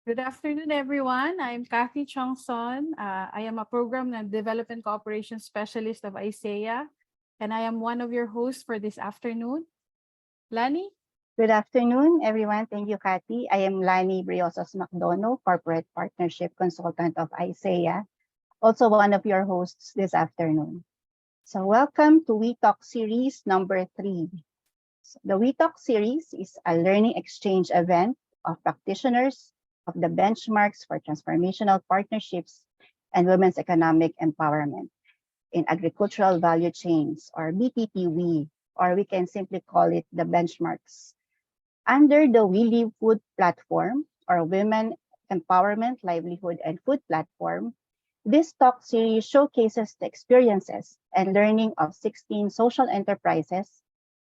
Good afternoon, everyone. I'm Kathy Chongson. I am a Program and Development Cooperation Specialist of ISEA, and I am one of your hosts for this afternoon. Lani? Good afternoon, everyone. Thank you, Kathy. I am Lani Briosos Macdono, Corporate Partnership Consultant of ISEA, also one of your hosts this afternoon. So welcome to We Talk series number 3. The We Talk series is a learning exchange event of practitioners of the benchmarks for transformational partnerships and women's economic empowerment in agricultural value chains, or BTP, or we can simply call it the benchmarks. Under the We Live Food platform, or Women Empowerment, Livelihood, and Food platform, this talk series showcases the experiences and learning of 16 social enterprises,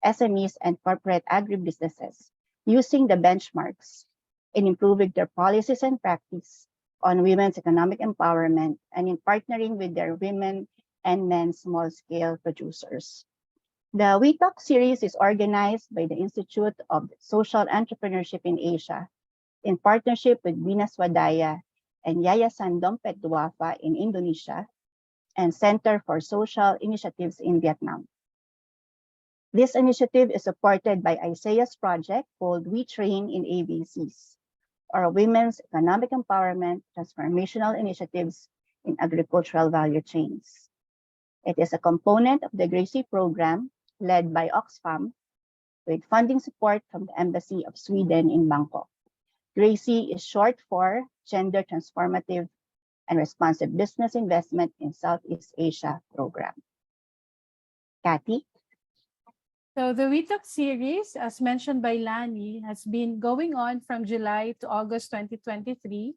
SMEs, and corporate agribusinesses using the benchmarks in improving their policies and practice on women's economic empowerment and in partnering with their women and men small-scale producers. The We Talk series is organized by the Institute of Social Entrepreneurship in Asia in partnership with Bina Swadaya and Yayasan Dompet Duafa in Indonesia and Center for Social Initiatives in Vietnam. This initiative is supported by ISEA's project called We Train in AVCs, or Women's Economic Empowerment Transformational Initiatives in Agricultural Value Chains. It is a component of the GRAISEA program led by Oxfam with funding support from the Embassy of Sweden in Bangkok. GRAISEA is short for Gender Transformative and Responsive Business Investment in Southeast Asia program. Kathy? So the We Talk series, as mentioned by Lani, has been going on from July to August 2023.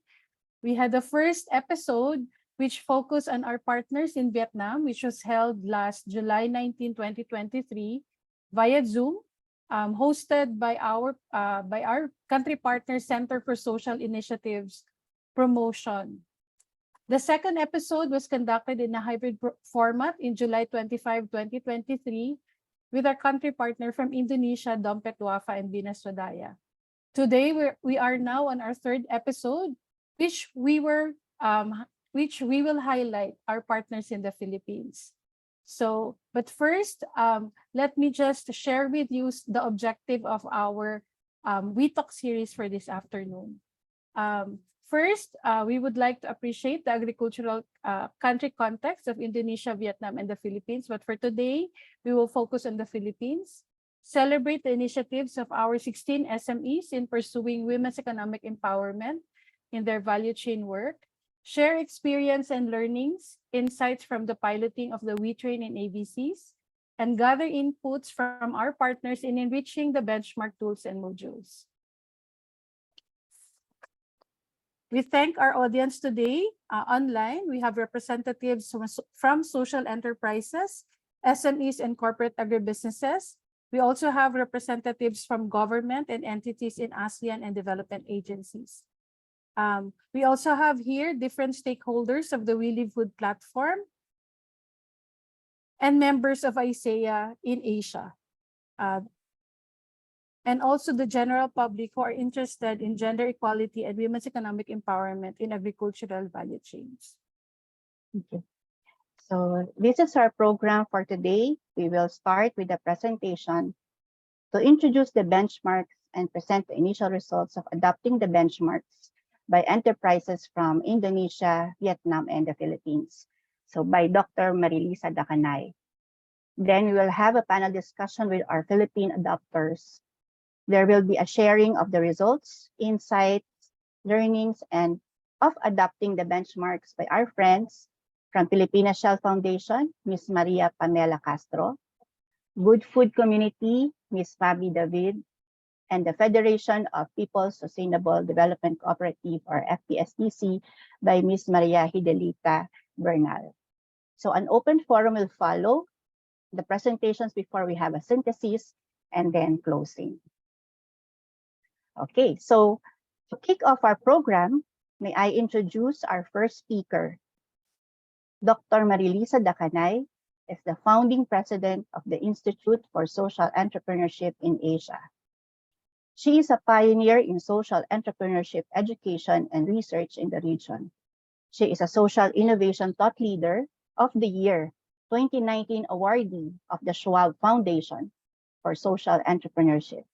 We had the first episode which focused on our partners in Vietnam, which was held last July 19, 2023 via Zoom, hosted by our country partner Center for Social Initiatives Promotion. The second episode was conducted in a hybrid format in July 25, 2023 with our country partner from Indonesia, Dompet Duafa and Bina Swadaya. Today, we are now on our third episode, which we will highlight our partners in the Philippines. So, but first, let me just share with you the objective of our We Talk series for this afternoon. First, we would like to appreciate the agricultural country context of Indonesia, Vietnam, and the Philippines. But for today, we will focus on the Philippines, celebrate the initiatives of our 16 SMEs in pursuing women's economic empowerment in their value chain work, share experience and learnings, insights from the piloting of the We Train in AVCs, and gather inputs from our partners in enriching the benchmark tools and modules. We thank our audience today online. We have representatives from social enterprises, SMEs, and corporate agribusinesses. We also have representatives from government and entities in ASEAN and development agencies. We also have here different stakeholders of the Livelihood platform and members of ISEA in Asia. And also the general public who are interested in gender equality and women's economic empowerment in agricultural value chains. Okay. So this is our program for today. We will start with a presentation to introduce the benchmarks and present the initial results of adopting the benchmarks by enterprises from Indonesia, Vietnam, and the Philippines. So by Dr. Marilisa Dacanay. Then we will have a panel discussion with our Philippine adopters. There will be a sharing of the results, insights, learnings, and of adopting the benchmarks by our friends from Pilipinas Shell Foundation, Ms. Maria Pamela Castro, Good Food Community, Ms. Mabi David, and the Federation of People's Sustainable Development Cooperative, or FPSDC, by Ms. Maria Hidelita Bernal. So an open forum will follow the presentations before we have a synthesis and then closing. Okay, so to kick off our program, may I introduce our first speaker. Dr. Marilisa Dacanay is the founding president of the Institute for Social Entrepreneurship in Asia. She is a pioneer in social entrepreneurship education and research in the region. She is a Social Innovation Thought Leader of the Year 2019 awardee of the Schwab Foundation for Social Entrepreneurship.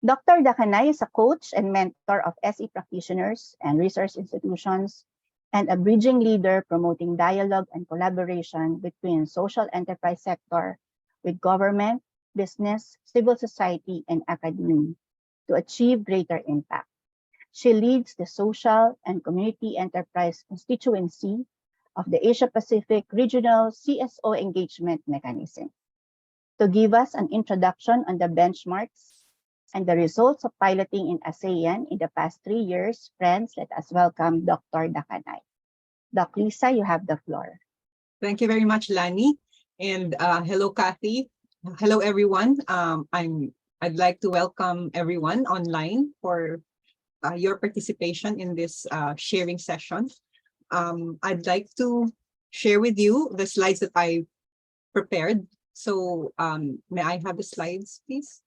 Dr. Dacanay is a coach and mentor of SE practitioners and research institutions and a bridging leader promoting dialogue and collaboration between social enterprise sector with government, business, civil society, and academia to achieve greater impact. She leads the Social and Community Enterprise Constituency of the Asia-Pacific Regional CSO Engagement Mechanism. To give us an introduction on the benchmarks and the results of piloting in ASEAN in the past 3 years, friends, let us welcome Dr. Dacanay. Doc Lisa, you have the floor. Thank you very much, Lani. And hello, Kathy. Hello, everyone. I'd like to welcome everyone online for your participation in this sharing session. I'd like to share with you the slides that I prepared. So may I have the slides, please?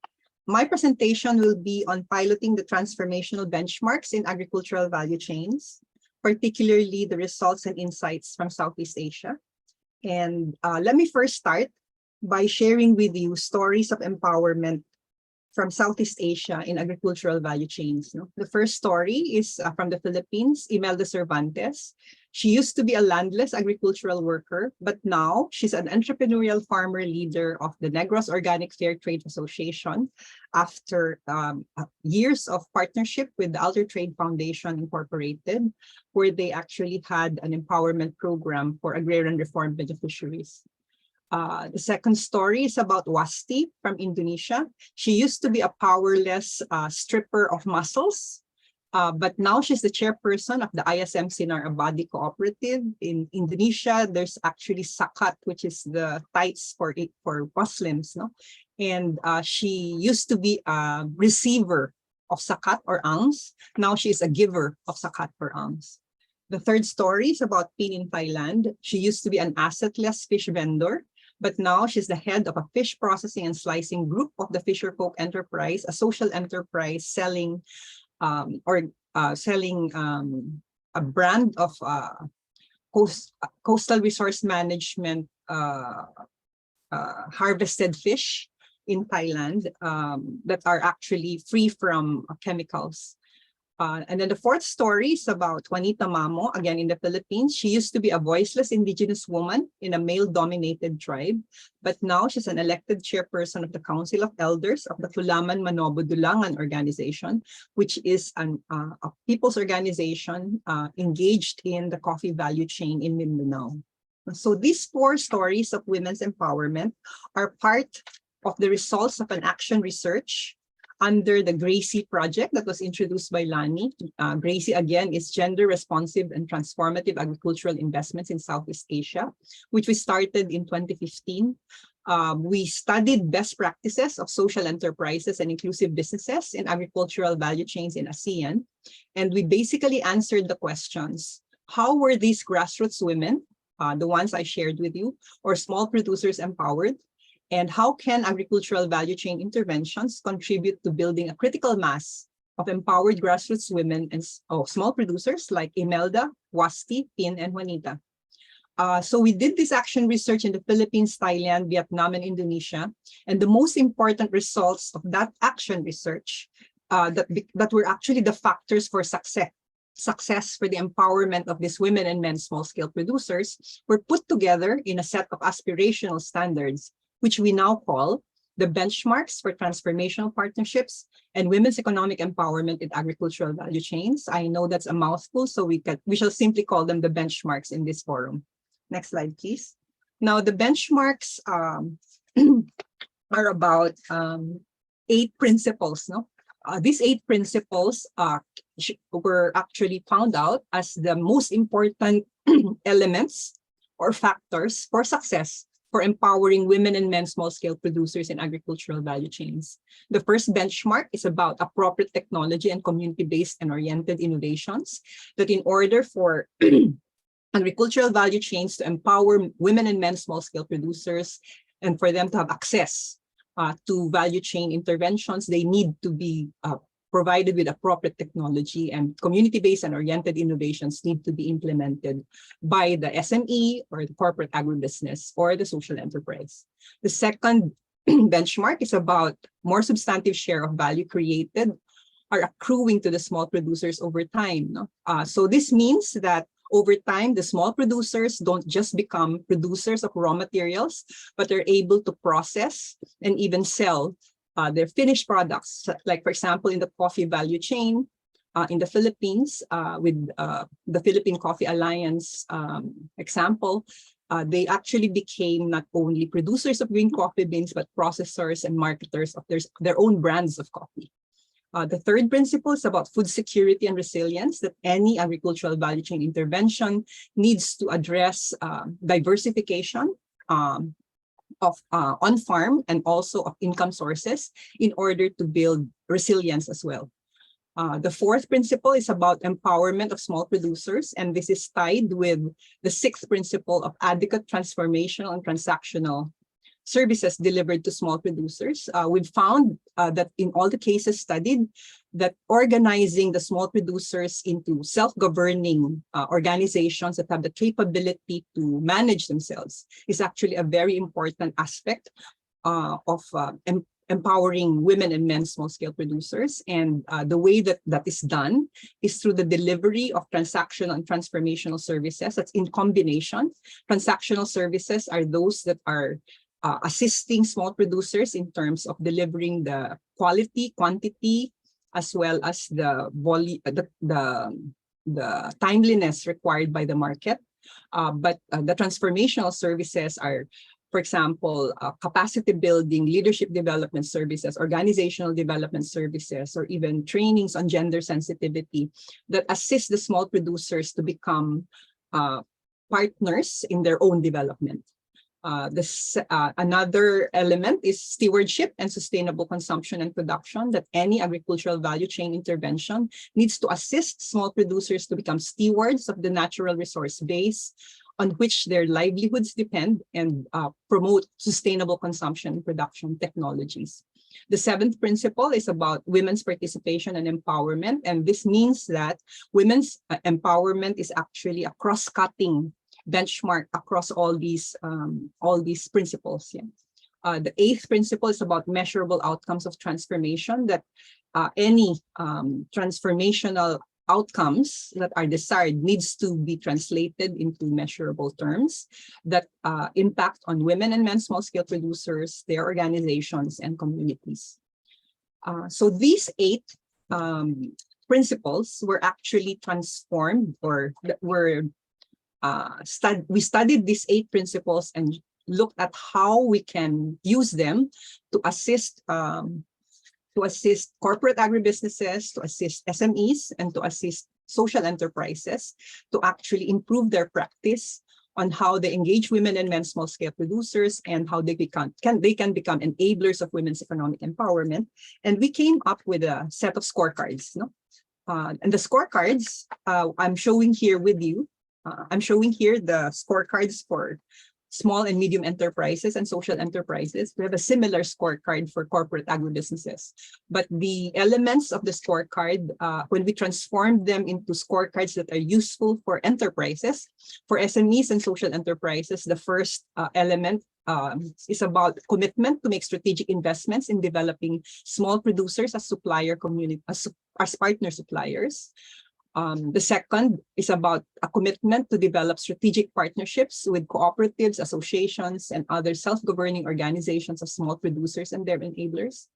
My presentation will be on piloting the transformational benchmarks in agricultural value chains, particularly the results and insights from Southeast Asia. And let me first start by sharing with you stories of empowerment from Southeast Asia in agricultural value chains. The first story is from the Philippines, Imelda Cervantes. She used to be a landless agricultural worker, but now she's an entrepreneurial farmer leader of the Negros Organic Fair Trade Association after years of partnership with the Alter Trade Foundation Incorporated, where they actually had an empowerment program for agrarian reform beneficiaries. The second story is about Wasti from Indonesia. She used to be a powerless stripper of mussels, but now she's the chairperson of the ISM Sinar Abadi Cooperative. In Indonesia, there's actually zakat, which is the tithes for Muslims. And she used to be a receiver of zakat or alms. Now she's a giver of zakat or alms. The third story is about Pin in Thailand. She used to be an assetless fish vendor, but now she's the head of a fish processing and slicing group of the Fisher Folk Enterprise, a social enterprise selling a brand of coastal resource management harvested fish in Thailand that are actually free from chemicals. And then the fourth story is about Juanita Mamo, again in the Philippines. She used to be a voiceless indigenous woman in a male-dominated tribe, but now she's an elected chairperson of the Council of Elders of the Tulaman Manobo Dulangan organization, which is a people's organization engaged in the coffee value chain in Mindanao. So these four stories of women's empowerment are part of the results of an action research under the GRAISEA project that was introduced by Lani. GRAISEA, again, is Gender Responsive and Transformative Agricultural Investments in Southeast Asia, which we started in 2015. We studied best practices of social enterprises and inclusive businesses in agricultural value chains in ASEAN. And we basically answered the questions: how were these grassroots women, the ones I shared with you, or small producers empowered? And how can agricultural value chain interventions contribute to building a critical mass of empowered grassroots women and small producers like Imelda, Wasti, Pin, and Juanita? So we did this action research in the Philippines, Thailand, Vietnam, and Indonesia. And the most important results of that action research that were actually the factors for success for the empowerment of these women and men small-scale producers were put together in a set of aspirational standards, which we now call the benchmarks for transformational partnerships and women's economic empowerment in agricultural value chains. I know that's a mouthful, so we shall simply call them the benchmarks in this forum. Next slide, please. Now, the benchmarks are about 8 principles. These 8 principles were actually found out as the most important elements or factors for success for empowering women and men small-scale producers in agricultural value chains. The first benchmark is about appropriate technology and community-based and oriented innovations, that in order for agricultural value chains to empower women and men small-scale producers and for them to have access to value chain interventions, they need to be provided with appropriate technology, and community-based and oriented innovations need to be implemented by the SME or the corporate agribusiness or the social enterprise. The second benchmark is about more substantive share of value created are accruing to the small producers over time. No? So this means that over time, the small producers don't just become producers of raw materials, but they're able to process and even sell their finished products. Like, for example, in the coffee value chain in the Philippines, with the Philippine Coffee Alliance example, they actually became not only producers of green coffee beans, but processors and marketers of their own brands of coffee. The third principle is about food security and resilience, that any agricultural value chain intervention needs to address diversification of on-farm and also of income sources in order to build resilience as well. The fourth principle is about empowerment of small producers, and this is tied with the sixth principle of adequate transformational and transactional services delivered to small producers. We've found that in all the cases studied, that organizing the small producers into self-governing organizations that have the capability to manage themselves is actually a very important aspect of empowering women and men small-scale producers. And the way that that is done is through the delivery of transactional and transformational services. That's in combination. Transactional services are those that are assisting small producers in terms of delivering the quality, quantity, as well as the volume, the timeliness required by the market. But the transformational services are, for example, capacity building, leadership development services, organizational development services, or even trainings on gender sensitivity that assist the small producers to become partners in their own development. Another element is stewardship and sustainable consumption and production, that any agricultural value chain intervention needs to assist small producers to become stewards of the natural resource base on which their livelihoods depend, and promote sustainable consumption and production technologies. The seventh principle is about women's participation and empowerment, and this means that women's empowerment is actually a cross-cutting benchmark across all these principles. Yeah. The eighth principle is about measurable outcomes of transformation, that any transformational outcomes that are desired needs to be translated into measurable terms that impact on women and men small-scale producers, their organizations, and communities. So these eight principles were actually transformed, or we studied these eight principles and looked at how we can use them to assist corporate agribusinesses, to assist SMEs, and to assist social enterprises to actually improve their practice on how they engage women and men small-scale producers, and how they can become enablers of women's economic empowerment. And we came up with a set of scorecards. No? And the scorecards I'm showing here with you. I'm showing here the scorecards for small and medium enterprises and social enterprises. We have a similar scorecard for corporate agribusinesses. But the elements of the scorecard, when we transform them into scorecards that are useful for enterprises, for SMEs and social enterprises, the first element is about commitment to make strategic investments in developing small producers as supplier community, as partner suppliers. The second is about a commitment to develop strategic partnerships with cooperatives, associations, and other self-governing organizations of small producers and their enablers.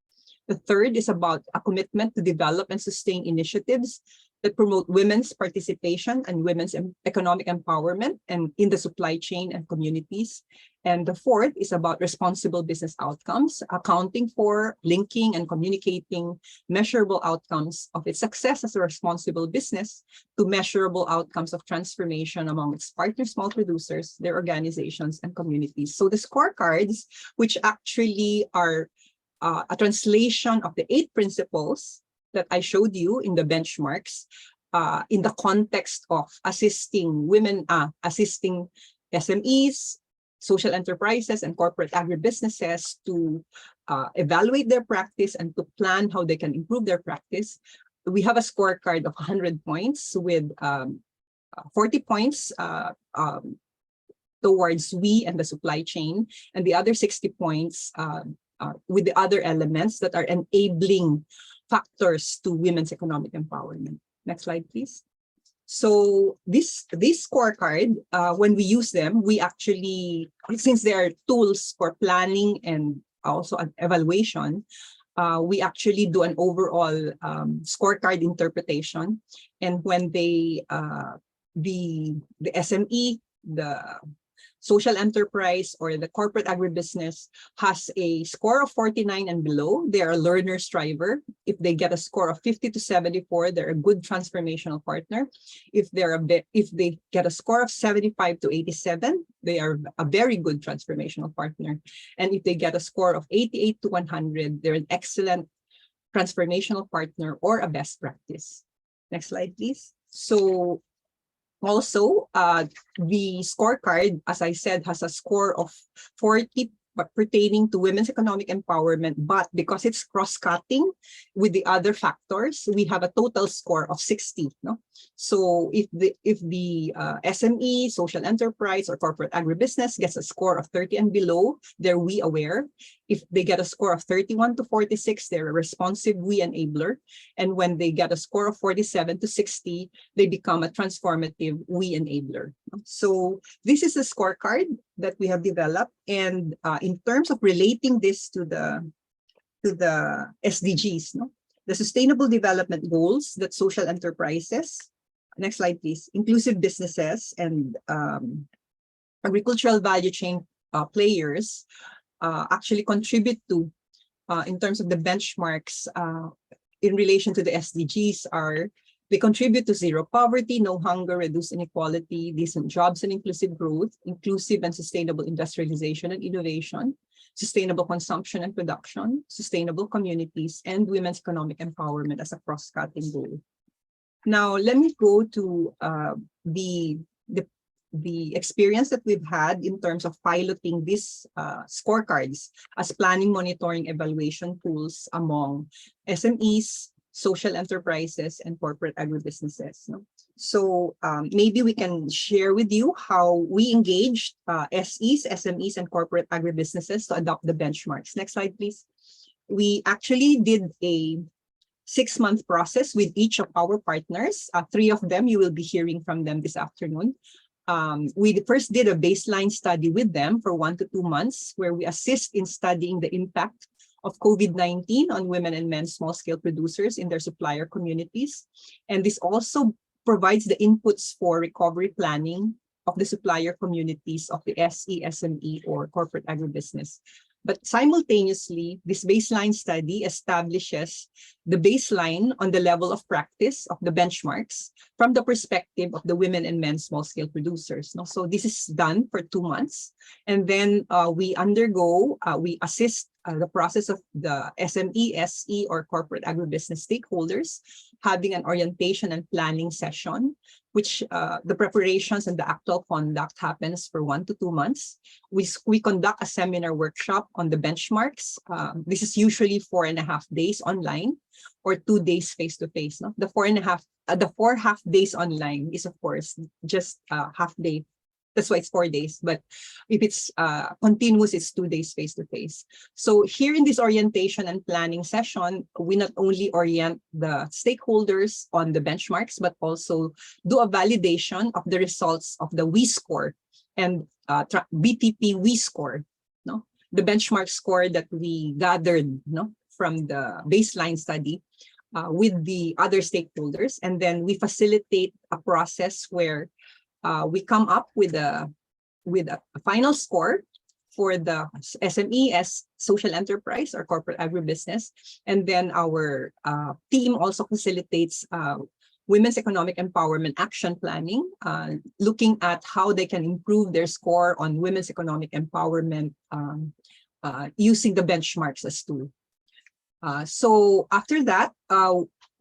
The third is about a commitment to develop and sustain initiatives that promote women's participation and women's economic empowerment and in the supply chain and communities. And the fourth is about responsible business outcomes, accounting for, linking, and communicating measurable outcomes of its success as a responsible business to measurable outcomes of transformation among its partner small producers, their organizations, and communities. So the scorecards, which actually are a translation of the 8 principles that I showed you in the benchmarks, in the context of assisting women, assisting SMEs, social enterprises and corporate agribusinesses to evaluate their practice and to plan how they can improve their practice. We have a scorecard of 100 points with 40 points towards we and the supply chain, and the other 60 points with the other elements that are enabling factors to women's economic empowerment. Next slide, please. So this scorecard, when we use them, we actually, since they are tools for planning and also an evaluation, we actually do an overall scorecard interpretation. And when they, the SME, the social enterprise, or the corporate agribusiness has a score of 49 and below, they are a learner striver. If they get a score of 50 to 74, they're a good transformational partner. If they get a score of 75 to 87, they are a very good transformational partner. And if they get a score of 88 to 100, they're an excellent transformational partner or a best practice. Next slide, please. So also, the scorecard, as I said, has a score of 40 pertaining to women's economic empowerment, but because it's cross-cutting with the other factors, we have a total score of 60. No? So if the SME, social enterprise, or corporate agribusiness gets a score of 30 and below, they're we aware. If they get a score of 31 to 46, they're a responsive we enabler. And when they get a score of 47 to 60, they become a transformative we enabler. So this is a scorecard that we have developed. And in terms of relating this to the SDGs, no? The Sustainable Development Goals that social enterprises, next slide please, inclusive businesses and agricultural value chain players actually contribute to, in terms of the benchmarks in relation to the SDGs, are they contribute to zero poverty, no hunger, reduced inequality, decent jobs and inclusive growth, inclusive and sustainable industrialization and innovation, sustainable consumption and production, sustainable communities, and women's economic empowerment as a cross-cutting goal. Now, let me go to the experience that we've had in terms of piloting these scorecards as planning, monitoring, evaluation tools among SMEs, social enterprises, and corporate agribusinesses. No? So maybe we can share with you how we engaged SEs, SMEs, and corporate agribusinesses to adopt the benchmarks. Next slide, please. We actually did a 6-month process with each of our partners. 3 of them, you will be hearing from them this afternoon. We first did a baseline study with them for 1 to 2 months, where we assist in studying the impact of COVID-19 on women and men small-scale producers in their supplier communities. And this also provides the inputs for recovery planning of the supplier communities of the SE, SME, or corporate agribusiness. But simultaneously, this baseline study establishes the baseline on the level of practice of the benchmarks from the perspective of the women and men small-scale producers. No? So this is done for 2 months. And then we assist the process of the SME, SE, or corporate agribusiness stakeholders having an orientation and planning session, which the preparations and the actual conduct happens for 1 to 2 months. We conduct a seminar workshop on the benchmarks. This is usually 4.5 days online or 2 days face-to-face. No? The 4 half days online is, of course, just half day. That's why it's 4 days. But if it's continuous, it's 2 days face-to-face. So here in this orientation and planning session, we not only orient the stakeholders on the benchmarks, but also do a validation of the results of the WE score and BTP WE score, no? The benchmark score that we gathered, no, from the baseline study with the other stakeholders. And then we facilitate a process where we come up with a final score for the SME as social enterprise or corporate agribusiness. And then our team also facilitates women's economic empowerment action planning, looking at how they can improve their score on women's economic empowerment using the benchmarks as tool. So after that,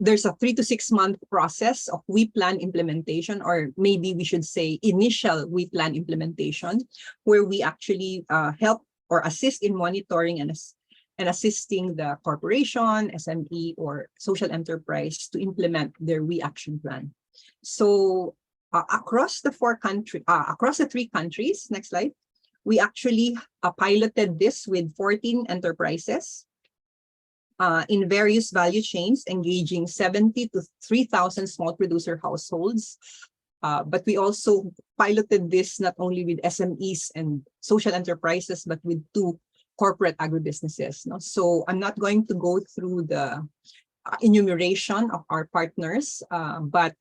there's a 3 to 6 month process of We Plan implementation, or maybe we should say initial We Plan implementation, where we actually help or assist in monitoring and assisting the corporation, SME, or social enterprise to implement their We Action Plan. So across the three countries, next slide, we actually piloted this with 14 enterprises in various value chains, engaging 70 to 3,000 small producer households. But we also piloted this not only with SMEs and social enterprises, but with 2 corporate agribusinesses. No? So I'm not going to go through the enumeration of our partners, but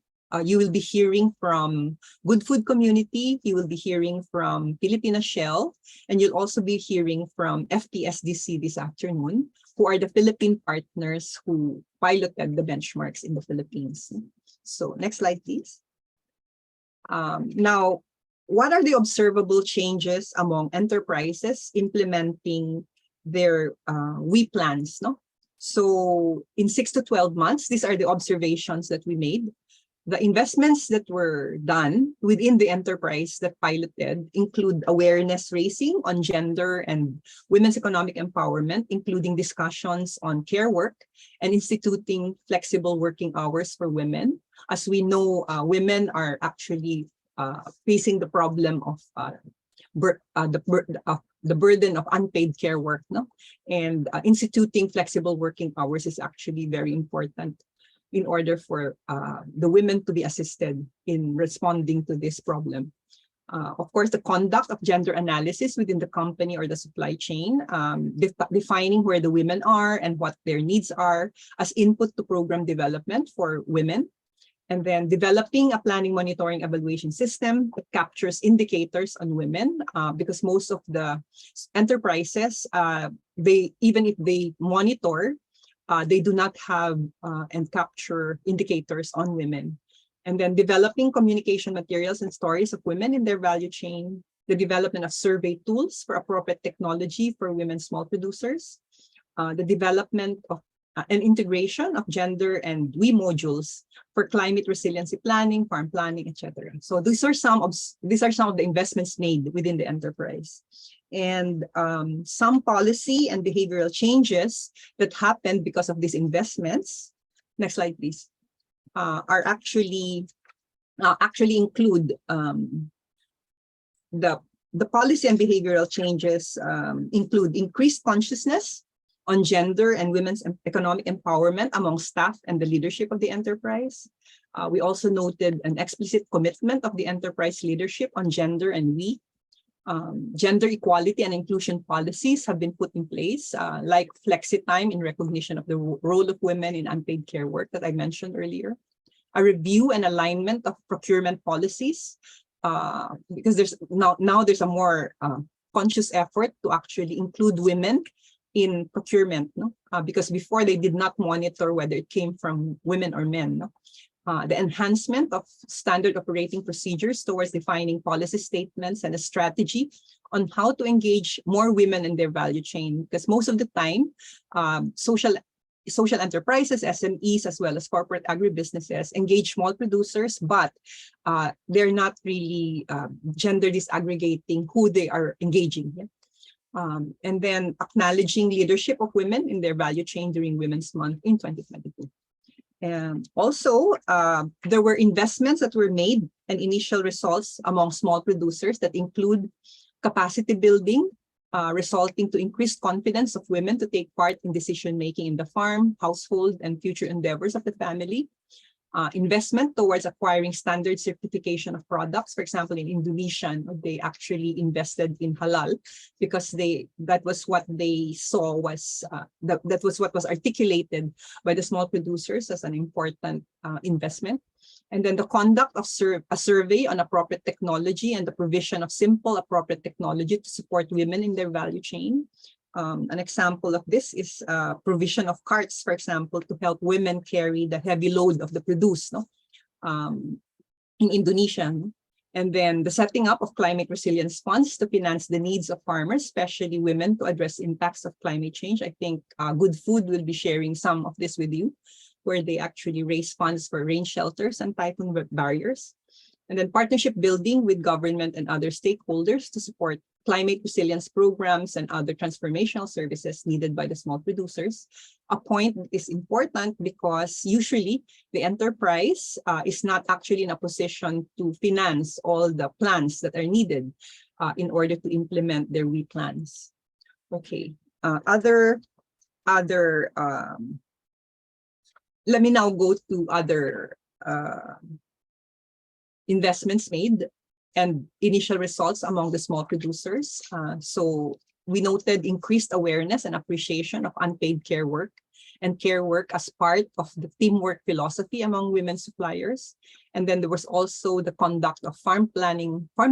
you will be hearing from Good Food Community, you will be hearing from Pilipinas Shell, and you'll also be hearing from FPSDC this afternoon, who are the Philippine partners who piloted the benchmarks in the Philippines. So next slide, please. Now, what are the observable changes among enterprises implementing their We Plans? No? So in 6 to 12 months, these are the observations that we made. The investments that were done within the enterprise that piloted include awareness raising on gender and women's economic empowerment, including discussions on care work and instituting flexible working hours for women. As we know, women are actually facing the problem of the burden of unpaid care work, no? And instituting flexible working hours is actually very important in order for the women to be assisted in responding to this problem. Of course, the conduct of gender analysis within the company or the supply chain, defining where the women are and what their needs are as input to program development for women. And then developing a planning, monitoring, evaluation system that captures indicators on women, because most of the enterprises, even if they monitor, they do not have and capture indicators on women. And then developing communication materials and stories of women in their value chain, the development of survey tools for appropriate technology for women small producers, the development of and integration of gender and We modules for climate resiliency planning, farm planning, etc. So these are some of the investments made within the enterprise. And some policy and behavioral changes that happened because of these investments, next slide please, are actually include the policy and behavioral changes include increased consciousness on gender and women's economic empowerment among staff and the leadership of the enterprise. We also noted an explicit commitment of the enterprise leadership on gender and We. Gender equality and inclusion policies have been put in place, like flexi time in recognition of the role of women in unpaid care work that I mentioned earlier. A review and alignment of procurement policies, because there's a more conscious effort to actually include women in procurement, no? Because before they did not monitor whether it came from women or men. No? The enhancement of standard operating procedures towards defining policy statements and a strategy on how to engage more women in their value chain. Because most of the time, social enterprises, SMEs, as well as corporate agribusinesses engage small producers, but they're not really gender disaggregating who they are engaging. Yeah? And then acknowledging leadership of women in their value chain during Women's Month in 2022. And also, there were investments that were made and initial results among small producers that include capacity building, resulting to increased confidence of women to take part in decision-making in the farm, household, and future endeavors of the family. Investment towards acquiring standard certification of products. For example, in Indonesia, they actually invested in halal because that was what they saw was that was what was articulated by the small producers as an important investment. And then the conduct of a survey on appropriate technology and the provision of simple appropriate technology to support women in their value chain. An example of this is provision of carts, for example, to help women carry the heavy load of the produce, no? In Indonesia. And then the setting up of climate resilience funds to finance the needs of farmers, especially women, to address impacts of climate change. I think Good Food will be sharing some of this with you. where they actually raise funds for rain shelters and typhoon barriers. And then partnership building with government and other stakeholders to support climate resilience programs and other transformational services needed by the small producers. A point is important because usually the enterprise is not actually in a position to finance all the plans that are needed in order to implement their WE plans. Okay, let me now go to other investments made and initial results among the small producers. So we noted increased awareness and appreciation of unpaid care work and care work as part of the teamwork philosophy among women suppliers. And then there was also the conduct of farm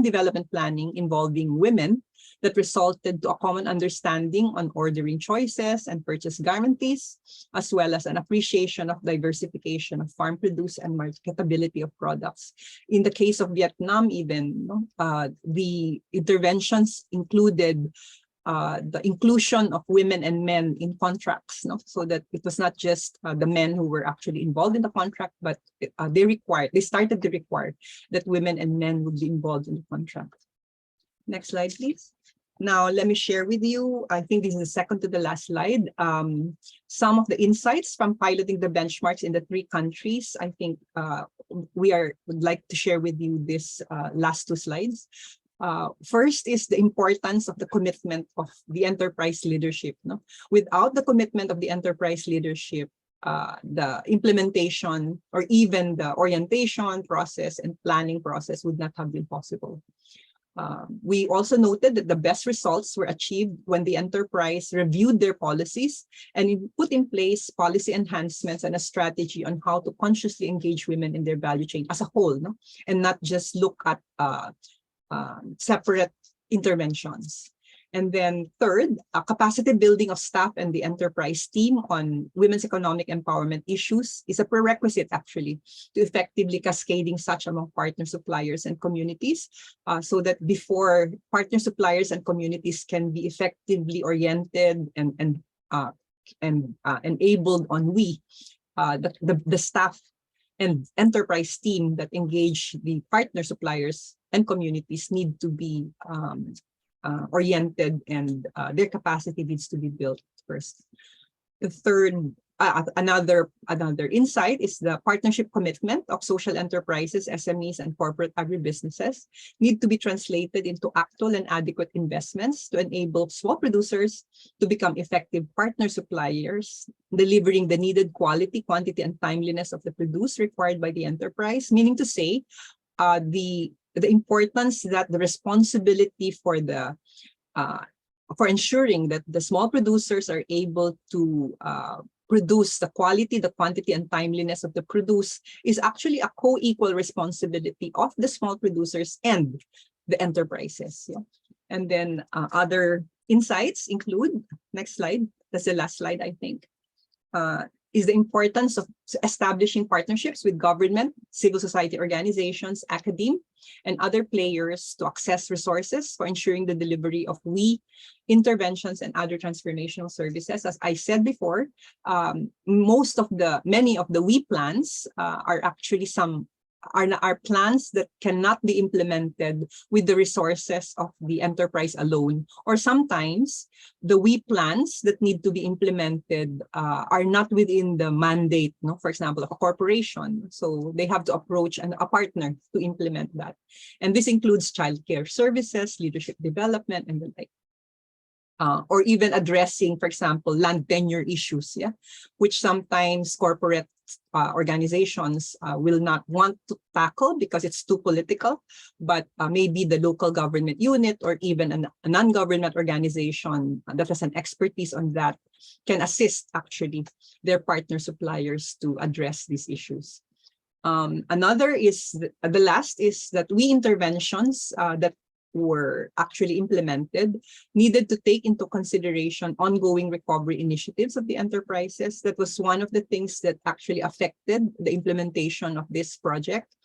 development planning involving women that resulted to a common understanding on ordering choices and purchase guarantees, as well as an appreciation of diversification of farm produce and marketability of products. In the case of Vietnam, even the interventions included the inclusion of women and men in contracts, so that it was not just the men who were actually involved in the contract, but they started to require that women and men would be involved in the contract. Next slide, please. Now, let me share with you, I think this is the second to the last slide, some of the insights from piloting the benchmarks in the 3 countries. I think would like to share with you this last 2 slides. First is the importance of the commitment of the enterprise leadership. Without the commitment of the enterprise leadership, the implementation or even the orientation process and planning process would not have been possible. We also noted that the best results were achieved when the enterprise reviewed their policies and put in place policy enhancements and a strategy on how to consciously engage women in their value chain as a whole, and not just look at separate interventions. And then third, capacity building of staff and the enterprise team on women's economic empowerment issues is a prerequisite actually to effectively cascading such among partner suppliers and communities, so that before partner suppliers and communities can be effectively oriented and enabled on the staff and enterprise team that engage the partner suppliers and communities need to be oriented, and their capacity needs to be built first. The third, another insight is the partnership commitment of social enterprises, SMEs, and corporate agribusinesses need to be translated into actual and adequate investments to enable small producers to become effective partner suppliers, delivering the needed quality, quantity, and timeliness of the produce required by the enterprise, meaning to say, the importance that the responsibility for ensuring that the small producers are able to produce the quality, the quantity, and timeliness of the produce is actually a co-equal responsibility of the small producers and the enterprises. Yeah? And then other insights include, next slide, that's the last slide, I think, is the importance of establishing partnerships with government, civil society organizations, academia, and other players to access resources for ensuring the delivery of WE interventions and other transformational services. As I said before, many of the WE plans are actually are plans that cannot be implemented with the resources of the enterprise alone, or sometimes the WE plans that need to be implemented are not within the mandate, for example, of a corporation. So they have to approach a partner to implement that. And this includes childcare services, leadership development, and the like. Or even addressing, for example, land tenure issues, which sometimes corporate organizations will not want to tackle because it's too political, but maybe the local government unit or even a non-government organization that has an expertise on that can assist actually their partner suppliers to address these issues. Another is, the last is that WE interventions that were actually implemented needed to take into consideration ongoing recovery initiatives of the enterprises. That was one of the things that actually affected the implementation of this project,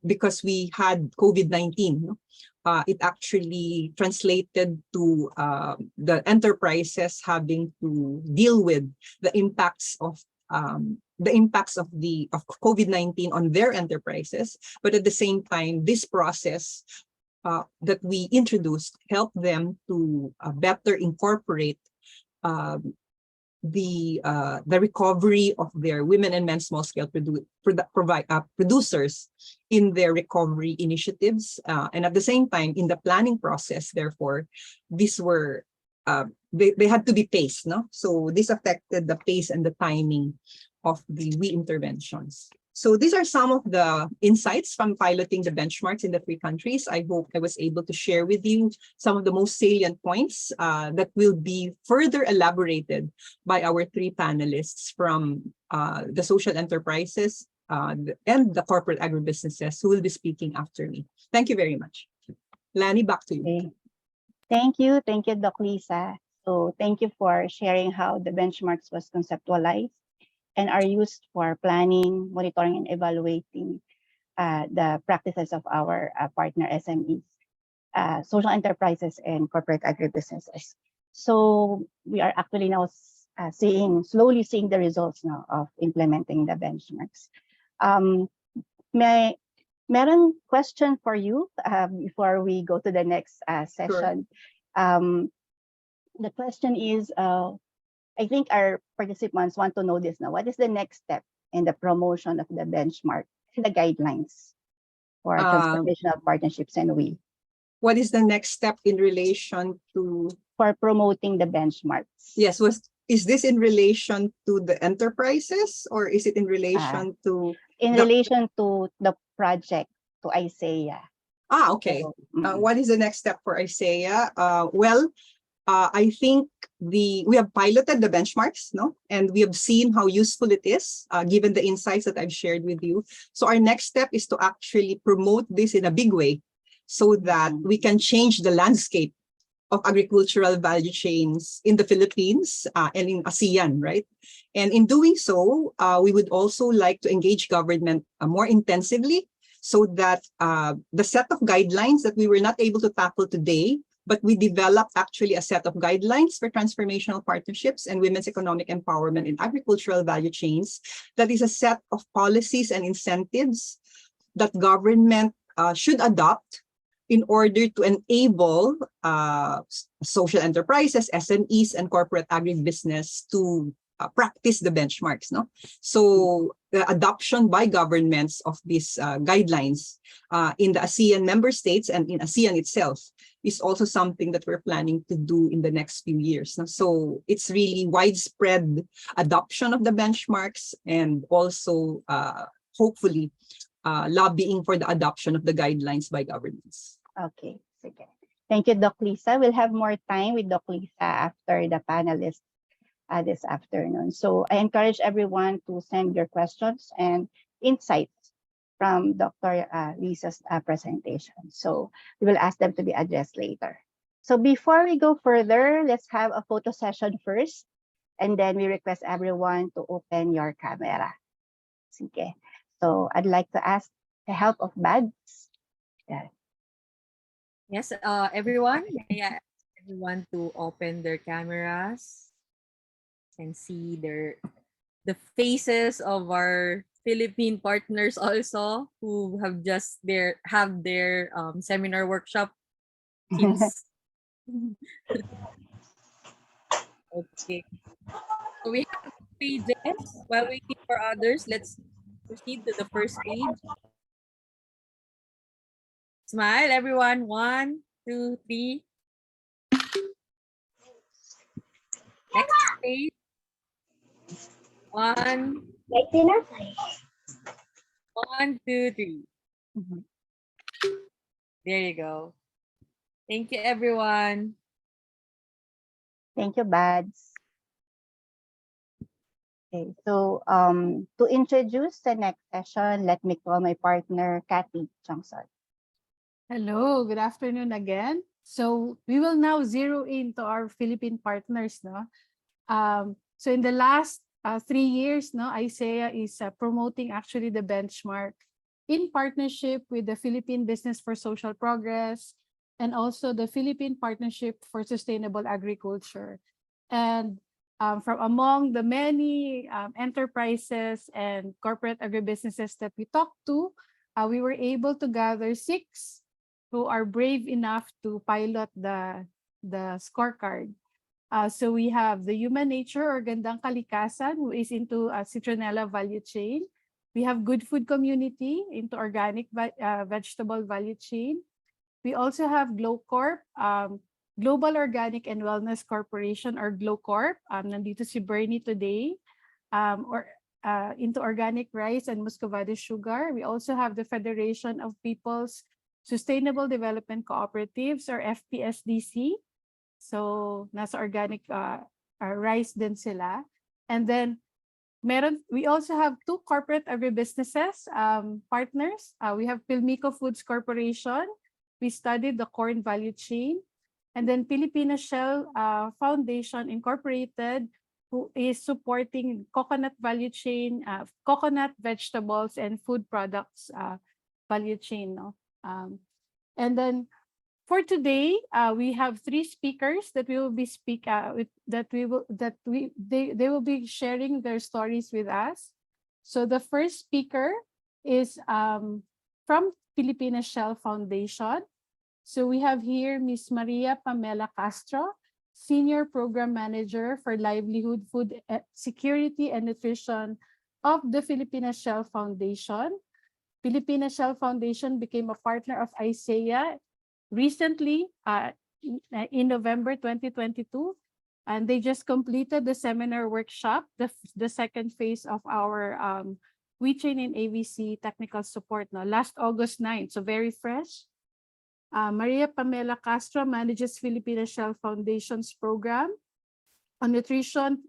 because we had COVID-19. It actually translated to the enterprises having to deal with the impacts of the impacts of COVID-19 on their enterprises, but at the same time, this process that we introduced helped them to better incorporate the recovery of their women and men small scale producers in their recovery initiatives, and at the same time in the planning process. Therefore, these were they had to be paced, no? So this affected the pace and the timing of the interventions. So these are some of the insights from piloting the benchmarks in the 3 countries. I hope I was able to share with you some of the most salient points that will be further elaborated by our 3 panelists from the social enterprises and the corporate agribusinesses who will be speaking after me. Thank you very much. Lani, back to you. Okay. Thank you, Doc Lisa. So thank you for sharing how the benchmarks was conceptualized and are used for planning, monitoring, and evaluating the practices of our partner SMEs, social enterprises, and corporate agribusinesses. So we are actually now slowly seeing the results now of implementing the benchmarks. Meron question for you before we go to the next session. Sure. The question is, I think our participants want to know this now. What is the next step in the promotion of the benchmark and the guidelines for transformational partnerships and we? What is the next step in relation to? For promoting the benchmarks. Yes, is this in relation to the enterprises or is it in relation to? In relation to the project, to ISEA. Okay. So, what is the next step for ISEA? I think we have piloted the benchmarks, no? And we have seen how useful it is, given the insights that I've shared with you. So our next step is to actually promote this in a big way so that we can change the landscape of agricultural value chains in the Philippines and in ASEAN, right? And in doing so, we would also like to engage government more intensively so that the set of guidelines that we were not able to tackle today, but we developed actually a set of guidelines for transformational partnerships and women's economic empowerment in agricultural value chains. That is a set of policies and incentives that government should adopt in order to enable social enterprises, SMEs, and corporate agribusiness to practice the benchmarks, no? So the adoption by governments of these guidelines in the ASEAN member states and in ASEAN itself is also something that we're planning to do in the next few years. No? So it's really widespread adoption of the benchmarks and also hopefully lobbying for the adoption of the guidelines by governments. Okay. Thank you, Doc Lisa. We'll have more time with Doc Lisa after the panelists this afternoon. So I encourage everyone to send your questions and insights from Dr. Lisa's presentation. So we will ask them to be addressed later. So before we go further, let's have a photo session first. And then we request everyone to open your camera. Okay. So I'd like to ask the help of Bads. Yeah. Yes, everyone, may I ask everyone to open their cameras and see the faces of our Philippine partners also who have just have their seminar workshop. Okay. So we have pages. While waiting for others, let's proceed to the first page. Smile, everyone. 1, 2, 3. Next page. 1, 1, 2, 3. There you go. Thank you, everyone. Thank you, Bads. Okay, so to introduce the next session, let me call my partner, Kathy Chongson. Hello, good afternoon again. So we will now zero in to our Philippine partners. No? So in the last 3 years, no, ISEA is promoting actually the benchmark in partnership with the Philippine Business for Social Progress and also the Philippine Partnership for Sustainable Agriculture. And from among the many enterprises and corporate agribusinesses that we talked to, we were able to gather 6 who are brave enough to pilot the scorecard. So we have the Human Nature or Gandang Kalikasan, who is into citronella value chain. We have Good Food Community into organic vegetable value chain. We also have GlowCorp, Global Organic and Wellness Corporation or GlowCorp. Nandito si Bernie today, into organic rice and muscovado sugar. We also have the Federation of People's Sustainable Development Cooperatives or FPSDC. So nasa organic rice din sila. And then we also have 2 corporate agribusinesses partners. We have Pilmico Foods Corporation. We studied the corn value chain. And then Pilipinas Shell Foundation Incorporated, who is supporting coconut value chain, coconut vegetables and food products value chain. No? And then for today, we have 3 speakers that we will be they will be sharing their stories with us. So the first speaker is from Pilipinas Shell Foundation. So we have here Ms. Maria Pamela Castro, Senior Program Manager for Livelihood, Food Security and Nutrition of the Pilipinas Shell Foundation. Pilipinas Shell Foundation became a partner of ISEA recently in November 2022, and they just completed the seminar workshop, the second phase of our WeChain and AVC technical support last August 9th, so very fresh. Maria Pamela Castro manages Pilipinas Shell Foundation's program on nutrition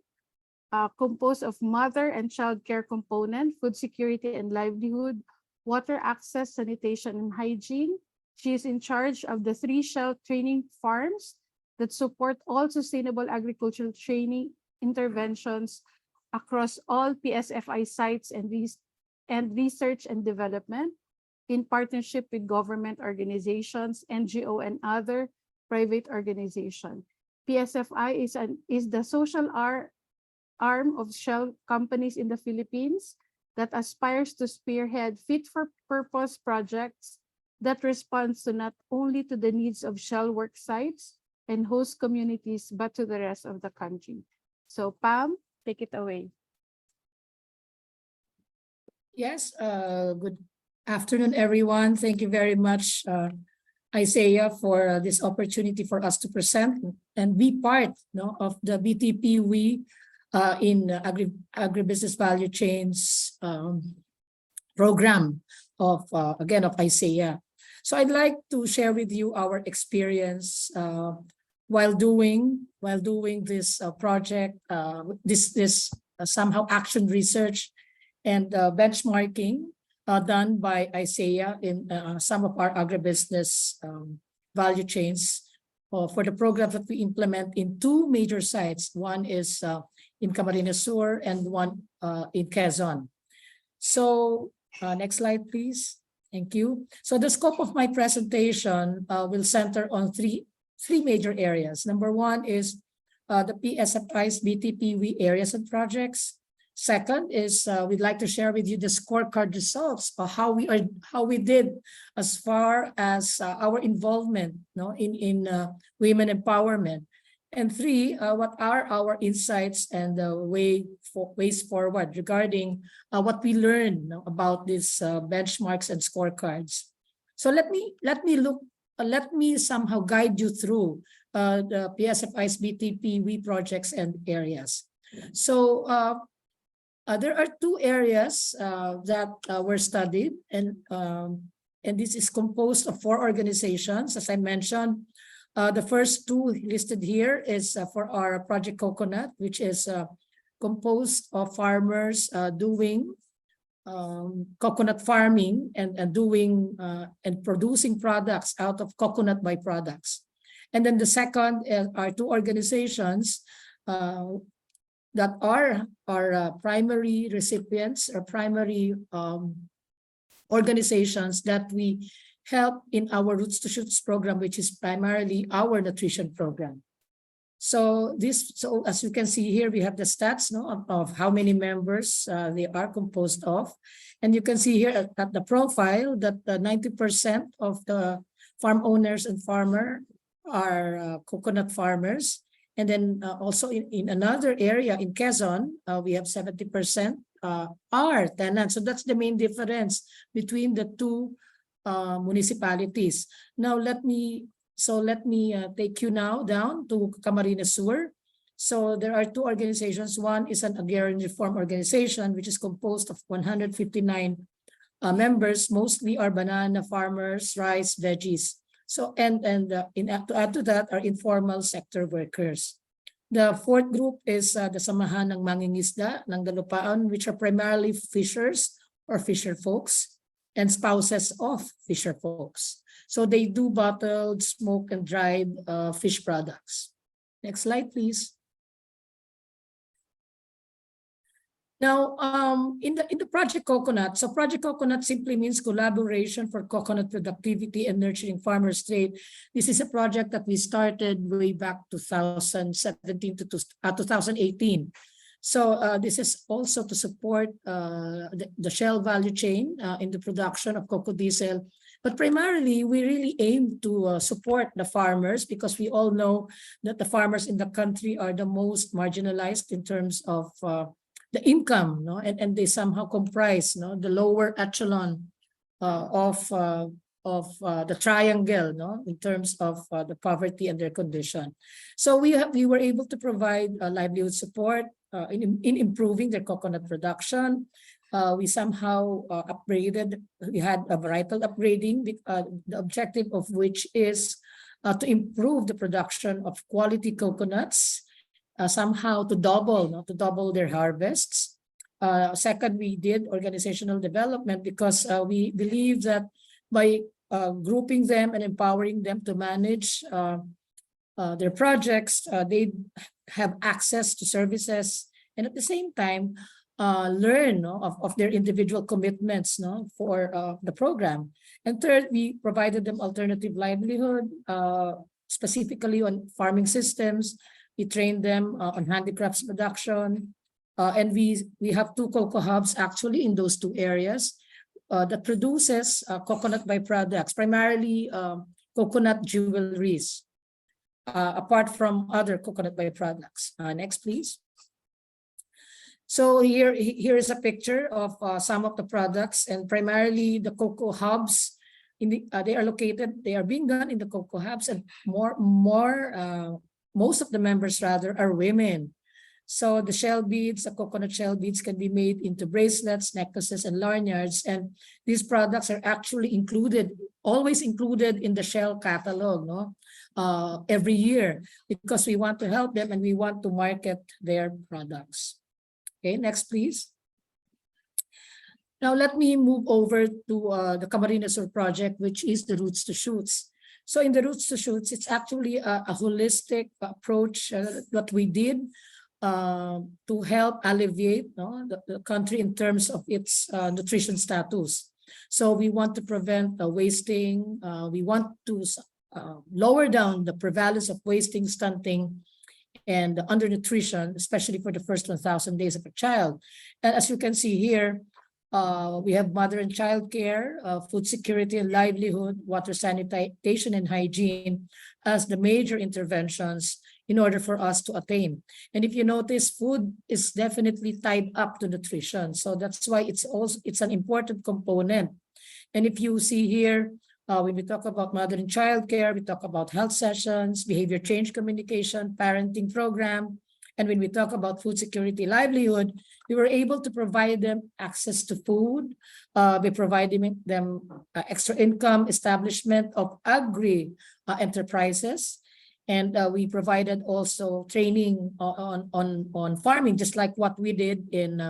composed of mother and child care component, food security and livelihood, water access, sanitation and hygiene. She is in charge of the 3 Shell training farms that support all sustainable agricultural training interventions across all PSFI sites and research and development, in partnership with government organizations, NGO, and other private organizations. PSFI is the social arm of Shell companies in the Philippines that aspires to spearhead fit-for-purpose projects that responds to not only to the needs of Shell work sites and host communities, but to the rest of the country. So Pam, take it away. Yes, good afternoon, everyone. Thank you very much, ISEA, for this opportunity for us to present and be part of the BTP in agribusiness value chains program of again of ISEA. So I'd like to share with you our experience while doing this project, this somehow action research and benchmarking done by ISEA in some of our agribusiness value chains for the program that we implement in 2 major sites. One is in Camarines Sur and one in Quezon. So next slide, please. Thank you. So the scope of my presentation will center on three major areas. Number 1 is the PSFI's BTP areas and projects. Second is we'd like to share with you the scorecard results of how we did as far as our involvement in women empowerment. And 3, what are our insights and ways forward regarding what we learned about these benchmarks and scorecards. So let me somehow guide you through the PSFI's BTP projects and areas. So there are 2 areas that were studied, and this is composed of 4 organizations, as I mentioned. The first 2 listed here is for our Project Coconut, which is composed of farmers doing coconut farming and doing and producing products out of coconut byproducts. And then the second are 2 organizations that are our primary recipients or primary organizations that we help in our Roots to Shoots program, which is primarily our nutrition program. So as you can see here, we have the stats of how many members they are composed of. And you can see here at the profile that 90% of the farm owners and farmer are coconut farmers. And then also in another area in Quezon, we have 70% are tenants. So that's the main difference between the two municipalities. Now let me take you now down to Camarines Sur. So there are two organizations. One is an agrarian reform organization, which is composed of 159 members, mostly are banana farmers, rice, veggies. So to add to that are informal sector workers. The fourth group is the Samahan ng Mangingisda ng Dalupaan, which are primarily fishers or fisher folks and spouses of fisher folks. So they do bottled, smoked, and dried fish products. Next slide, please. Now, in the Project Coconut, so Project Coconut simply means collaboration for coconut productivity and nurturing farmers trade. This is a project that we started way back 2017 to 2018. So this is also to support the shell value chain in the production of cocoa diesel. But primarily, we really aim to support the farmers because we all know that the farmers in the country are the most marginalized in terms of the income, and they somehow comprise the lower echelon of the triangle, in terms of the poverty and their condition. So we were able to provide livelihood support in improving their coconut production. We somehow upgraded. We had a varietal upgrading, the objective of which is to improve the production of quality coconuts. Somehow to double their harvests. Second, we did organizational development because we believe that by grouping them and empowering them to manage their projects, they have access to services and at the same time learn of their individual commitments for the program. And third, we provided them alternative livelihood, specifically on farming systems. We trained them on handicrafts production, and we have two cocoa hubs actually in those two areas that produces coconut byproducts, primarily coconut jewelries, apart from other coconut byproducts. Next, please. So here is a picture of some of the products, and primarily the cocoa hubs. They are being done in the cocoa hubs, and most of the members rather are women. So the shell beads, the coconut shell beads can be made into bracelets, necklaces, and lanyards. And these products are actually always included in the shell catalog every year because we want to help them and we want to market their products. Okay, next please. Now let me move over to the Camarines Sur project, which is the Roots to Shoots. So in the Roots to Shoots, it's actually a holistic approach that we did to help alleviate the country in terms of its nutrition status. So we want to prevent wasting. We want to lower down the prevalence of wasting, stunting, and undernutrition, especially for the first 1,000 days of a child. And as you can see here, we have mother and child care, food security and livelihood, water sanitation and hygiene as the major interventions in order for us to attain. And if you notice, food is definitely tied up to nutrition. So that's why it's an important component. And if you see here, when we talk about mother and child care, we talk about health sessions, behavior change communication, parenting program. And when we talk about food security, livelihood, we were able to provide them access to food. We provided them extra income, establishment of agri enterprises. And we provided also training on farming, just like what we did in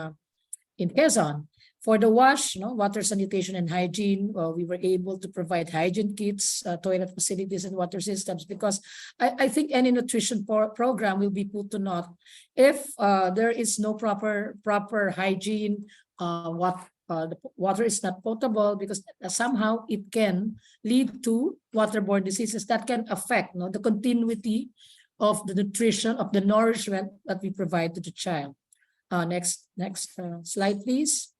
Quezon. For the WASH, water sanitation and hygiene, we were able to provide hygiene kits, toilet facilities, and water systems, because I think any nutrition program will be put to naught if there is no proper hygiene. The water is not potable, because somehow it can lead to waterborne diseases that can affect the continuity of the nutrition, of the nourishment that we provide to the child. Next slide, please.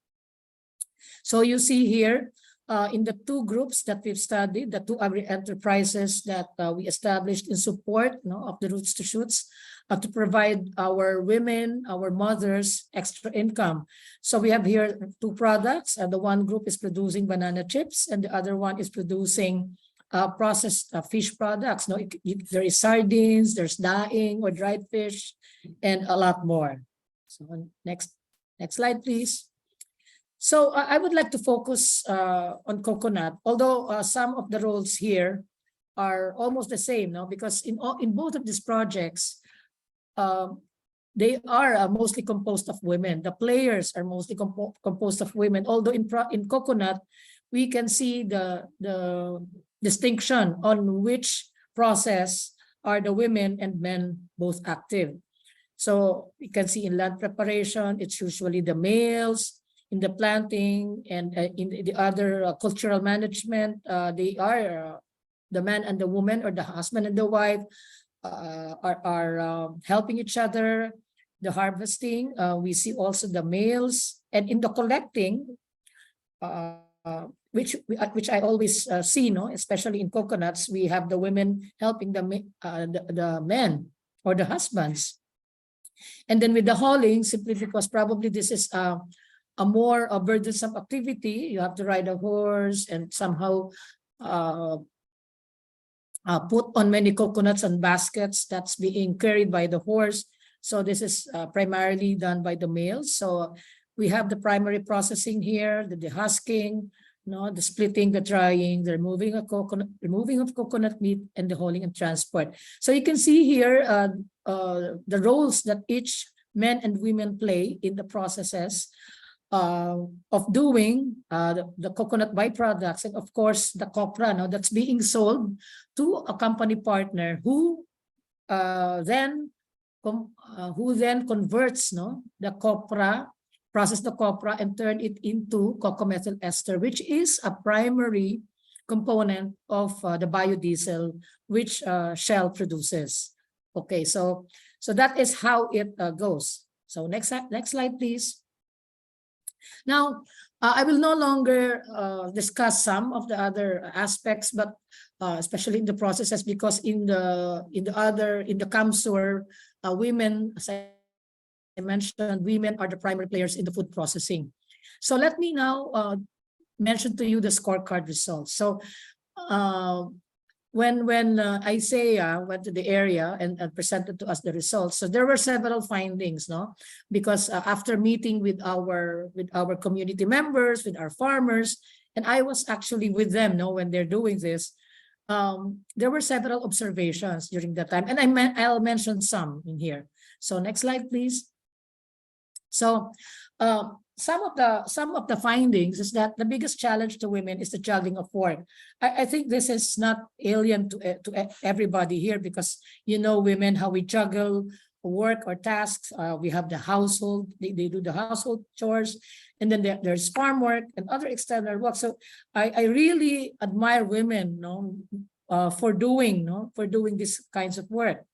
So you see here, in the two groups that we've studied, the two agri-enterprises that we established in support, of the Roots to Shoots, to provide our women, our mothers, extra income. So we have here two products. The one group is producing banana chips, and the other one is producing processed fish products. There is sardines, there's daing or dried fish, and a lot more. So next slide, please. So I would like to focus on coconut, although some of the roles here are almost the same, because in both of these projects, they are mostly composed of women. The players are mostly composed of women, although in coconut, we can see the distinction on which process are the women and men both active. So you can see in land preparation, it's usually the males. In the planting and in the other cultural management, they are the man and the woman, or the husband and the wife are helping each other. The harvesting, we see also the males, and in the collecting, which I always see, especially in coconuts, we have the women helping the men or the husbands. And then with the hauling, simply because probably this is a more burdensome activity. You have to ride a horse and somehow put on many coconuts and baskets that's being carried by the horse. So this is primarily done by the males. So we have the primary processing here, the dehusking, the splitting, the drying, the removing of coconut meat, and the hauling and transport. So you can see here the roles that each men and women play in the processes of doing the coconut byproducts, and of course the copra that's being sold to a company partner who then converts the copra, process the copra, and turn it into cocomethyl ester, which is a primary component of the biodiesel which Shell produces. Okay, so that is how it goes. So next slide, please. Now, I will no longer discuss some of the other aspects, but especially in the processes, because in the CAMSUR, women, as I mentioned, women are the primary players in the food processing. So let me now mention to you the scorecard results. So when ISEA went to the area and presented to us the results, so there were several findings, because after meeting with our community members, with our farmers, and I was actually with them, when they're doing this, there were several observations during that time, and I'll mention some in here. So next slide, please. So some of the findings is that the biggest challenge to women is the juggling of work. I think this is not alien to everybody here, because women, how we juggle work or tasks. We have the household, they do the household chores, and then there's farm work and other external work. So I really admire women for doing these kinds of work.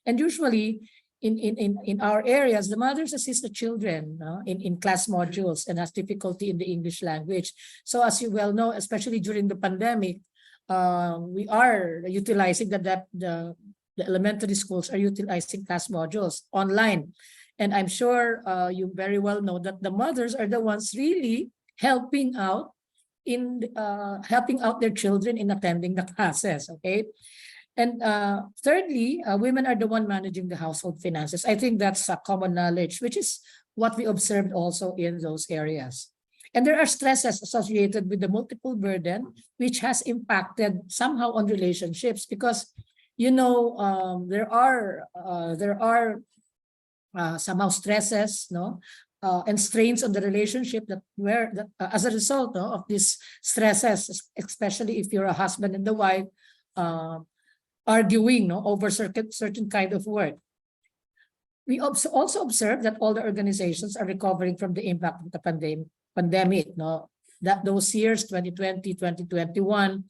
And usually in our areas, the mothers assist the children in class modules and has difficulty in the English language. So as you well know, especially during the pandemic, we are utilizing the elementary schools are utilizing class modules online. And I'm sure you very well know that the mothers are the ones really helping out their children in attending the classes, okay? And thirdly, women are the one managing the household finances. I think that's a common knowledge, which is what we observed also in those areas. And there are stresses associated with the multiple burden, which has impacted somehow on relationships, because there are somehow stresses, and strains on the relationship that as a result of these stresses, especially if you're a husband and the wife arguing over certain kind of work. We also observe that all the organizations are recovering from the impact of the pandemic. That those years, 2020, 2021,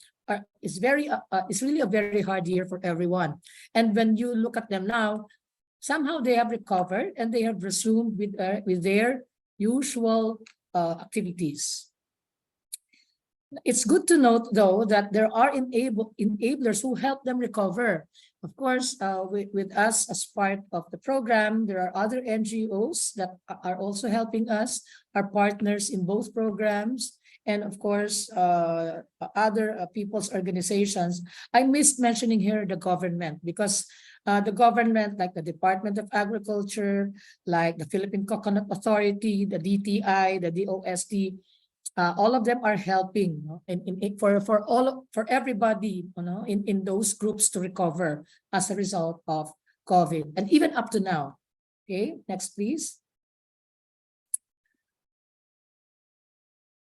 it's really a very hard year for everyone. And when you look at them now, somehow they have recovered and they have resumed with their usual activities. It's good to note, though, that there are enablers who help them recover. Of course, with us as part of the program, there are other NGOs that are also helping us, our partners in both programs, and of course, other people's organizations. I missed mentioning here the government, because the government, like the Department of Agriculture, like the Philippine Coconut Authority, the DTI, the DOST, all of them are helping, no? For everybody, in those groups to recover as a result of COVID, and even up to now. Okay, next please.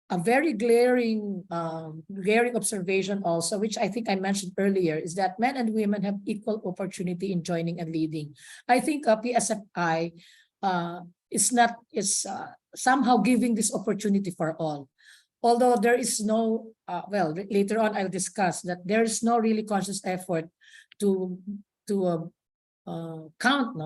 A very glaring observation also, which I think I mentioned earlier, is that men and women have equal opportunity in joining and leading. I think PSFI is somehow giving this opportunity for all. Although there is no, well, later on I'll discuss that there is no really conscious effort to count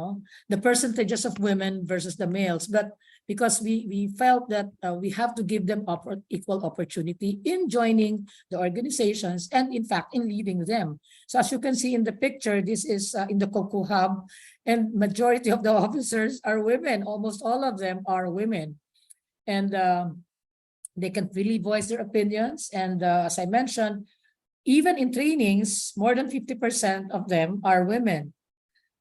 the percentages of women versus the males, but because we felt that we have to give them equal opportunity in joining the organizations and in fact in leading them. So as you can see in the picture, this is in the Coco Hub, and majority of the officers are women. Almost all of them are women, and they can really voice their opinions. And as I mentioned, even in trainings, more than 50% of them are women.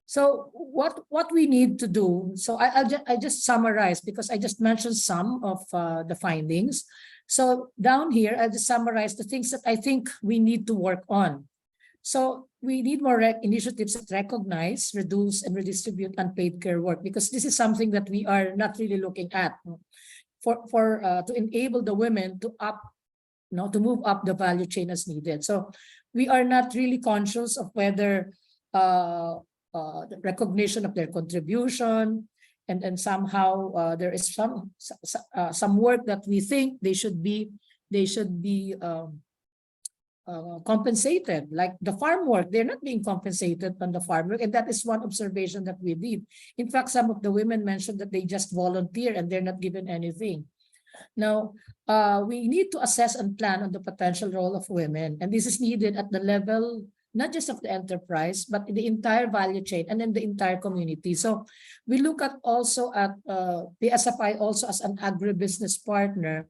So what we need to do, so I just summarize, because I just mentioned some of the findings. So down here, I just summarize the things that I think we need to work on. So we need more initiatives that recognize, reduce, and redistribute unpaid care work, because this is something that we are not really looking at to enable the women to to move up the value chain as needed. So we are not really conscious of whether the recognition of their contribution, and somehow there is some work that we think they should be compensated, like the farm work. They're not being compensated on the farm work, and that is one observation that we did. In fact, some of the women mentioned that they just volunteer and they're not given anything. Now, we need to assess and plan on the potential role of women, and this is needed at the level not just of the enterprise, but in the entire value chain and in the entire community. So we look at also at PSFI also as an agribusiness partner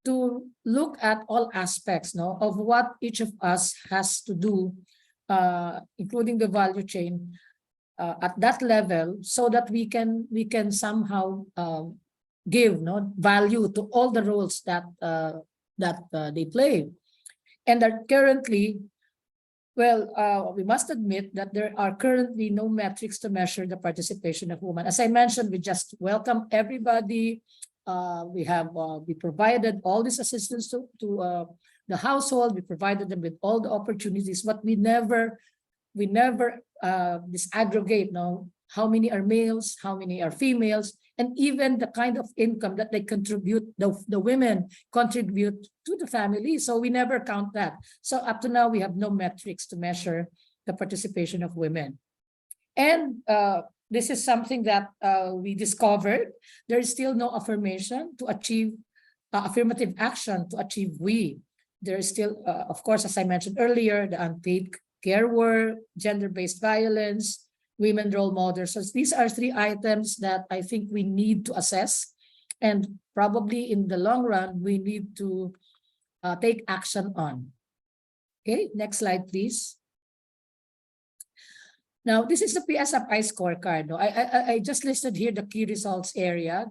to look at all aspects of what each of us has to do, including the value chain at that level, so that we can somehow give value to all the roles that they play. And that currently, well, we must admit that there are currently no metrics to measure the participation of women. As I mentioned, we just welcome everybody. We provided all this assistance to the household. We provided them with all the opportunities, but we never disaggregate how many are males, how many are females, and even the kind of income that they contribute, the women contribute to the family. So we never count that. So up to now, we have no metrics to measure the participation of women. And this is something that we discovered. There is still no affirmation to achieve affirmative action to achieve we. There is still, of course, as I mentioned earlier, the unpaid care work, gender-based violence, women role models. So these are three items that I think we need to assess, and probably in the long run, we need to take action on. Okay, next slide, please. Now, this is the PSFI scorecard. I just listed here the key results area.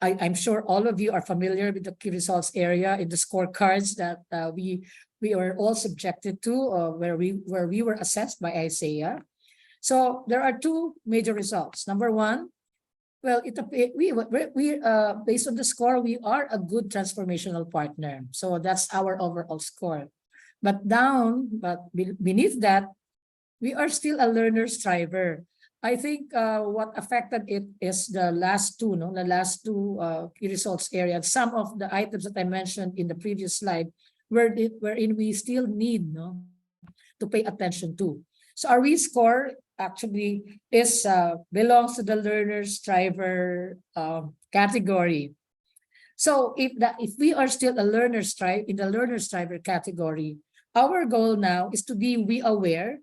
I'm sure all of you are familiar with the key results area in the scorecards that we are all subjected to, where we were assessed by ISEA. So there are two major results. Number one, well, based on the score, we are a good transformational partner. So that's our overall score. But beneath that, we are still a learner striver. I think what affected it is the last two, key results area. Some of the items that I mentioned in the previous slide wherein we still need to pay attention to. So our we score actually is belongs to the learner striver category. So if we are still a learner strive in the learner striver category, our goal now is to be we aware,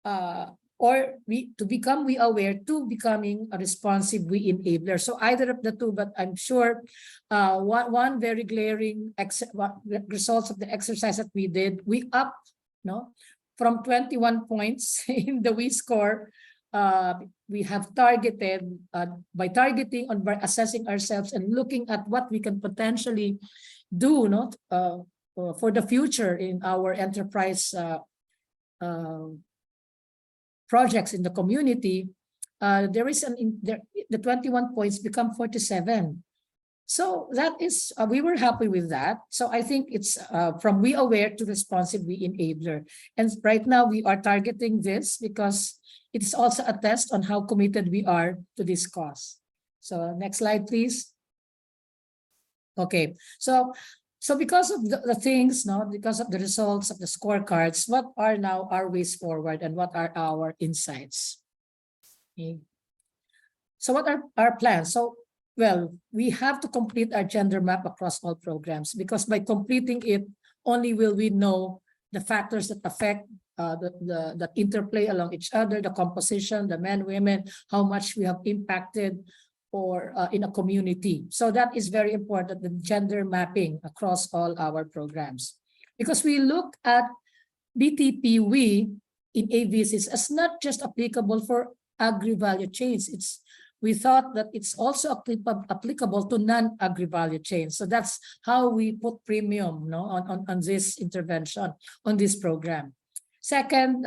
to become we aware to becoming a responsive we enabler. So either of the two, but I'm sure one very glaring results of the exercise that we did, we upped from 21 points in the we score. We have targeted by targeting on by assessing ourselves and looking at what we can potentially do for the future in our enterprise projects in the community. There is the 21 points become 47. So that is, we were happy with that. So I think it's from we aware to responsive we enabler. And right now we are targeting this because it is also a test on how committed we are to this cause. So next slide, please. Okay, so because of the things, because of the results of the scorecards, what are now our ways forward and what are our insights? Okay. So what are our plans? So, well, we have to complete our gender map across all programs, because by completing it, only will we know the factors that affect the interplay along each other, the composition, the men, women, how much we have impacted or in a community. So that is very important, the gender mapping across all our programs. Because we look at BTP we in AVCs as not just applicable for agri-value chains. We thought that it's also applicable to non-agri-value chains. So that's how we put premium on this intervention, on this program. Second,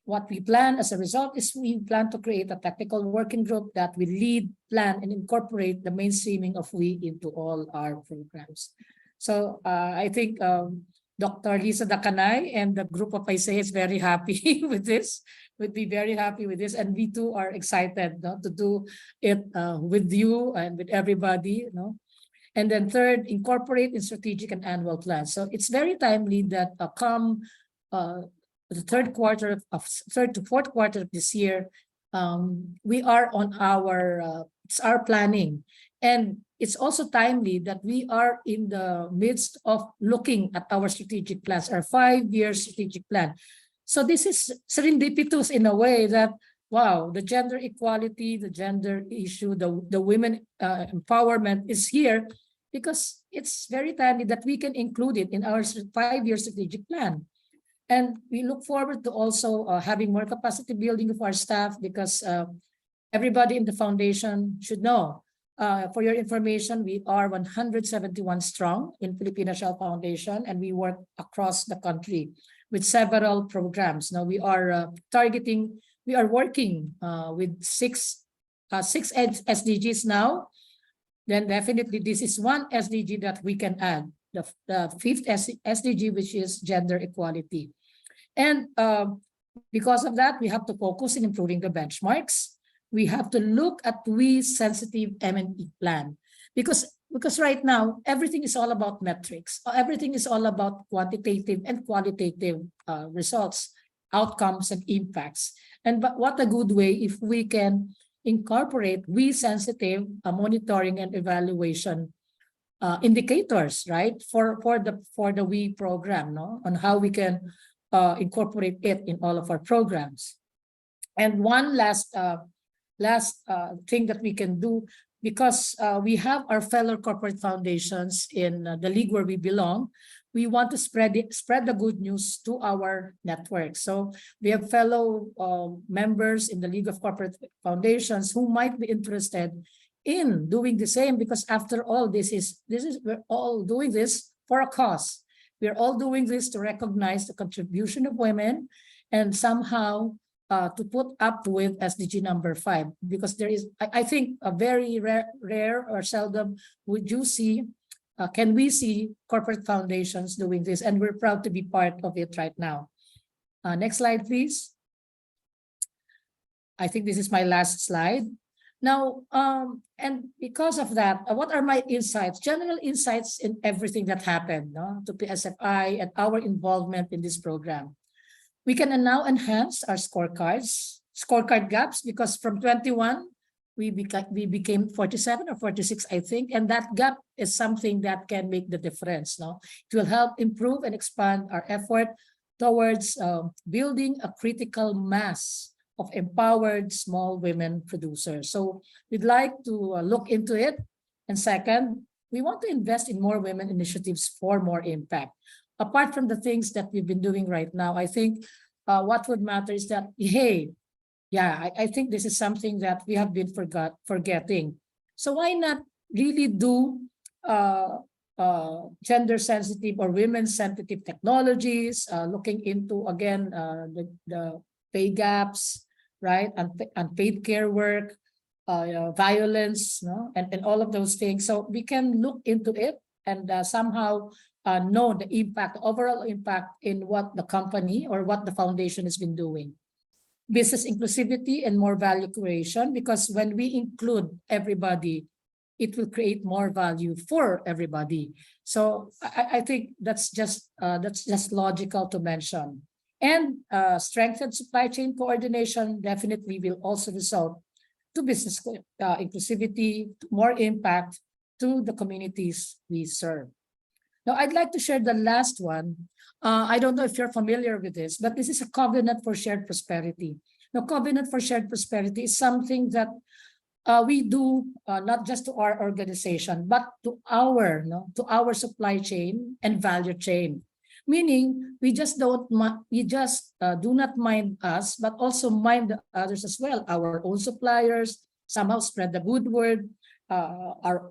what we plan as a result is we plan to create a technical working group that will lead, plan, and incorporate the mainstreaming of we into all our programs. So I think Dr. Lisa Dacanay and the group of ISEA is very happy with this, would be very happy with this. And we too are excited to do it with you and with everybody. And then third, incorporate in strategic and annual plans. So it's very timely that come the third to fourth quarter of this year, we are on it's our planning. And it's also timely that we are in the midst of looking at our strategic plans, our 5-year strategic plan. So this is serendipitous in a way that, wow, the gender equality, the gender issue, the women empowerment is here because it's very timely that we can include it in our 5-year strategic plan. And we look forward to also having more capacity building of our staff, because everybody in the foundation should know. For your information, we are 171 strong in Pilipinas Foundation, and we work across the country with several programs. Now we are working with six SDGs now. Then definitely this is one SDG that we can add, the 5th SDG, which is gender equality. And because of that, we have to focus in improving the benchmarks. We have to look at we sensitive M&E plan, because right now everything is all about metrics. Everything is all about quantitative and qualitative results, outcomes, and impacts. But what a good way if we can incorporate we sensitive monitoring and evaluation indicators, right, for the we program, on how we can incorporate it in all of our programs. And one last thing that we can do, because we have our fellow corporate foundations in the league where we belong, we want to spread the good news to our network. So we have fellow members in the League of Corporate Foundations who might be interested in doing the same, because after all, we're all doing this for a cause. We're all doing this to recognize the contribution of women and somehow to put up with SDG number 5, because there is, I think, a very rare or seldom can we see corporate foundations doing this, and we're proud to be part of it right now. Next slide, please. I think this is my last slide. Now, and because of that, what are my insights? General insights in everything that happened, no, to PSFI and our involvement in this program. We can now enhance our scorecard gaps, because from 21, we became 47 or 46, I think, and that gap is something that can make the difference. No, it will help improve and expand our effort towards building a critical mass of empowered small women producers. So we'd like to look into it. And second, we want to invest in more women initiatives for more impact. Apart from the things that we've been doing right now, I think what would matter is that, hey, yeah, I think this is something that we have been forgetting. So why not really do gender sensitive or women sensitive technologies, looking into, again, the pay gaps, right? Unpaid care work, violence, no? And all of those things. So we can look into it and somehow know the impact, overall impact in what the company or what the foundation has been doing. Business inclusivity and more value creation, because when we include everybody, it will create more value for everybody. So I think that's just logical to mention. And strengthened supply chain coordination definitely will also result to business inclusivity, more impact to the communities we serve. Now, I'd like to share the last one. I don't know if you're familiar with this, but this is a covenant for shared prosperity. Now, covenant for shared prosperity is something that we do not just to our organization, but to our supply chain and value chain. Meaning, we just do not mind us, but also mind the others as well. Our own suppliers, somehow spread the good word. Our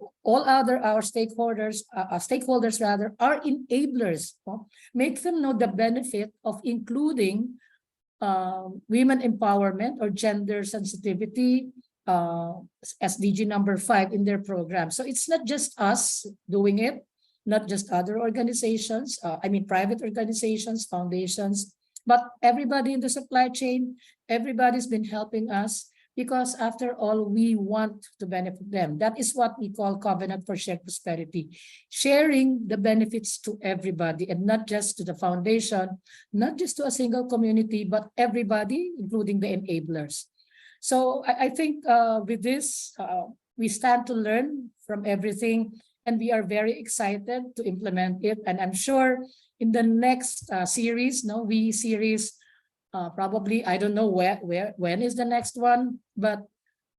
stakeholders rather are enablers. Make them know the benefit of including women empowerment or gender sensitivity, SDG number 5 in their program. So it's not just us doing it, not just other organizations, private organizations, foundations, but everybody in the supply chain. Everybody's been helping us, because after all, we want to benefit them. That is what we call covenant for shared prosperity, sharing the benefits to everybody, and not just to the foundation, not just to a single community, but everybody, including the enablers. So I think with this, we stand to learn from everything, and we are very excited to implement it. And I'm sure in the next series, probably, I don't know when is the next one, but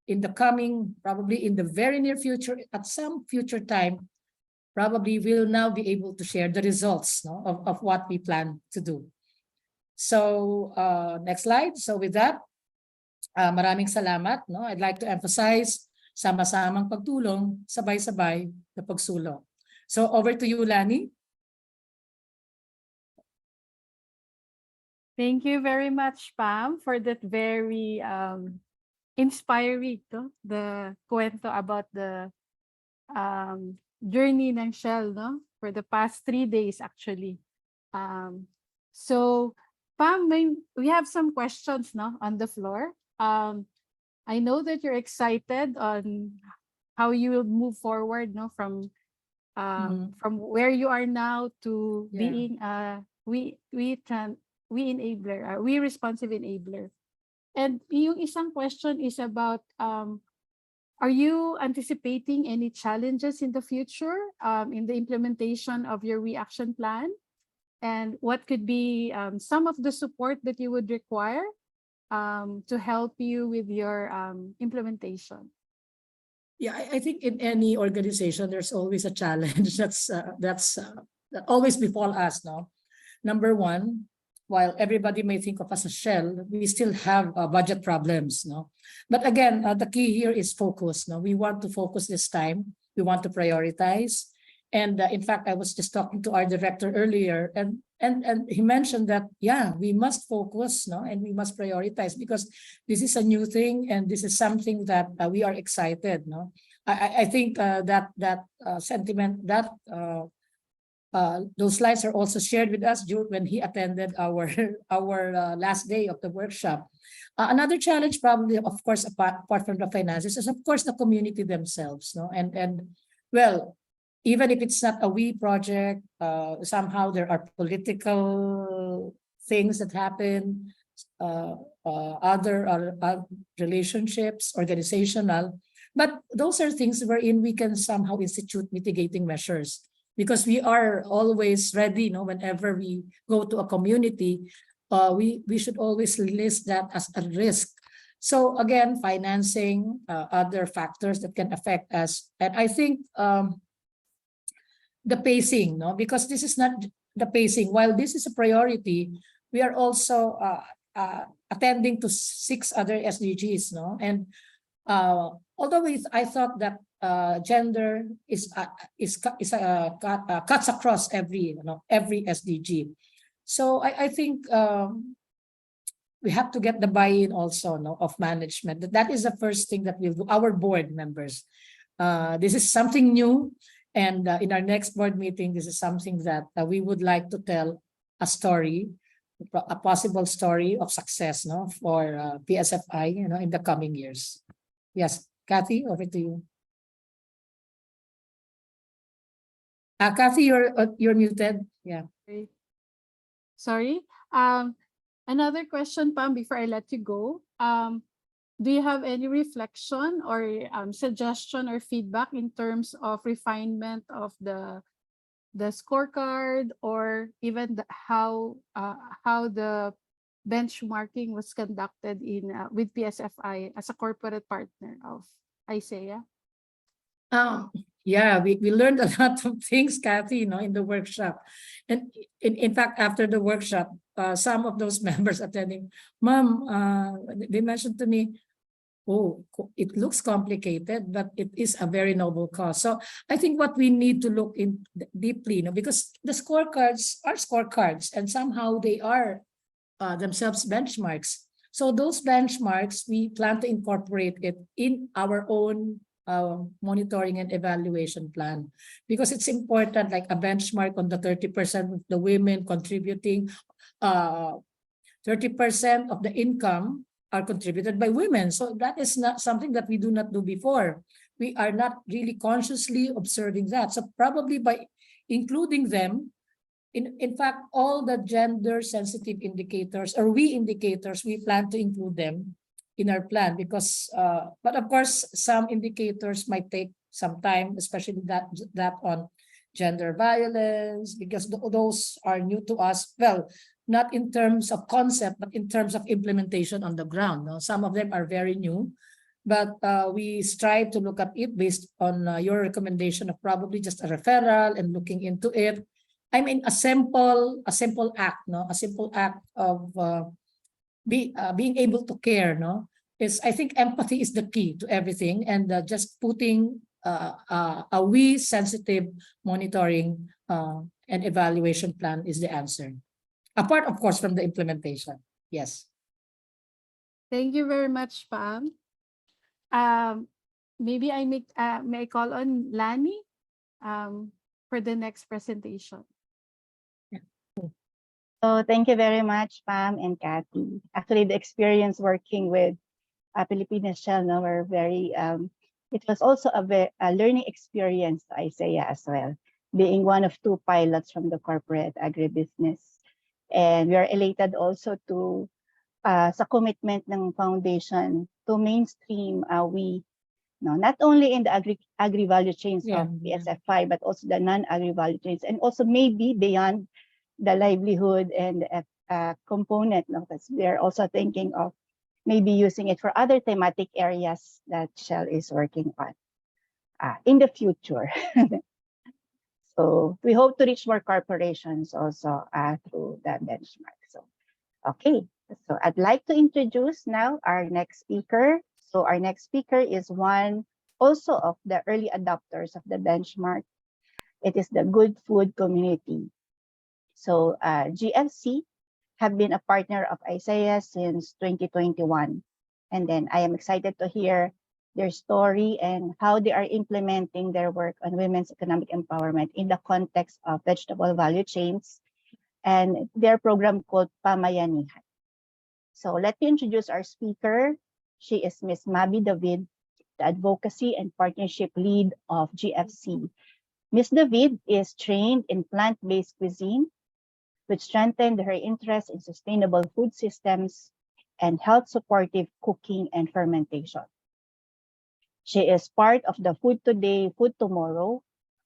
in the coming, probably in the very near future, at some future time, probably we'll now be able to share the results of what we plan to do. So next slide. So with that, maraming salamat. I'd like to emphasize sama-samang pagtulong, sabay-sabay na pagsulong. So over to you, Lani. Thank you very much, Pam, for that very inspiring, the kwento about the journey ng Shell, for the past 3 days, actually. So, Pam, we have some questions on the floor. I know that you're excited on how you will move forward from where you are now to being we responsive enabler. And yung isang question is about, are you anticipating any challenges in the future in the implementation of your reaction plan? And what could be some of the support that you would require to help you with your implementation? Yeah, I think in any organization, there's always a challenge that always befall us. Number one, while everybody may think of us as Shell, we still have budget problems. But again, the key here is focus. We want to focus this time. We want to prioritize. And in fact, I was just talking to our director earlier, and he mentioned that, yeah, we must focus, and we must prioritize, because this is a new thing, and this is something that we are excited. I think that sentiment, that those slides are also shared with us when he attended our our last day of the workshop. Another challenge, probably, of course, apart from the finances, is of course the community themselves. No, and well, even if it's not a we project, somehow there are political things that happen, other relationships, organizational, but those are things wherein we can somehow institute mitigating measures, because we are always ready, whenever we go to a community, we should always list that as a risk. So again, financing, other factors that can affect us. And I think the pacing, because this is not the pacing. While this is a priority, we are also attending to 6 other SDGs, and although I thought that gender cuts across every SDG. So I think we have to get the buy-in also, of management. That is the first thing that we'll do. Our board members. This is something new, and in our next board meeting, this is something that we would like to tell a story, a possible story of success, for PSFI, in the coming years. Yes, Kathy, over to you. Kathy, you're muted. Yeah. Sorry. Another question, Pam, before I let you go. Do you have any reflection or suggestion or feedback in terms of refinement of the scorecard, or even how the benchmarking was conducted with PSFI as a corporate partner of ISEA? Yeah, we learned a lot of things, Kathy, in the workshop. And in fact, after the workshop, some of those members attending, Mom, they mentioned to me, oh, it looks complicated, but it is a very noble cause. So I think what we need to look in deeply, because the scorecards are scorecards, and somehow they are themselves benchmarks. So those benchmarks, we plan to incorporate it in our own monitoring and evaluation plan, because it's important, like a benchmark on the 30% of the women contributing, 30% of the income are contributed by women. So that is not something that we do not do before. We are not really consciously observing that. So probably by including them, in fact, all the gender sensitive indicators, or indicators, we plan to include them in our plan, because but of course some indicators might take some time, especially that on gender violence, because those are new to us. Well, not in terms of concept, but in terms of implementation on the ground. Some of them are very new, but we strive to look at it based on your recommendation of probably just a referral and looking into it. I mean, a simple act, a simple act of being able to care, is, I think empathy is the key to everything, and just putting a sensitive monitoring and evaluation plan is the answer. Apart, of course, from the implementation. Yes. Thank you very much, Pam. Maybe I may call on Lani for the next presentation. So thank you very much, Pam and Kathy. Actually, the experience working with Pilipinas Shell, were very, it was also a learning experience to ISEA as well, being one of 2 pilots from the corporate agribusiness. And we are elated also to sa commitment ng foundation to mainstream not only in the agri value chains of PSFI, but also the non-agri value chains, and also maybe beyond the livelihood and component. Because we are also thinking of maybe using it for other thematic areas that Shell is working on in the future. So we hope to reach more corporations also through that benchmark. So, okay. So I'd like to introduce now our next speaker. So our next speaker is one also of the early adopters of the benchmark. It is the Good Food Community. So GFC have been a partner of ISEA since 2021. And then I am excited to hear their story, and how they are implementing their work on women's economic empowerment in the context of vegetable value chains and their program called Pamayanihan. So let me introduce our speaker. She is Ms. Mabi David, the Advocacy and Partnership Lead of GFC. Ms. David is trained in plant-based cuisine, which strengthened her interest in sustainable food systems and health-supportive cooking and fermentation. She is part of the Food Today, Food Tomorrow,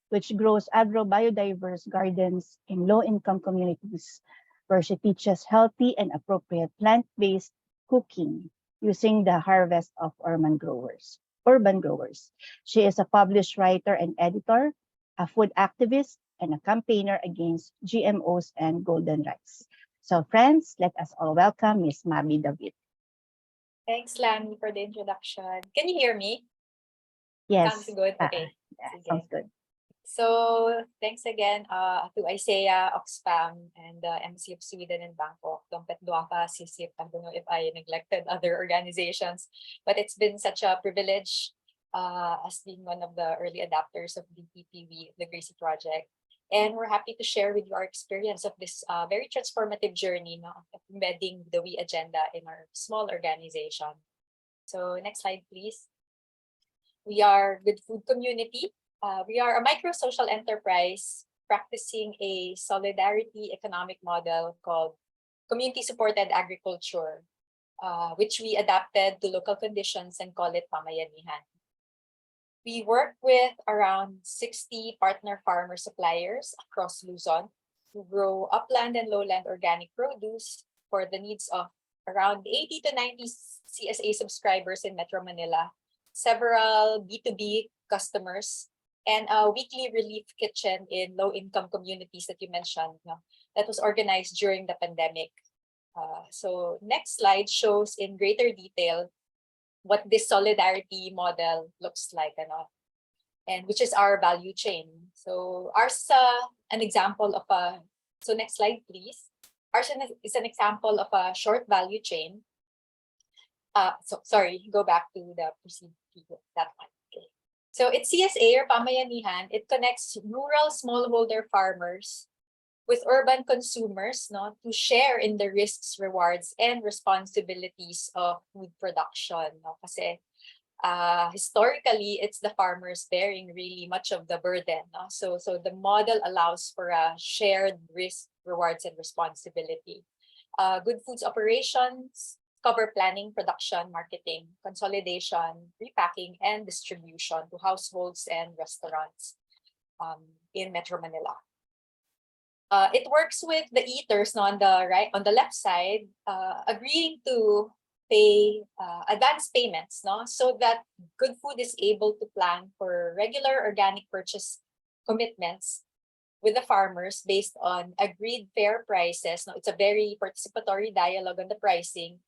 which grows agro-biodiverse gardens in low-income communities, where she teaches healthy and appropriate plant-based cooking using the harvest of urban growers. She is a published writer and editor, a food activist, and a campaigner against GMOs and golden rice. So friends, let us all welcome Ms. Mabi David. Thanks, Lani, for the introduction. Can you hear me? Yes. Sounds good? Okay. Yeah, Sige. sounds good. So, thanks again to ISEA, Oxfam, and the Embassy of Sweden in Bangkok. Dompet Duaka, Sisip. I don't know if I neglected other organizations, but it's been such a privilege as being one of the early adapters of BTP, the GRAISEA project. And we're happy to share with you our experience of this very transformative journey, no, of embedding the WE agenda in our small organization. So next slide, please. We are Good Food Community. We are a micro-social enterprise practicing a solidarity economic model called community-supported agriculture, which we adapted to local conditions and call it Pamayanihan. We work with around 60 partner farmer suppliers across Luzon who grow upland and lowland organic produce for the needs of around 80 to 90 CSA subscribers in Metro Manila, several B2B customers, and a weekly relief kitchen in low-income communities that you mentioned, no, that was organized during the pandemic. So next slide shows in greater detail what this solidarity model looks like, and which is our value chain. So ours an example of a, so next slide, please. Ours is an example of a short value chain. Sorry, go back to the procedure, that one. Okay. So it's CSA or Pamayanihan. It connects rural smallholder farmers with urban consumers, no, to share in the risks, rewards, and responsibilities of food production. No? Kasi historically, it's the farmers bearing really much of the burden. No? So the model allows for a shared risk, rewards, and responsibility. Good Foods operations cover planning, production, marketing, consolidation, repacking, and distribution to households and restaurants in Metro Manila. It works with the eaters, no, on the left side, agreeing to pay advance payments, no, so that Good Food is able to plan for regular organic purchase commitments with the farmers based on agreed fair prices. No, it's a very participatory dialogue on the pricing,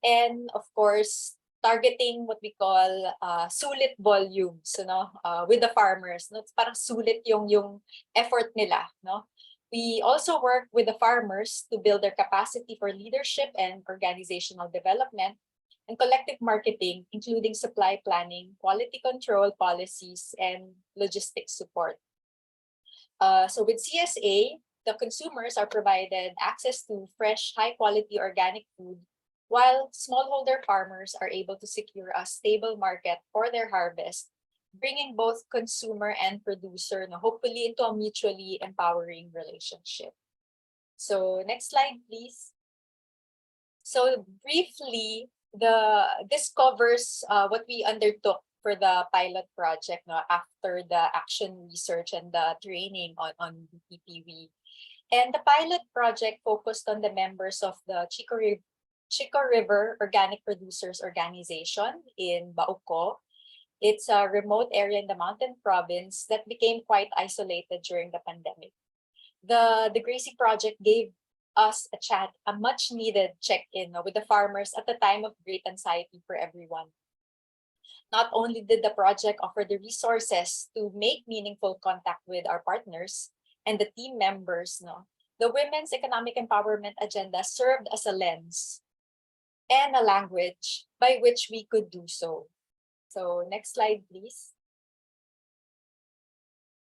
and of course targeting what we call sulit volumes, with the farmers. No, it's parang sulit yung effort nila, no. We also work with the farmers to build their capacity for leadership and organizational development and collective marketing, including supply planning, quality control policies, and logistics support. So with CSA, the consumers are provided access to fresh, high-quality organic food, while smallholder farmers are able to secure a stable market for their harvest, bringing both consumer and producer, hopefully into a mutually empowering relationship. So next slide, please. So briefly, this covers what we undertook for the pilot project, after the action research and the training on BTP. And the pilot project focused on the members of the Chico River Organic Producers Organization in Bauco. It's a remote area in the mountain province that became quite isolated during the pandemic. The GRAISEA project gave us a much needed check-in with the farmers at a time of great anxiety for everyone. Not only did the project offer the resources to make meaningful contact with our partners and the team members, the Women's Economic Empowerment Agenda served as a lens and a language by which we could do so. So next slide, please.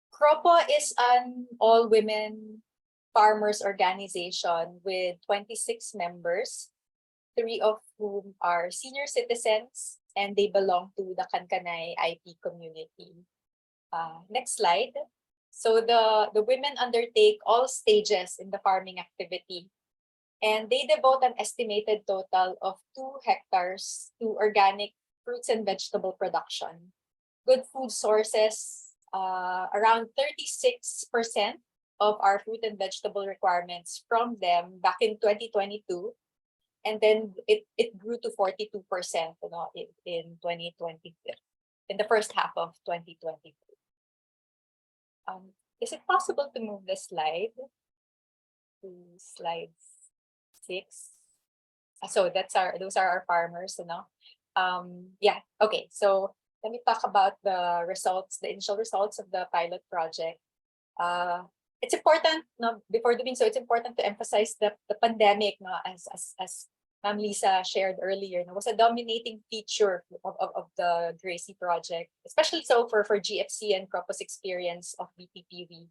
CROPO is an all-women farmers organization with 26 members, 3 of whom are senior citizens, and they belong to the Dacanay IP community. Next slide. So the women undertake all stages in the farming activity, and they devote an estimated total of 2 hectares to organic fruits and vegetable production. Good food sources, around 36% of our fruit and vegetable requirements from them back in 2022. And then it grew to 42%, in 2020, in the first half of 2022. Is it possible to move the slide to slide 6? So those are our farmers, Yeah, okay. So let me talk about the results, the initial results of the pilot project. It's important, before doing so, it's important to emphasize that the pandemic, as Ma'am Lisa shared earlier, was a dominating feature of the GRAISEA project, especially so for GFC and CROPO's experience of BTPV.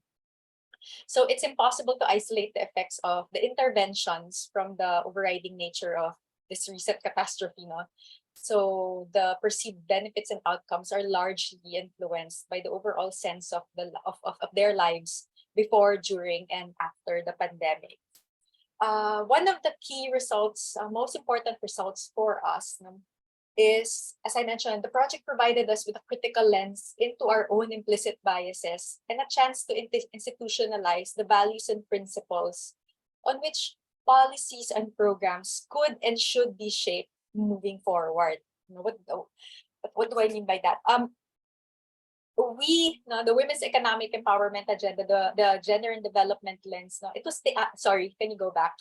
So it's impossible to isolate the effects of the interventions from the overriding nature of this recent catastrophe. So the perceived benefits and outcomes are largely influenced by the overall sense of their lives before, during, and after the pandemic. One of the key results, most important results for us, is, as I mentioned, the project provided us with a critical lens into our own implicit biases and a chance to institutionalize the values and principles on which policies and programs could and should be shaped moving forward. What do I mean by that? The Women's Economic Empowerment Agenda, the Gender and Development Lens, it was sorry, can you go back?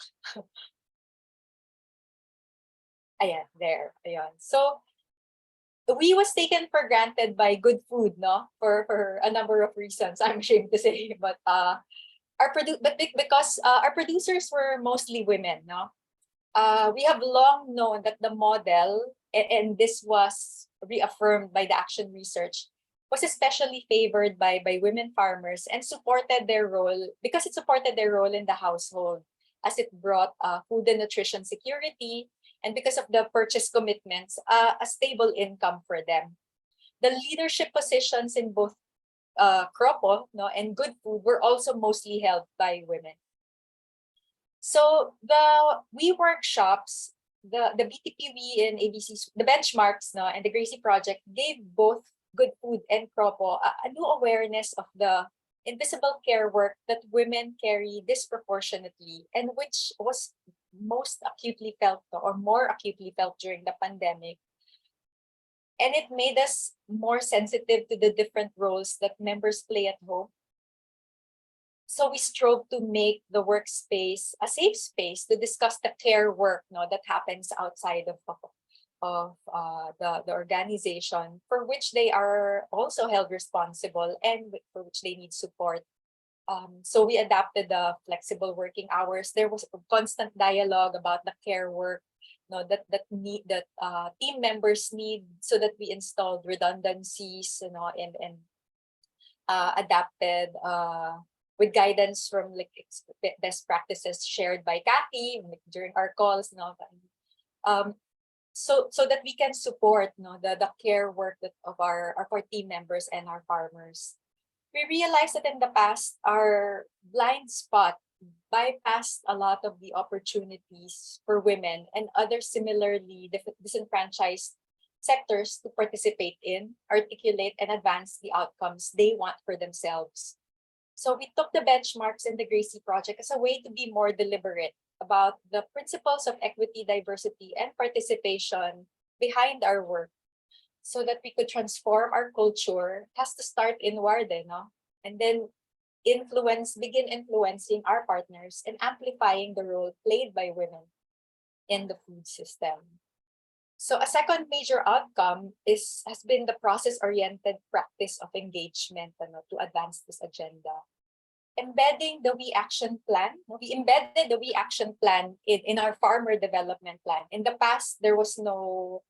Ayan, there, ayan. So we was taken for granted by good food, for a number of reasons, I'm ashamed to say, but because our producers were mostly women, we have long known that the model, and this was reaffirmed by the action research, was especially favored by women farmers and supported their role because it supported their role in the household, as it brought food and nutrition security, and because of the purchase commitments, a stable income for them. The leadership positions in both CROPO and Good Food were also mostly held by women. So the workshops, the BTPV and AVCs, the benchmarks, and the GRAISEA project gave both Good Food and CROPO a new awareness of the invisible care work that women carry disproportionately, and which was most acutely felt, or more acutely felt, during the pandemic. And it made us more sensitive to the different roles that members play at home. So we strove to make the workspace a safe space to discuss the care work that happens outside of the organization, for which they are also held responsible and for which they need support. So we adapted the flexible working hours. There was a constant dialogue about the care work that team members need, so that we installed redundancies, and adapted with guidance from best practices shared by Kathy during our calls. So that we can support the care work of our team members and our farmers. We realized that in the past, our blind spot bypassed a lot of the opportunities for women and other similarly disenfranchised sectors to participate in, articulate, and advance the outcomes they want for themselves. So we took the benchmarks in the GRAISEA project as a way to be more deliberate about the principles of equity, diversity, and participation behind our work, so that we could transform our culture. Has to start inward, and then begin influencing our partners and amplifying the role played by women in the food system. So a second major outcome has been the process-oriented practice of engagement to advance this agenda. Embedding the We Action Plan. We embedded the We Action Plan in our farmer development plan. In the past, there was no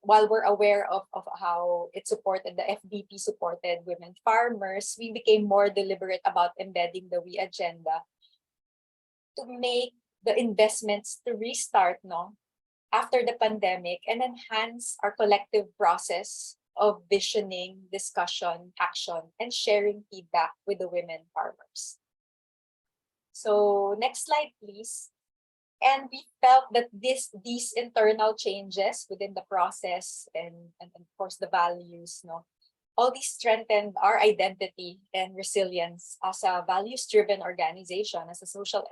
while we're aware of how it supported, the FDP supported women farmers, we became more deliberate about embedding the We agenda to make the investments to restart after the pandemic and enhance our collective process of visioning, discussion, action, and sharing feedback with the women farmers. So next slide, please. And we felt that these internal changes within the process and of course the values, all these strengthened our identity and resilience as a values-driven organization, as a social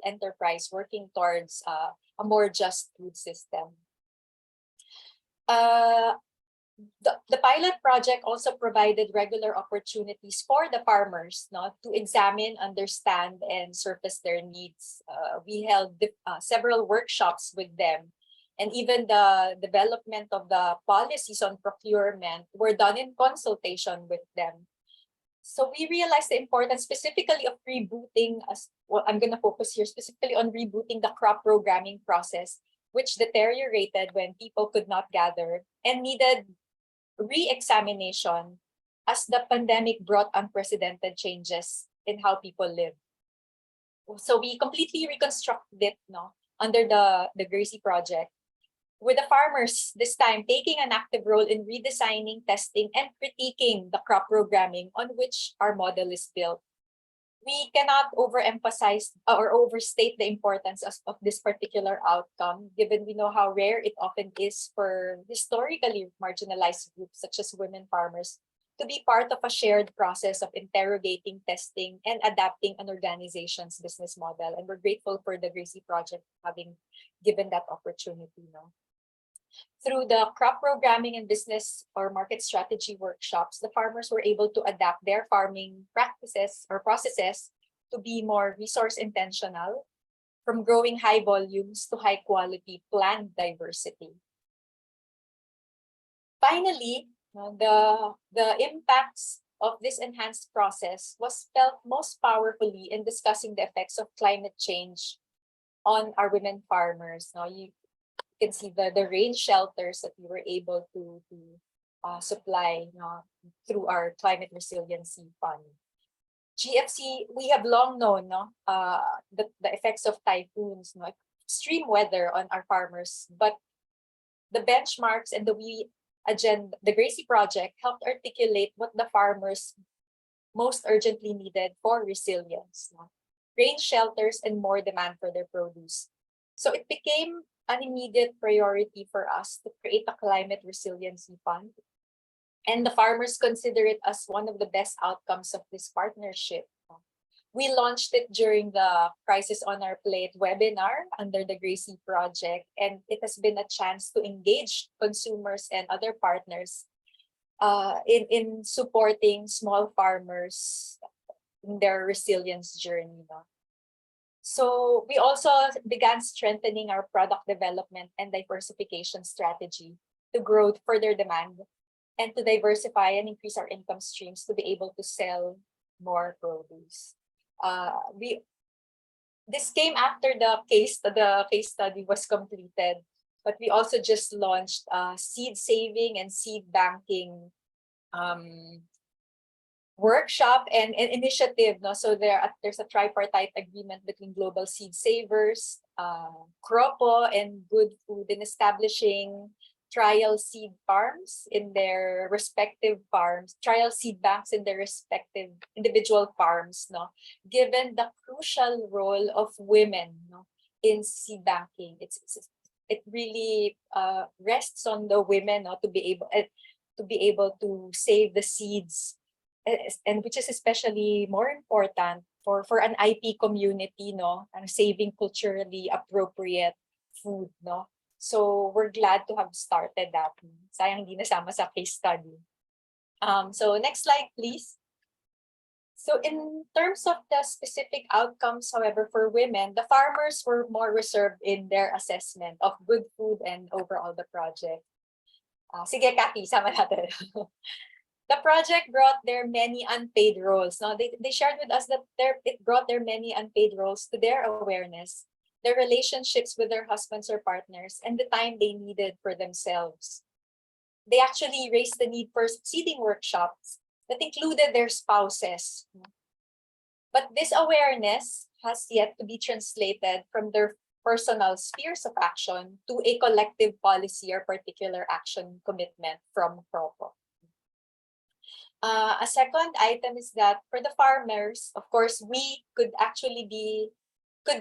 enterprise working towards a more just food system. The pilot project also provided regular opportunities for the farmers to examine, understand, and surface their needs. We held several workshops with them, and even the development of the policies on procurement were done in consultation with them. So we realized the importance specifically of rebooting, I'm going to focus here specifically on rebooting the crop programming process, which deteriorated when people could not gather and needed re-examination as the pandemic brought unprecedented changes in how people live. So we completely reconstructed it under the GRAISEA project, with the farmers this time taking an active role in redesigning, testing, and critiquing the crop programming on which our model is built. We cannot overemphasize or overstate the importance of this particular outcome, given we know how rare it often is for historically marginalized groups such as women farmers to be part of a shared process of interrogating, testing, and adapting an organization's business model. And we're grateful for the GRAISEA project having given that opportunity. Through the crop programming and business or market strategy workshops, the farmers were able to adapt their farming practices or processes to be more resource intentional, from growing high volumes to high quality plant diversity. Finally, the impacts of this enhanced process was felt most powerfully in discussing the effects of climate change on our women farmers. You can see the rain shelters that we were able to supply through our climate resiliency fund. GFC, we have long known the effects of typhoons, extreme weather on our farmers, but the benchmarks and the GRAISEA project helped articulate what the farmers most urgently needed for resilience: rain shelters and more demand for their produce. So it became an immediate priority for us to create a climate resiliency fund. And the farmers consider it as one of the best outcomes of this partnership. We launched it during the Crisis on Our Plate webinar under the GRAISEA project, and it has been a chance to engage consumers and other partners in supporting small farmers in their resilience journey. So we also began strengthening our product development and diversification strategy to grow further demand and to diversify and increase our income streams to be able to sell more produce. This came after the case study was completed, but we also just launched seed saving and seed banking workshop and initiative. So there's a tripartite agreement between Global Seed Savers, Cropo, and Good Food in establishing trial seed farms in their respective farms, trial seed banks in their respective individual farms, given the crucial role of women in seed banking. It really rests on the women to be able to save the seeds, and which is especially more important for an IP community, and saving culturally appropriate food. So we're glad to have started that. Sayang hindi nasama sa case study. So next slide, please. So in terms of the specific outcomes, however, for women, the farmers were more reserved in their assessment of Good Food and overall the project. Sige, Kathy, sama natin. The project brought their many unpaid roles. They shared with us that it brought their many unpaid roles to their awareness, their relationships with their husbands or partners, and the time they needed for themselves. They actually raised the need for succeeding workshops that included their spouses. But this awareness has yet to be translated from their personal spheres of action to a collective policy or particular action commitment from PROPO. A second item is that for the farmers, of course, we could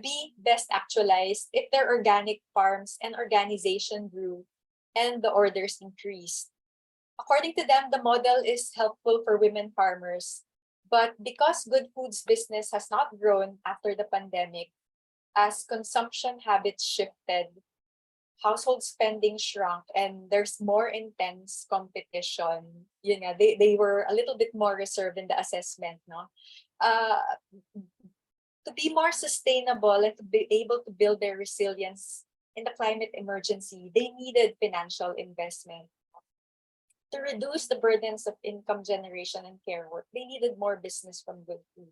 be best actualized if their organic farms and organization grew and the orders increased. According to them, the model is helpful for women farmers, but because Good Foods business has not grown after the pandemic, as consumption habits shifted, household spending shrunk, and there's more intense competition, they were a little bit more reserved in the assessment, no? To be more sustainable and to be able to build their resilience in the climate emergency, they needed financial investment. To reduce the burdens of income generation and care work, they needed more business from Good Food.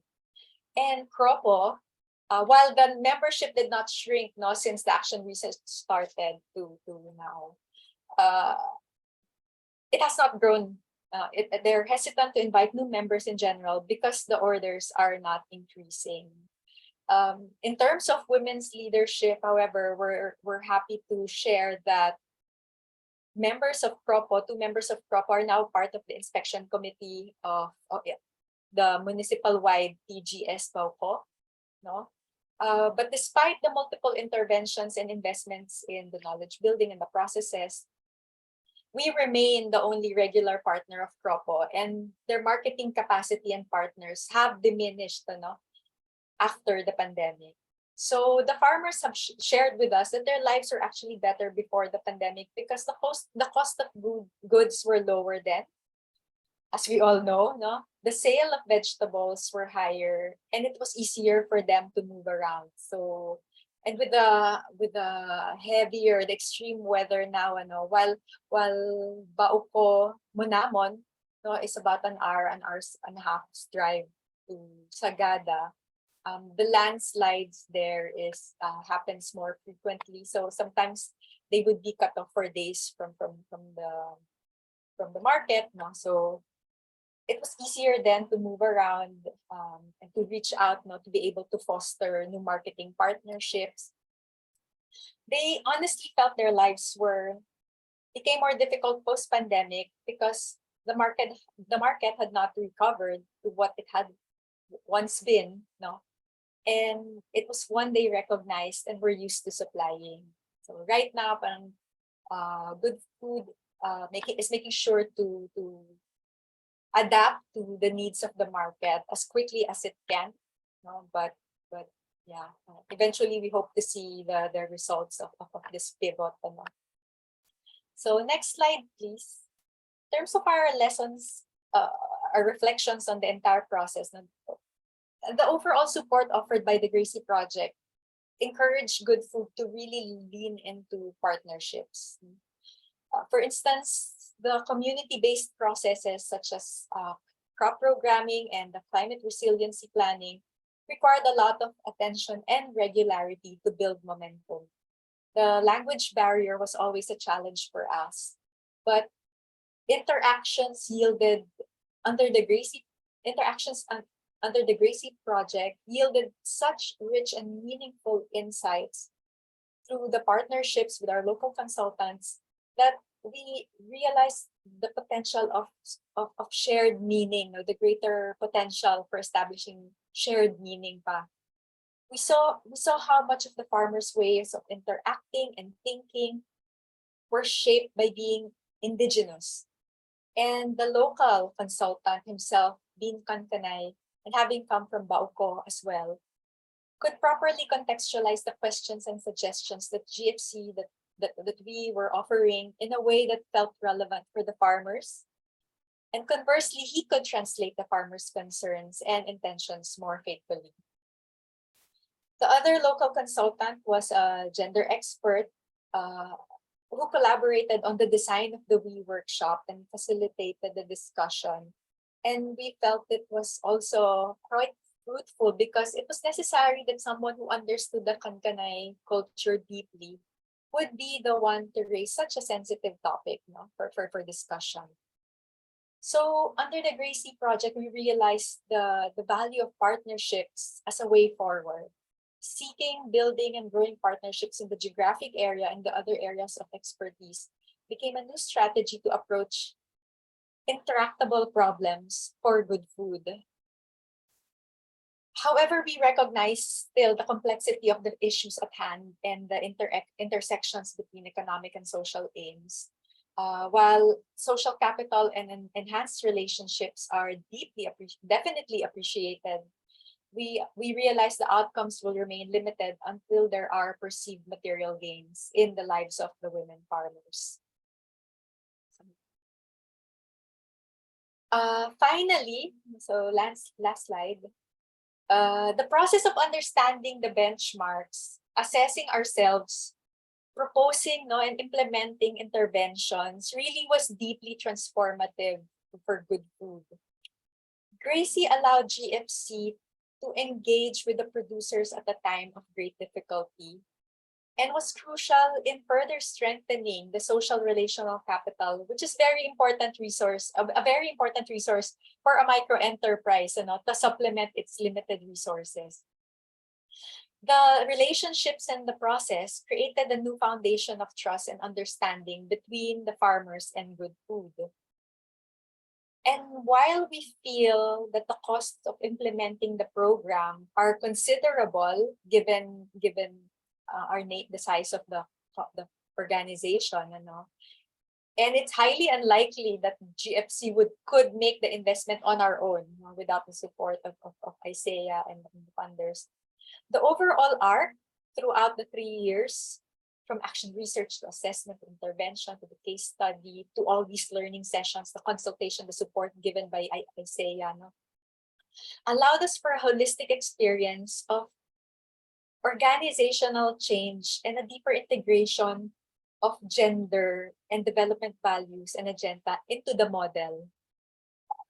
And PROPO, while the membership did not shrink since the action research started to now, it has not grown. They're hesitant to invite new members in general because the orders are not increasing. In terms of women's leadership, however, we're happy to share that two members of PROPO are now part of the inspection committee of the municipal-wide TGS Bangkok. No? But despite the multiple interventions and investments in the knowledge building and the processes, we remain the only regular partner of PROPO, and their marketing capacity and partners have diminished after the pandemic. So the farmers have shared with us that their lives were actually better before the pandemic because the cost of goods were lower then. As we all know, the sale of vegetables were higher, and it was easier for them to move around. So, and with the heavier, the extreme weather now, while Bauco Monamon is about an hour and a half's drive to Sagada. The landslides there happens more frequently, so sometimes they would be cut off for days from the market. So it was easier then to move around and to reach out, to be able to foster new marketing partnerships. They honestly felt their lives became more difficult post-pandemic because the market had not recovered to what it had once been, and it was one they recognized and were used to supplying. So right now, Good Food is making sure to adapt to the needs of the market as quickly as it can. But yeah, eventually we hope to see the results of this pivot. So next slide, please. In terms of our lessons, our reflections on the entire process, the overall support offered by the GRAISEA project encouraged Good Food to really lean into partnerships. For instance, the community-based processes such as crop programming and the climate resiliency planning required a lot of attention and regularity to build momentum. The language barrier was always a challenge for us, but interactions under the GRAISEA project yielded such rich and meaningful insights through the partnerships with our local consultants that we realized the potential of shared meaning, or the greater potential for establishing shared meaning. We saw how much of the farmers' ways of interacting and thinking were shaped by being indigenous. And the local consultant himself, being Dacanay, and having come from Bauco as well, could properly contextualize the questions and suggestions that GFC that we were offering in a way that felt relevant for the farmers. And conversely, he could translate the farmers' concerns and intentions more faithfully. The other local consultant was a gender expert who collaborated on the design of the We workshop and facilitated the discussion. And we felt it was also fruitful because it was necessary that someone who understood the Dacanay culture deeply would be the one to raise such a sensitive topic, no, for discussion. So under the GRAISEA project, we realized the value of partnerships as a way forward. Seeking, building, and growing partnerships in the geographic area and the other areas of expertise became a new strategy to approach intractable problems for good food. However, we recognize still the complexity of the issues at hand and the intersections between economic and social aims. While social capital and enhanced relationships are definitely appreciated, we realize the outcomes will remain limited until there are perceived material gains in the lives of the women farmers. Finally, so last slide. The process of understanding the benchmarks, assessing ourselves, proposing and implementing interventions really was deeply transformative for good food. GRAISEA allowed GFC to engage with the producers at a time of great difficulty and was crucial in further strengthening the social relational capital, which is a very important resource for a micro enterprise to supplement its limited resources. The relationships and the process created a new foundation of trust and understanding between the farmers and good food. And while we feel that the costs of implementing the program are considerable, given the size of the organization, and it's highly unlikely that GFC could make the investment on our own without the support of ISEA and the funders. The overall arc throughout the 3 years, from action research to assessment, intervention, to the case study, to all these learning sessions, the consultation, the support given by ISEA, allowed us for a holistic experience of organizational change and a deeper integration of gender and development values and agenda into the model.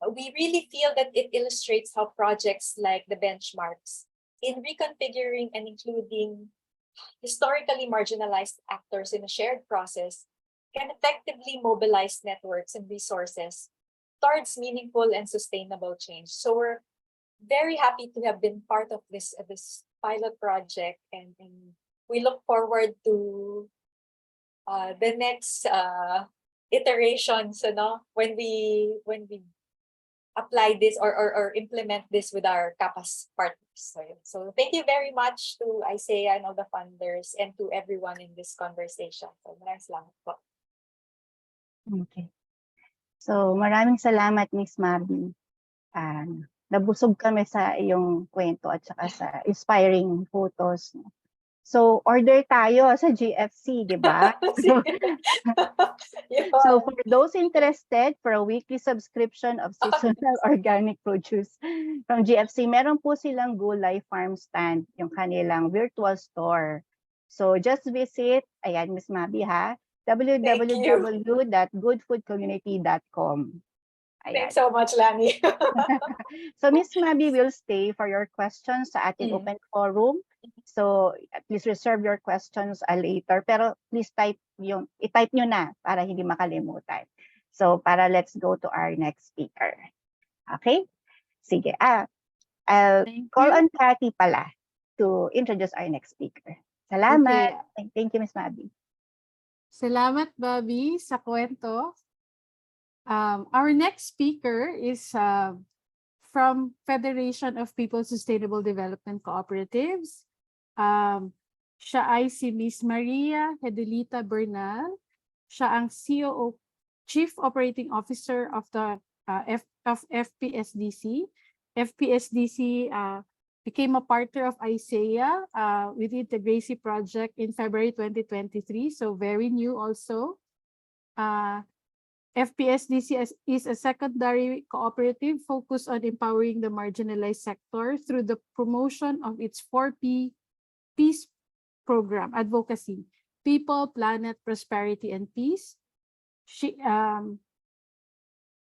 We really feel that it illustrates how projects like the benchmarks in reconfiguring and including historically marginalized actors in a shared process can effectively mobilize networks and resources towards meaningful and sustainable change. So we're very happy to have been part of this pilot project, and we look forward to the next iterations, when we apply this or implement this with our CAPAS partners. So thank you very much to ISEA and all the funders and to everyone in this conversation. So maraming salamat po. Okay. So maraming salamat, Miss Mabi. Nabusog kami sa iyong kwento at saka sa inspiring photos. So order tayo sa GFC, di ba? So for those interested for a weekly subscription of seasonal organic produce from GFC, meron po silang Gulay Farm Stand, yung kanilang virtual store. So just visit, ayan, Miss Mabi ha, www.goodfoodcommunity.com. Thanks so much, Lani. So Miss Mabi will stay for your questions sa ating open forum. So please reserve your questions later. Pero please i-type nyo na para hindi makalimutan. So let's go to our next speaker. Okay? Sige. I'll call on Cathy pala to introduce our next speaker. Salamat. Okay. Thank you, Miss Mabi. Salamat, Bobby, sa kwento. Our next speaker is from Federation of People Sustainable Development Cooperatives. Siya ay si Miss Maria Hidelita Bernal. Siya ang COO, Chief Operating Officer of the FPSDC. FPSDC became a partner of ISEA within the GRAISEA project in February 2023, so very new also. FPSDC is a secondary cooperative focused on empowering the marginalized sector through the promotion of its 4P Peace program, Advocacy, People, Planet, Prosperity, and Peace.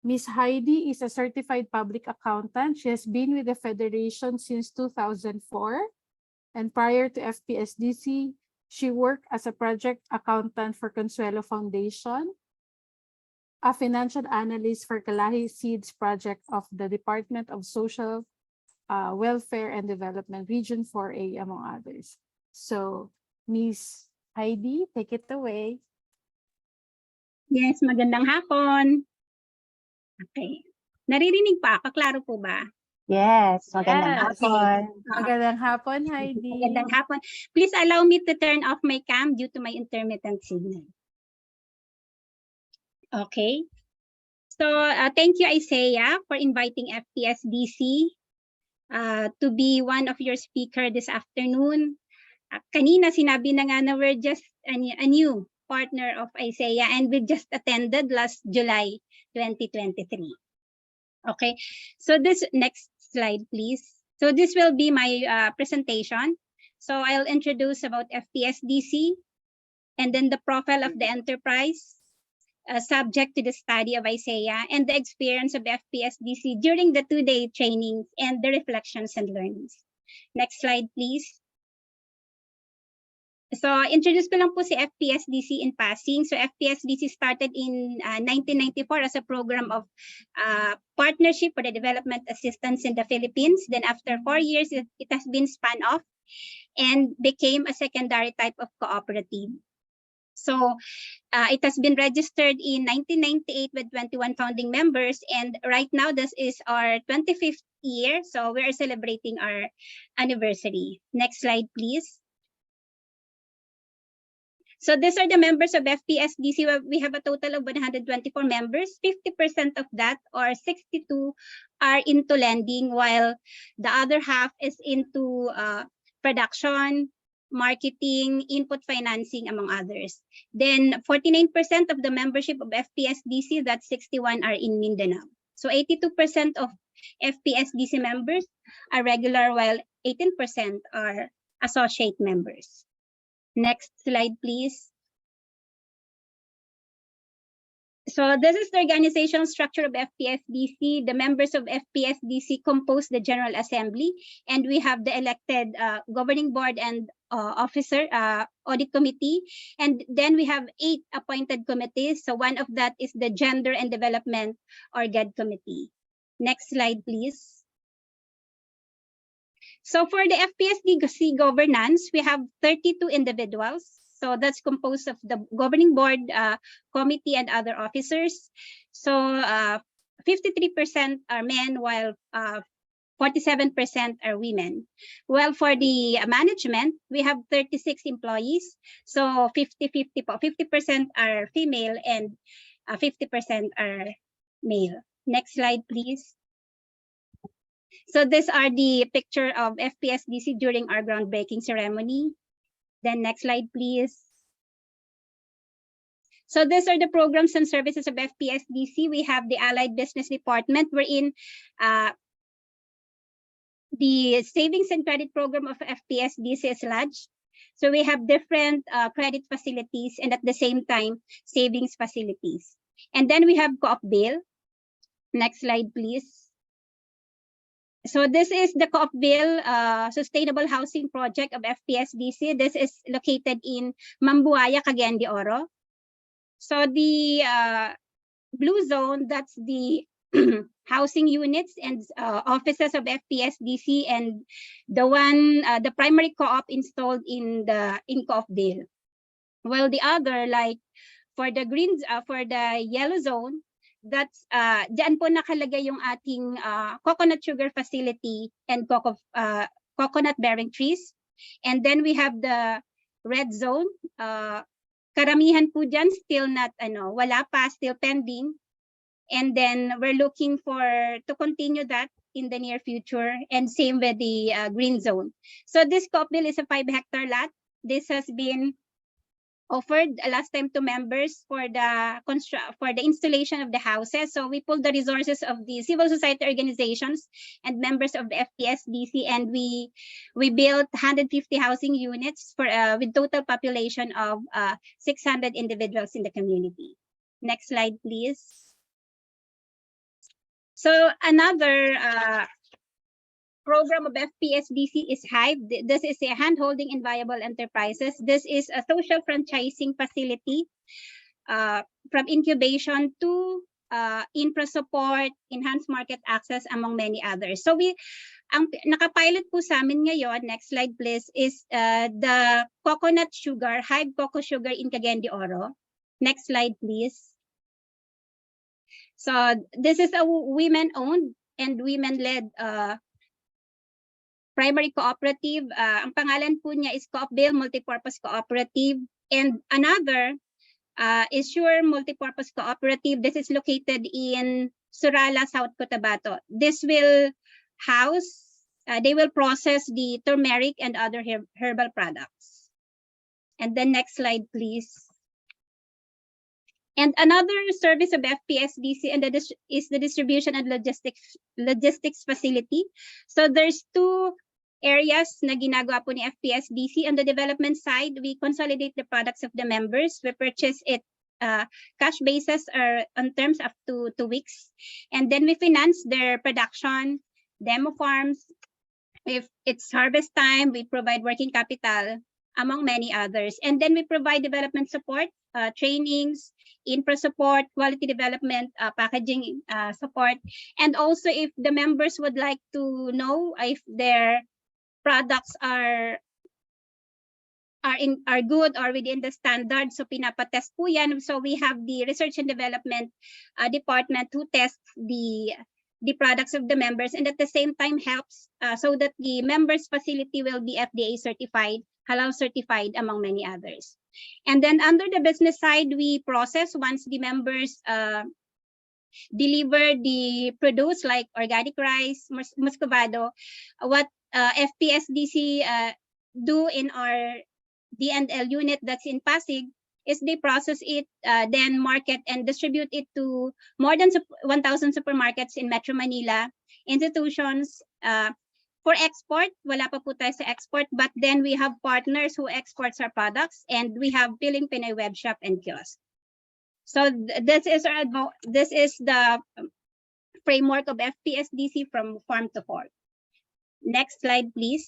Ms. Heidi is a certified public accountant. She has been with the Federation since 2004. And prior to FPSDC, she worked as a project accountant for Consuelo Foundation, a financial analyst for Kalahi Seeds project of the Department of Social Welfare and Development, Region 4A, among others. So, Ms. Heidi, take it away. Yes, magandang hapon. Okay. Naririnig pa? Kaklaro po ba? Yes, magandang Yes. hapon. Magandang hapon, Heidi. Magandang hapon. Please allow me to turn off my cam due to my intermittent signal. Okay. So, thank you, ISEA, for inviting FPSDC to be one of your speaker this afternoon. Kanina sinabi na nga na we're just a new partner of ISEA and we just attended last July 2023. Okay, so this next slide, please. So this will be my presentation. So I'll introduce about FPSDC and then the profile of the enterprise subject to the study of ISEA and the experience of FPSDC during the 2-day trainings and the reflections and learnings. Next slide, please. So introduce ko lang po si FPSDC in passing. So FPSDC started in 1994 as a program of partnership for the development assistance in the Philippines. Then after 4 years, it has been spun off and became a secondary type of cooperative. So it has been registered in 1998 with 21 founding members. And right now, this is our 25th year. So we're celebrating our anniversary. Next slide, please. So these are the members of FPSDC. We have a total of 124 members. 50% of that, or 62, are into lending, while the other half is into production, marketing, input financing, among others. Then 49% of the membership of FPSDC, that's 61, are in Mindanao. So 82% of FPSDC members are regular, while 18% are associate members. Next slide, please. So this is the organizational structure of FPSDC. The members of FPSDC compose the General Assembly, and we have the elected governing board and officer audit committee. And then we have 8 appointed committees. So one of that is the Gender and Development or GED committee. Next slide, please. So for the FPSDC governance, we have 32 individuals. So that's composed of the governing board, committee, and other officers. So 53% are men, while 47% are women. Well, for the management, we have 36 employees. So 50-50 po. 50% are female and 50% are male. Next slide, please. So these are the picture of FPSDC during our groundbreaking ceremony. Then next slide, please. So these are the programs and services of FPSDC. We have the Allied Business Department, wherein the savings and credit program of FPSDC is lodged. So we have different credit facilities and at the same time, savings facilities. And then we have Co-op Bill. Next slide, please. So this is the Co-op Bill Sustainable Housing Project of FPSDC. This is located in Mambuaya, Cagayan de Oro. So the blue zone, that's the housing units and offices of FPSDC, and the one, the primary co-op installed in Co-op Bill. Well, the other, like for the greens, for the yellow zone, that's diyan po nakalagay yung ating coconut sugar facility and coconut bearing trees. And then we have the red zone. Karamihan po dyan still not wala pa, still pending. And then we're looking to continue that in the near future, and same with the green zone. So this Co-op Bill is a 5-hectare lot. This has been offered last time to members for the installation of the houses. So we pulled the resources of the civil society organizations and members of the FPSDC, and we built 150 housing units for with total population of 600 individuals in the community. Next slide, please. So another program of FPSDC is Hive. This is a hand-holding in viable enterprises. This is a social franchising facility from incubation to infra support, enhanced market access, among many others. So ang nakapilot po sa amin ngayon, next slide please, is the coconut sugar, Hive Cocoa Sugar in Cagayan de Oro. Next slide please. So this is a women-owned and women-led primary cooperative. Ang pangalan po niya is Coopbill Multipurpose Cooperative. And another is Sure Multipurpose Cooperative. This is located in Surala, South Cotabato. This will house, they will process the turmeric and other herbal products. And then next slide, please. And another service of FPSDC and is the distribution and logistics facility. So there's two areas na ginagawa po ni FPSDC. On the development side, we consolidate the products of the members. We purchase it cash basis or on terms up to 2 weeks. And then we finance their production, demo farms. If it's harvest time, we provide working capital, among many others. And then we provide development support, trainings, infra support, quality development, packaging support. And also if the members would like to know if their products are good or within the standard, so pinapatest po yan. So we have the research and development department who tests the products of the members, and at the same time helps so that the members facility will be FDA certified, halal certified, among many others. And then under the business side, we process once the members deliver the produce like organic rice, muscovado. What FPSDC do in our D&L unit that's in Pasig is they process it, then market and distribute it to more than 1,000 supermarkets in Metro Manila, institutions. For export, wala pa po tayo sa export, but then we have partners who exports our products, and we have Piling Pinoy web shop and kiosk. So this is the framework of FPSDC from farm to fork. Next slide, please.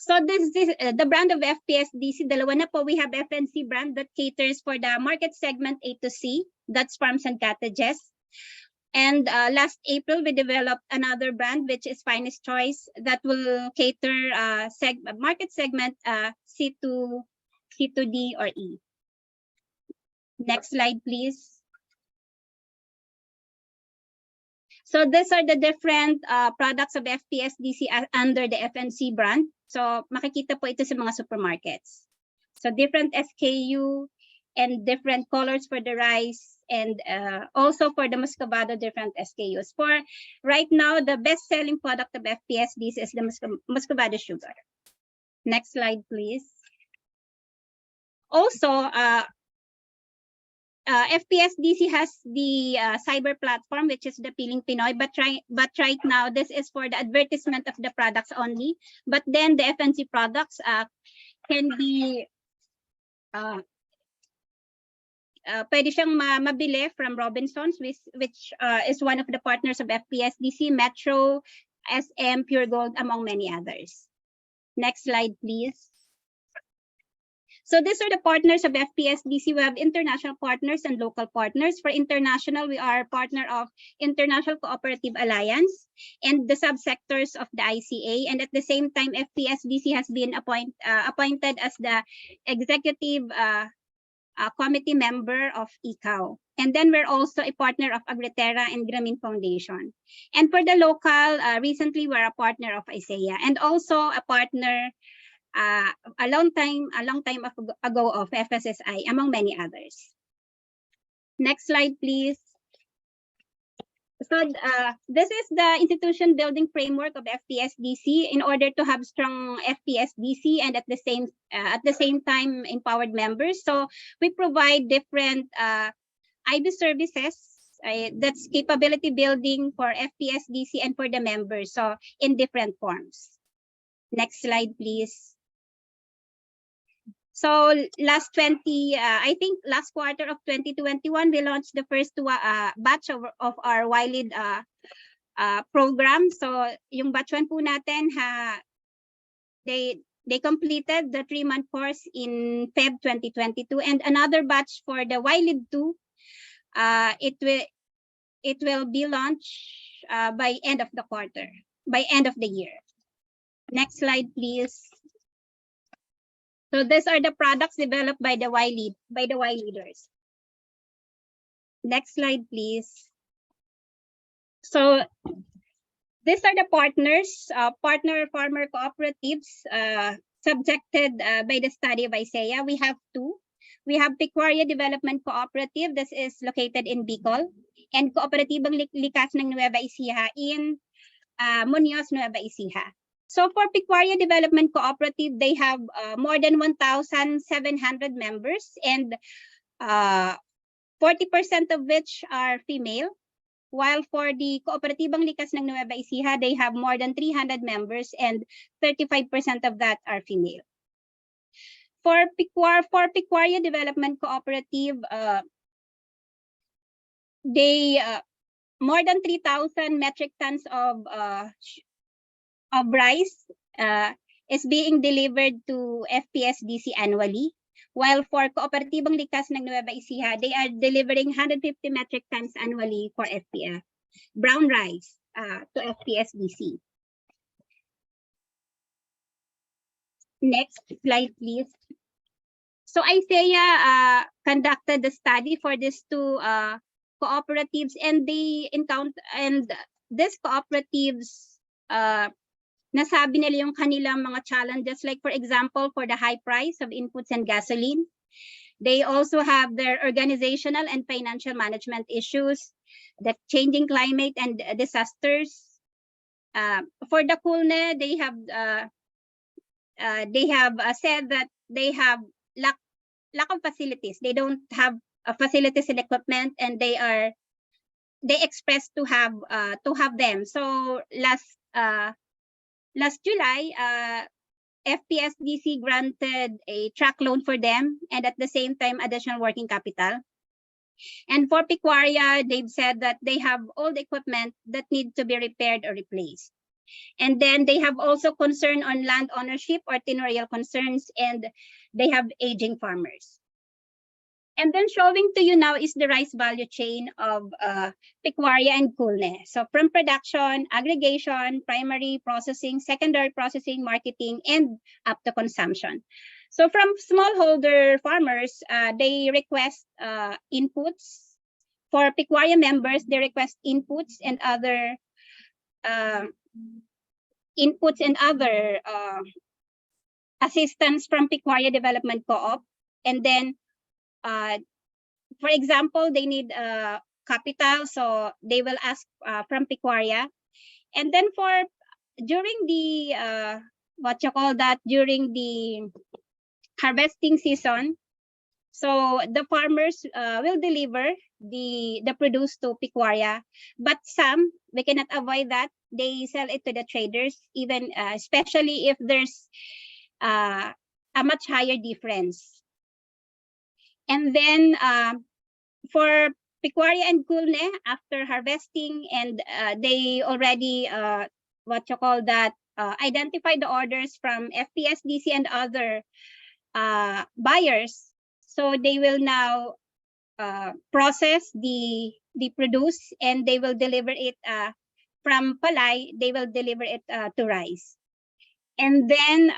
So this is the brand of FPSDC. Dalawa na po. We have FNC brand that caters for the market segment A to C. That's farms and cottages. And last April, we developed another brand, which is Finest Choice, that will cater market segment C to D or E. Next slide, please. So these are the different products of FPSDC under the FNC brand. So makikita po ito sa mga supermarkets. So different SKU and different colors for the rice, and also for the muscovado, different SKUs. For right now, the best-selling product of FPSDC is the muscovado sugar. Next slide, please. Also, FPSDC has the cyber platform, which is the Piling Pinoy, but right now this is for the advertisement of the products only. But then the FNC products can be pwede siyang mabili from Robinsons, which is one of the partners of FPSDC, Metro, SM, Pure Gold, among many others. Next slide, please. So these are the partners of FPSDC. We have international partners and local partners. For international, we are partner of International Cooperative Alliance and the subsectors of the ICA. And at the same time, FPSDC has been appointed as the executive committee member of ICAO. And then we're also a partner of Agriterra and Grameen Foundation. And for the local, recently we're a partner of ISEA, and also a partner a long time ago of FSSI, among many others. Next slide, please. So this is the institution building framework of FPSDC in order to have strong FPSDC and at the same time empowered members. So we provide different IB services. That's capability building for FPSDC and for the members. So in different forms. Next slide, please. So last quarter of 2021, we launched the first batch of our YLEAD program. So yung batch 1 po natin, they completed the 3-month course in Feb 2022, and another batch for the YLEAD 2, it will be launched by end of the year. Next slide, please. So these are the products developed by the YLEADers. Next slide, please. So these are the partner farmer cooperatives subjected by the study of ISEA. We have 2. We have Pecuaria Development Cooperative. This is located in Bicol, and Kooperatibang Likas ng Nueva Ecija in Muñoz, Nueva Ecija. So for Pecuaria Development Cooperative, they have more than 1,700 members, and 40% of which are female. While for the Kooperatibang Likas ng Nueva Ecija, they have more than 300 members, and 35% of that are female. For Pecuaria Development Cooperative, they more than 3,000 metric tons of rice is being delivered to FPSDC annually, while for Kooperatibang Likas ng Nueva Ecija, they are delivering 150 metric tons annually for brown rice to FPSDC. Next slide, please. So ISEA conducted the study for these 2 cooperatives, and these cooperatives nasabi nila yung kanilang mga challenges, like for example, for the high price of inputs and gasoline. They also have their organizational and financial management issues, the changing climate and disasters. For the Kulne, they have said that they have lack of facilities. They don't have facilities and equipment, and they express to have them. So last July, FPSDC granted a track loan for them, and at the same time additional working capital. And for Pecuaria, they've said that they have old equipment that need to be repaired or replaced. And then they have also concern on land ownership or tenurial concerns, and they have aging farmers. And then showing to you now is the rice value chain of Pecuaria and Kulne. So from production, aggregation, primary processing, secondary processing, marketing, and up to consumption. So from smallholder farmers, they request inputs. For Pecuaria members, they request inputs and other assistance from Pecuaria Development Co-op. And then for example, they need capital, so they will ask from Pecuaria. And then during the during the harvesting season, so the farmers will deliver the produce to Pecuaria, but some, we cannot avoid that, they sell it to the traders, even especially if there's a much higher difference. And then for Pecuaria and Kulne, after harvesting, and they already identify the orders from FPSDC and other buyers. So they will now process the produce, and they will deliver it from palay. They will deliver it to rice. And then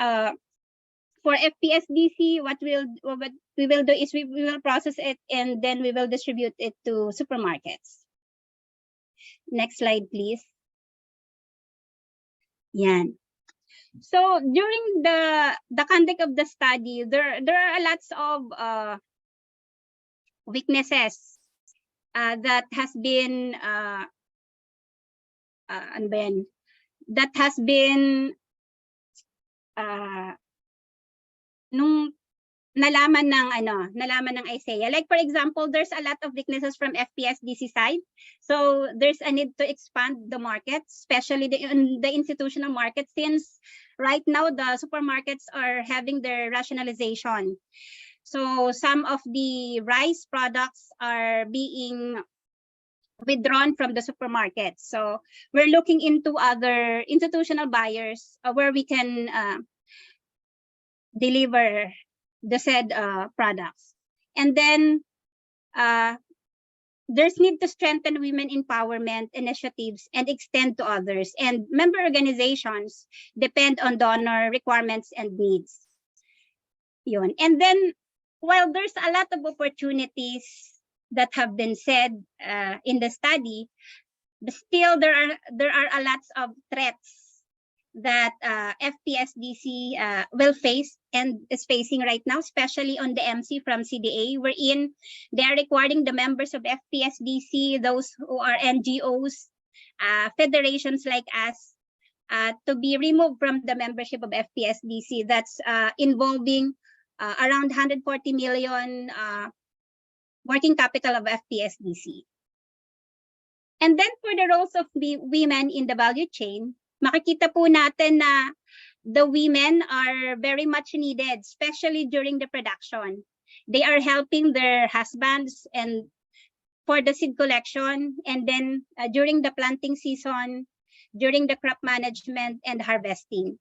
for FPSDC, what we will do is we will process it, and then we will distribute it to supermarkets. Next slide, please. Yan. So during the conduct of the study, there are lots of weaknesses that has been nung nalaman ng ISEA. Like for example, there's a lot of weaknesses from FPSDC side. So there's a need to expand the market, especially the institutional market, since right now the supermarkets are having their rationalization. So some of the rice products are being withdrawn from the supermarkets. So we're looking into other institutional buyers where we can deliver the said products. And then there's need to strengthen women empowerment initiatives and extend to others. And member organizations depend on donor requirements and needs. Yun. And then, while there's a lot of opportunities that have been said in the study, but still there are a lot of threats that FPSDC will face and is facing right now, especially on the MC from CDA, wherein they are requiring the members of FPSDC, those who are NGOs, federations like us, to be removed from the membership of FPSDC. That's involving around 140 million working capital of FPSDC. And then for the roles of the women in the value chain, makikita po natin na the women are very much needed, especially during the production. They are helping their husbands and for the seed collection, and then during the planting season, during the crop management and harvesting.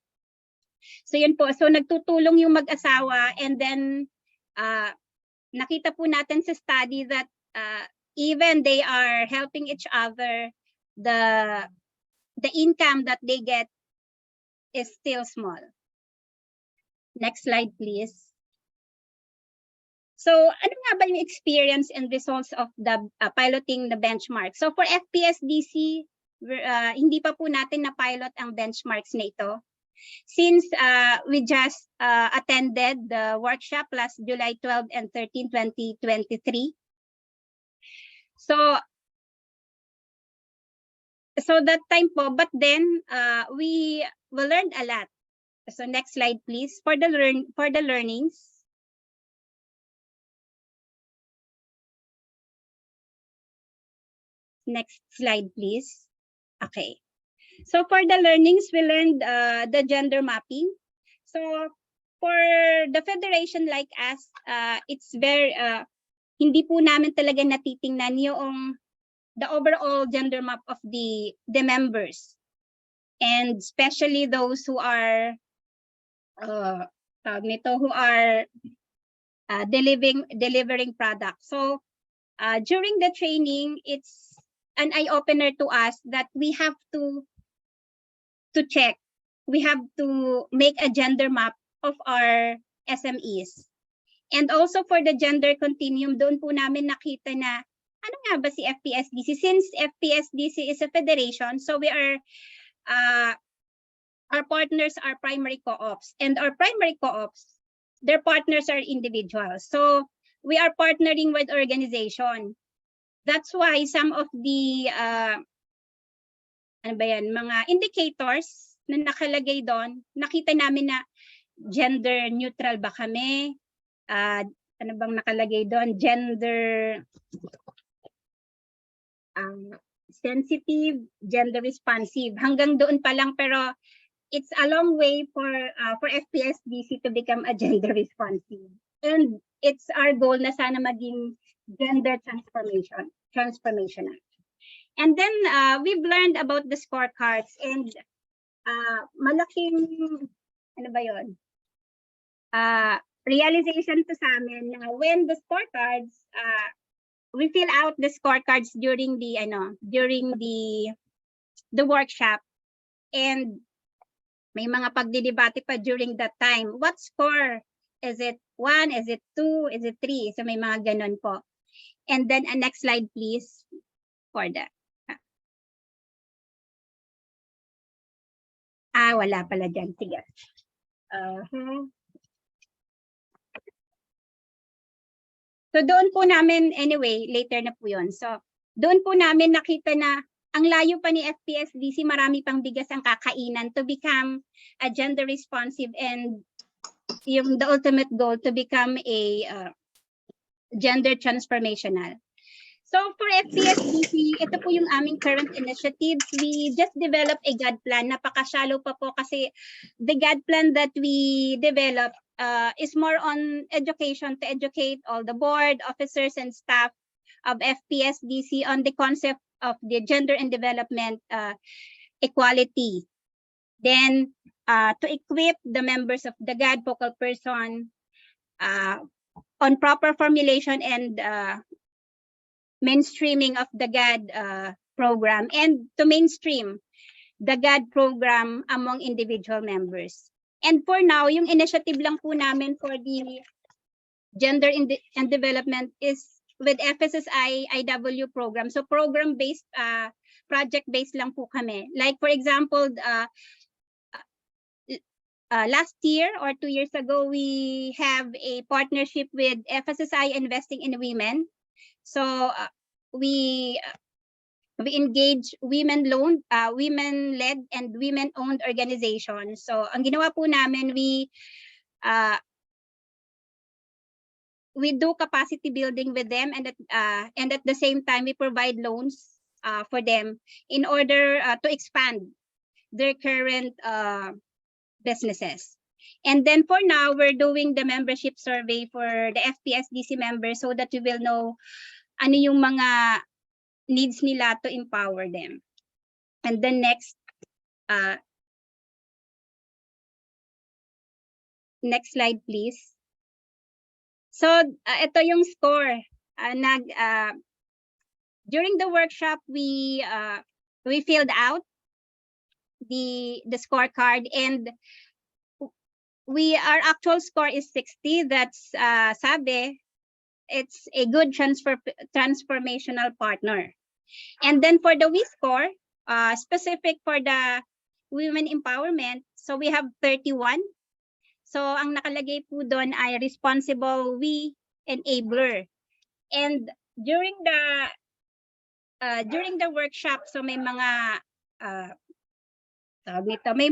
So yun po, so nagtutulong yung mag-asawa, and then nakita po natin sa study that even they are helping each other, the income that they get is still small. Next slide, please. So ano nga ba yung experience and results of the piloting the benchmark? So for FPSDC, hindi pa po natin na-pilot ang benchmarks na ito. Since we just attended the workshop last July 12 and 13, 2023. So that time po, but then we learned a lot. So next slide, please. For the learnings. Next slide, please. Okay. So for the learnings, we learned the gender mapping. So for the federation like us, it's very hindi po namin talaga natitingnan yung the overall gender map of the members, and especially those who are delivering products. So during the training, it's an eye-opener to us that we have to check. We have to make a gender map of our SMEs. And also for the gender continuum, doon po namin nakita na ano nga ba si FPSDC? Since FPSDC is a federation, so we are, our partners are primary co-ops. And our primary co-ops, their partners are individuals. So we are partnering with organization. That's why some of the mga indicators na nakalagay doon, nakita namin na gender neutral ba kami? Ano bang nakalagay doon? Gender sensitive, gender responsive. Hanggang doon pa lang, pero it's a long way for FPSDC to become a gender responsive. And it's our goal na sana maging gender transformational. And then we've learned about the scorecards, and malaking ano ba yun? Realization to sa amin na when the scorecards, we fill out the scorecards during the workshop, and may mga pagdidebate pa during that time. What score? Is it 1? Is it 2? Is it 3? So may mga ganun po. And then next slide please for that. Wala pala dyan. Sige. So doon po namin, anyway, later na po yun. So doon po namin nakita na ang layo pa ni FPSDC, marami pang bigas ang kakainan to become a gender responsive and the ultimate goal to become a gender transformational. So for FPSDC, ito po yung aming current initiatives. We just developed a GAD plan. Napaka-shallow pa po kasi the GAD plan that we developed is more on education, to educate all the board, officers, and staff of FPSDC on the concept of the gender and development equality. Then to equip the members of the GAD focal person on proper formulation and mainstreaming of the GAD program, and to mainstream the GAD program among individual members. And for now, yung initiative lang po namin for the gender and development is with FSSI IW program. So program-based, project-based lang po kami. Like for example, last year or 2 years ago, we have a partnership with FSSI Investing in Women. So we engage women-led and women-owned organizations. So ang ginawa po namin, we do capacity building with them, and at the same time we provide loans for them in order to expand their current businesses. And then for now, we're doing the membership survey for the FPSDC members so that we will know ano yung mga needs nila to empower them. And then next slide, please. So ito yung score. During the workshop, we filled out the scorecard, and our actual score is 60. That's sabi, it's a good transformational partner. And then for the we score, specific for the women empowerment, so we have 31. So ang nakalagay po doon ay responsible we enabler. And during the workshop, so may mga may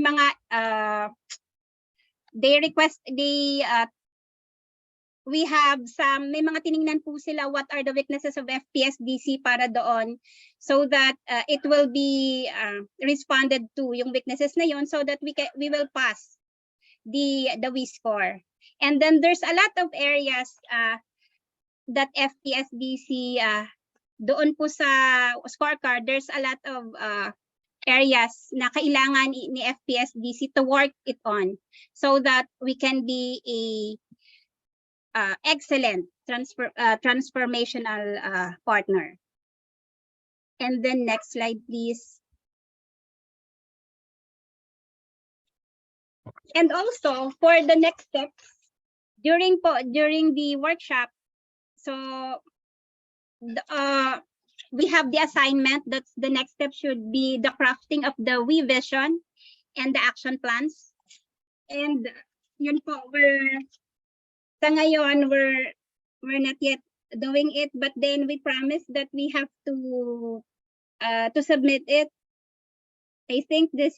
mga tiningnan po sila what are the weaknesses of FPSDC para doon, so that it will be responded to yung weaknesses na yon, so that we will pass the we score. And then there's a lot of areas that FPSDC doon po sa scorecard, there's a lot of areas na kailangan ni FPSDC to work it on, so that we can be a excellent transformational partner. And then next slide, please. And also for the next steps during the workshop, so we have the assignment. That's the next step, should be the crafting of the we vision and the action plans. And yun po, sa ngayon, we're not yet doing it, but then we promise that we have to submit it, I think this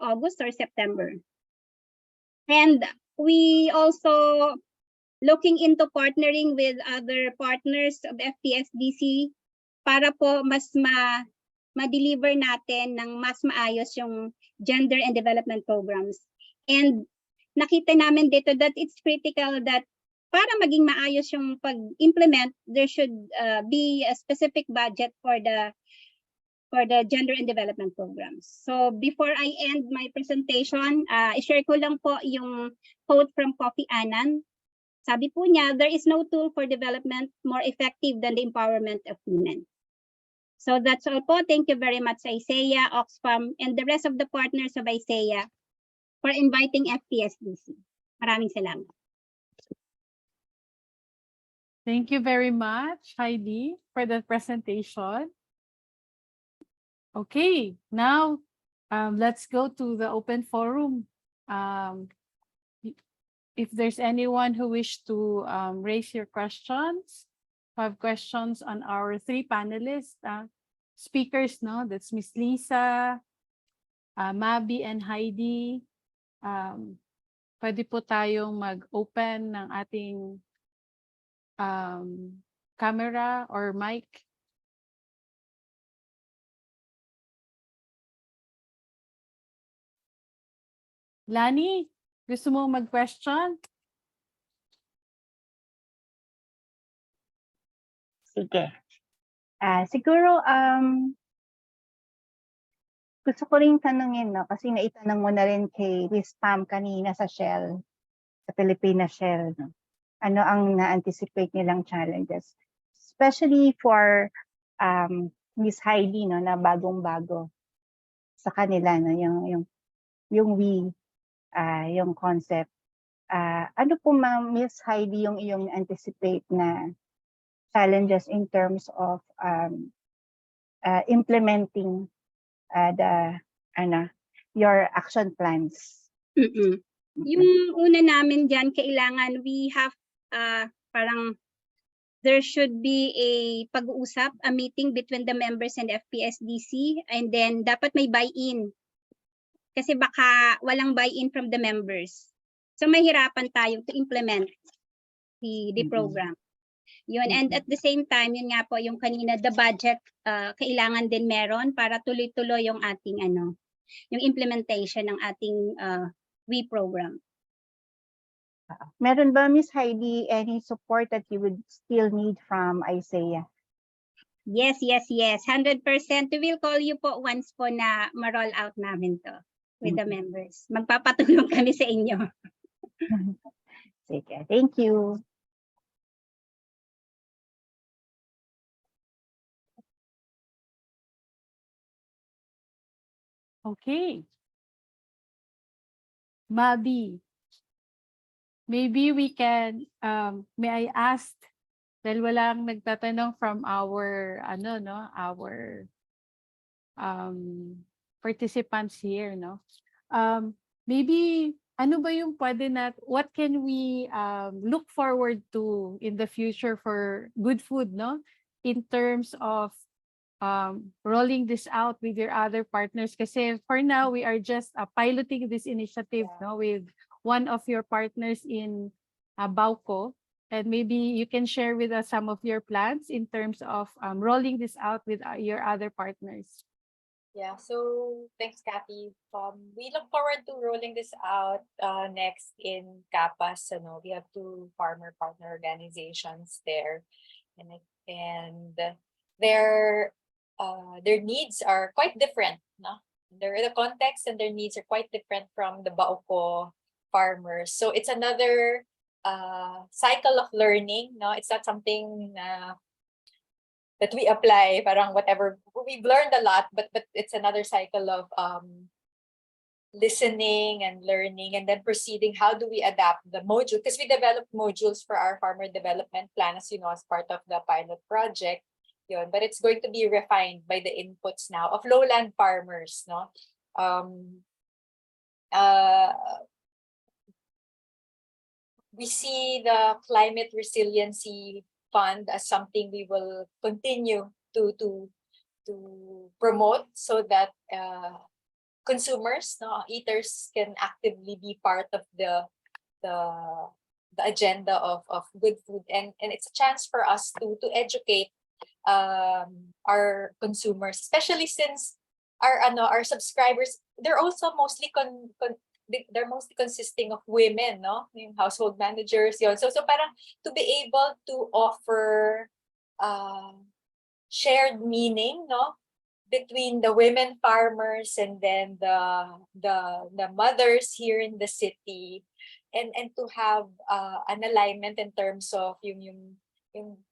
August or September. And we also looking into partnering with other partners of FPSDC para po mas ma-deliver natin ng mas maayos yung gender and development programs. And nakita namin dito that it's critical that para maging maayos yung pag-implement, there should be a specific budget for the gender and development programs. So before I end my presentation, i-share ko lang po yung quote from Kofi Annan. Sabi po niya, there is no tool for development more effective than the empowerment of women. So that's all po. Thank you very much, ISEA, Oxfam, and the rest of the partners of ISEA for inviting FPSDC. Maraming salamat. Thank you very much, Heidi, for the presentation. Okay, now let's go to the open forum. If there's anyone who wish to raise your questions, have questions on our three panelists, speakers, no? That's Miss Lisa, Mabi, and Heidi. pwede po tayong mag-open ng ating camera or mic. Lani, gusto mo mag-question? Sige. Siguro, gusto ko rin tanungin, no, kasi naitanong mo na rin kay Miss Pam kanina sa Shell, sa Pilipinas Shell. No? Ano ang na-anticipate nilang challenges? Especially for Miss Heidi, no, na bagong-bago sa kanila, no, yung we, yung concept. Ano po, Ma'am Miss Heidi, yung iyong anticipate na challenges in terms of implementing your action plans? Yung una namin dyan, kailangan we have parang there should be a pag-uusap, a meeting between the members and FPSDC, and then dapat may buy-in. Kasi baka walang buy-in from the members. So mahirapan tayo to implement the program. Yun, and at the same time, yun nga po yung kanina, the budget, kailangan din meron para tuloy-tuloy yung ating yung implementation ng ating we program. Meron ba, Miss Heidi, any support that you would still need from ISEA? Yes, 100%. We will call you po once po na ma-roll out namin to with the members. Magpapatulong kami sa inyo. Sige, thank you. Okay. Mabi, maybe we can, may I ask, dahil walang nagtatanong from our, our participants here, no? Maybe, ano ba yung pwede what can we look forward to in the future for good food, no? In terms of rolling this out with your other partners, kasi for now we are just piloting this initiative, no, with one of your partners in Bauco, and maybe you can share with us some of your plans in terms of rolling this out with your other partners. Yeah, so thanks, Kathy. We look forward to rolling this out next in Capas. We have 2 farmer partner organizations there, and their needs are quite different. No? The context and their needs are quite different from the Bauco farmers. So it's another cycle of learning. No, it's not something that we apply. Parang whatever, we've learned a lot, but it's another cycle of listening and learning, and then proceeding. How do we adapt the module? Because we developed modules for our farmer development plan, as you know, as part of the pilot project. But it's going to be refined by the inputs now of lowland farmers, no? We see the climate resiliency fund as something we will continue to promote, so that consumers, no, eaters, can actively be part of the agenda of good food, and it's a chance for us to educate our consumers, especially since our subscribers, they're also mostly they're mostly consisting of women, no, yung household managers, yun. So parang to be able to offer shared meaning, no, between the women farmers and then the mothers here in the city, and to have an alignment in terms of yung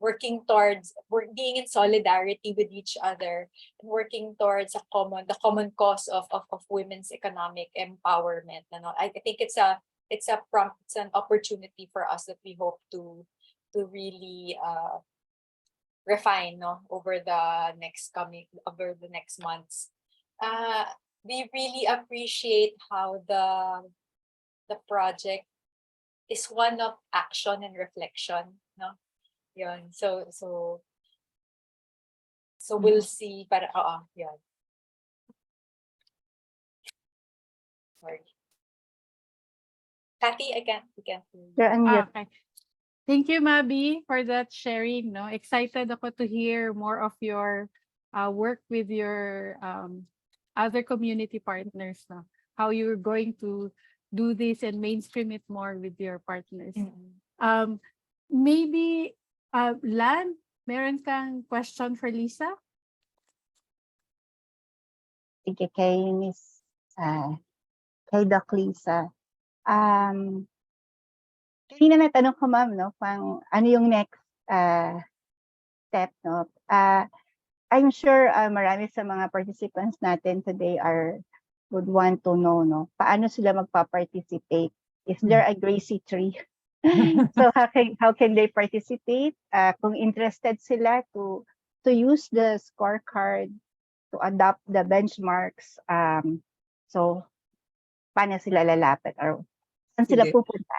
working towards being in solidarity with each other, and working towards the common cause of women's economic empowerment. I think it's an opportunity for us that we hope to really refine, no, over the next months. We really appreciate how the project is one of action and reflection, no. Yun. So we'll see. Yun. Sorry. Kathy, we can't hear you. You're unmute. Okay. Thank you, Mabi, for that sharing. No, excited ako to hear more of your work with your other community partners. No, how you're going to do this and mainstream it more with your partners. Maybe Lan, meron kang question for Lisa? Sige, kay Miss, kay Doc Lisa. Kanina natanong ko, ma'am, no, pang ano yung next step, no? I'm sure marami sa mga participants natin today would want to know, no, paano sila magpa-participate? Is there a GRAISEA tree? So how can they participate? Kung interested sila to use the scorecard to adopt the benchmarks, so paano sila lalapit or saan sila Sige. pupunta?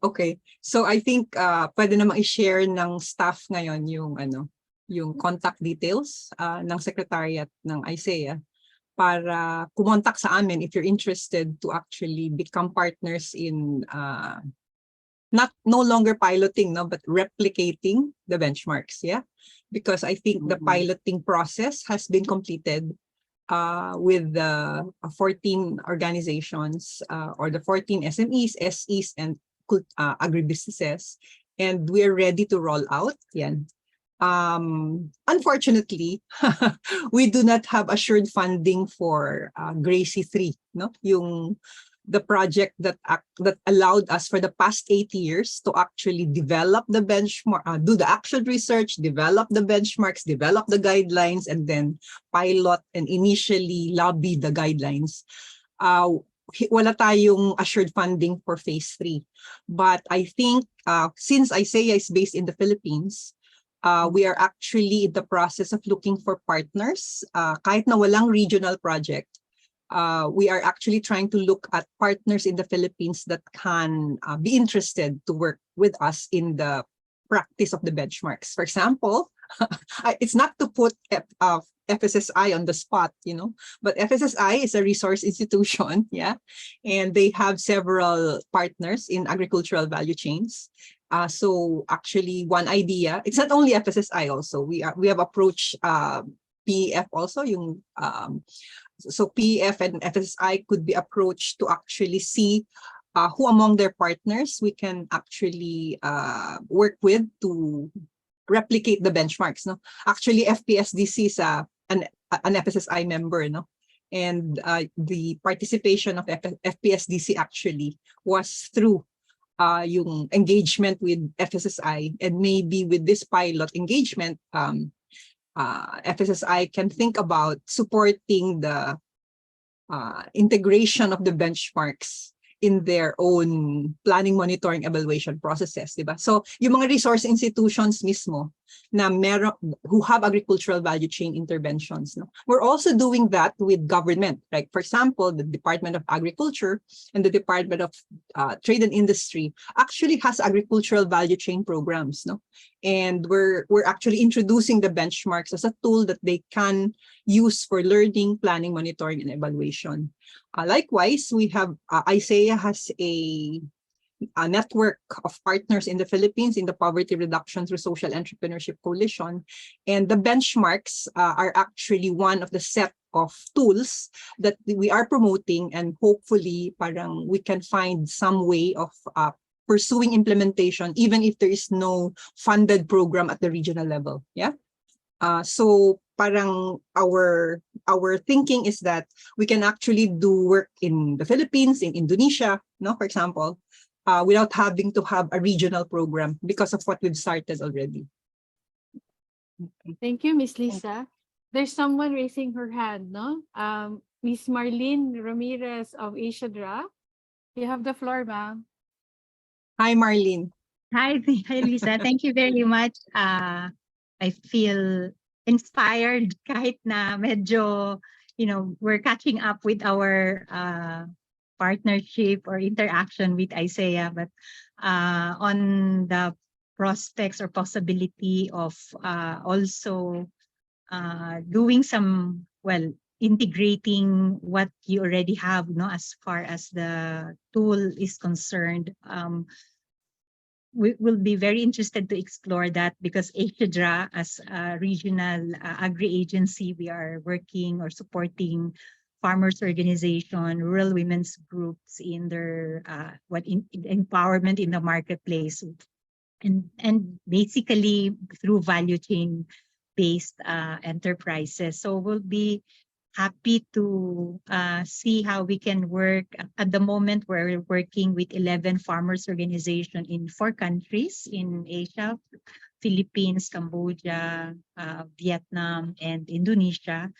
Okay. So I think pwede namang i-share ng staff ngayon yung contact details ng secretariat ng ISEA para kumontak sa amin if you're interested to actually become partners in no longer piloting, no, but replicating the benchmarks. Yeah, because I think the piloting process has been completed with the 14 organizations or the 14 SMEs, SEs, and agribusinesses, and we're ready to roll out. Yan. Unfortunately, we do not have assured funding for GRAISEA 3, no? The project that allowed us for the past 8 years to actually develop the benchmark, do the action research, develop the benchmarks, develop the guidelines, and then pilot and initially lobby the guidelines. Wala tayong assured funding for phase 3. But I think since ISEA is based in the Philippines, we are actually in the process of looking for partners. Kahit na walang regional project, we are actually trying to look at partners in the Philippines that can be interested to work with us in the practice of the benchmarks. For example, it's not to put FSSI on the spot, but FSSI is a resource institution, yeah, and they have several partners in agricultural value chains. So actually, one idea, it's not only FSSI also. We have approached PEF also, so PEF and FSSI could be approached to actually see who among their partners we can actually work with to replicate the benchmarks. No, actually FPSDC is an FSSI member, no, and the participation of FPSDC actually was through yung engagement with FSSI, and maybe with this pilot engagement, FSSI can think about supporting the integration of the benchmarks in their own planning, monitoring, evaluation processes, diba? So, yung mga resource institutions mismo na who have agricultural value chain interventions, no? We're also doing that with government. Like, for example, the Department of Agriculture and the Department of Trade and Industry actually has agricultural value chain programs, no? And we're actually introducing the benchmarks as a tool that they can use for learning, planning, monitoring, and evaluation. Likewise, we have ISEA has a network of partners in the Philippines in the Poverty Reduction through Social Entrepreneurship Coalition, and the benchmarks are actually one of the set of tools that we are promoting, and hopefully parang we can find some way of pursuing implementation even if there is no funded program at the regional level. Yeah. So parang our thinking is that we can actually do work in the Philippines, in Indonesia, no, for example, without having to have a regional program because of what we've started already. Thank you, Miss Lisa. There's someone raising her hand, no? Miss Marlene Ramirez of AsiaDRA. You have the floor, ma'am. Hi, Marlene. Hi, Lisa. Thank you very much. I feel inspired kahit na medyo, we're catching up with our partnership or interaction with ISEA, but on the prospects or possibility of also doing some, integrating what you already have, as far as the tool is concerned. We will be very interested to explore that, because ASIA as a regional agri-agency, we are working or supporting farmers organization, rural women's groups in their empowerment in the marketplace, and basically through value chain based enterprises. So we'll be happy to see how we can work. At the moment, we're working with 11 farmers organization in 4 countries in Asia: Philippines, Cambodia, Vietnam, and Indonesia.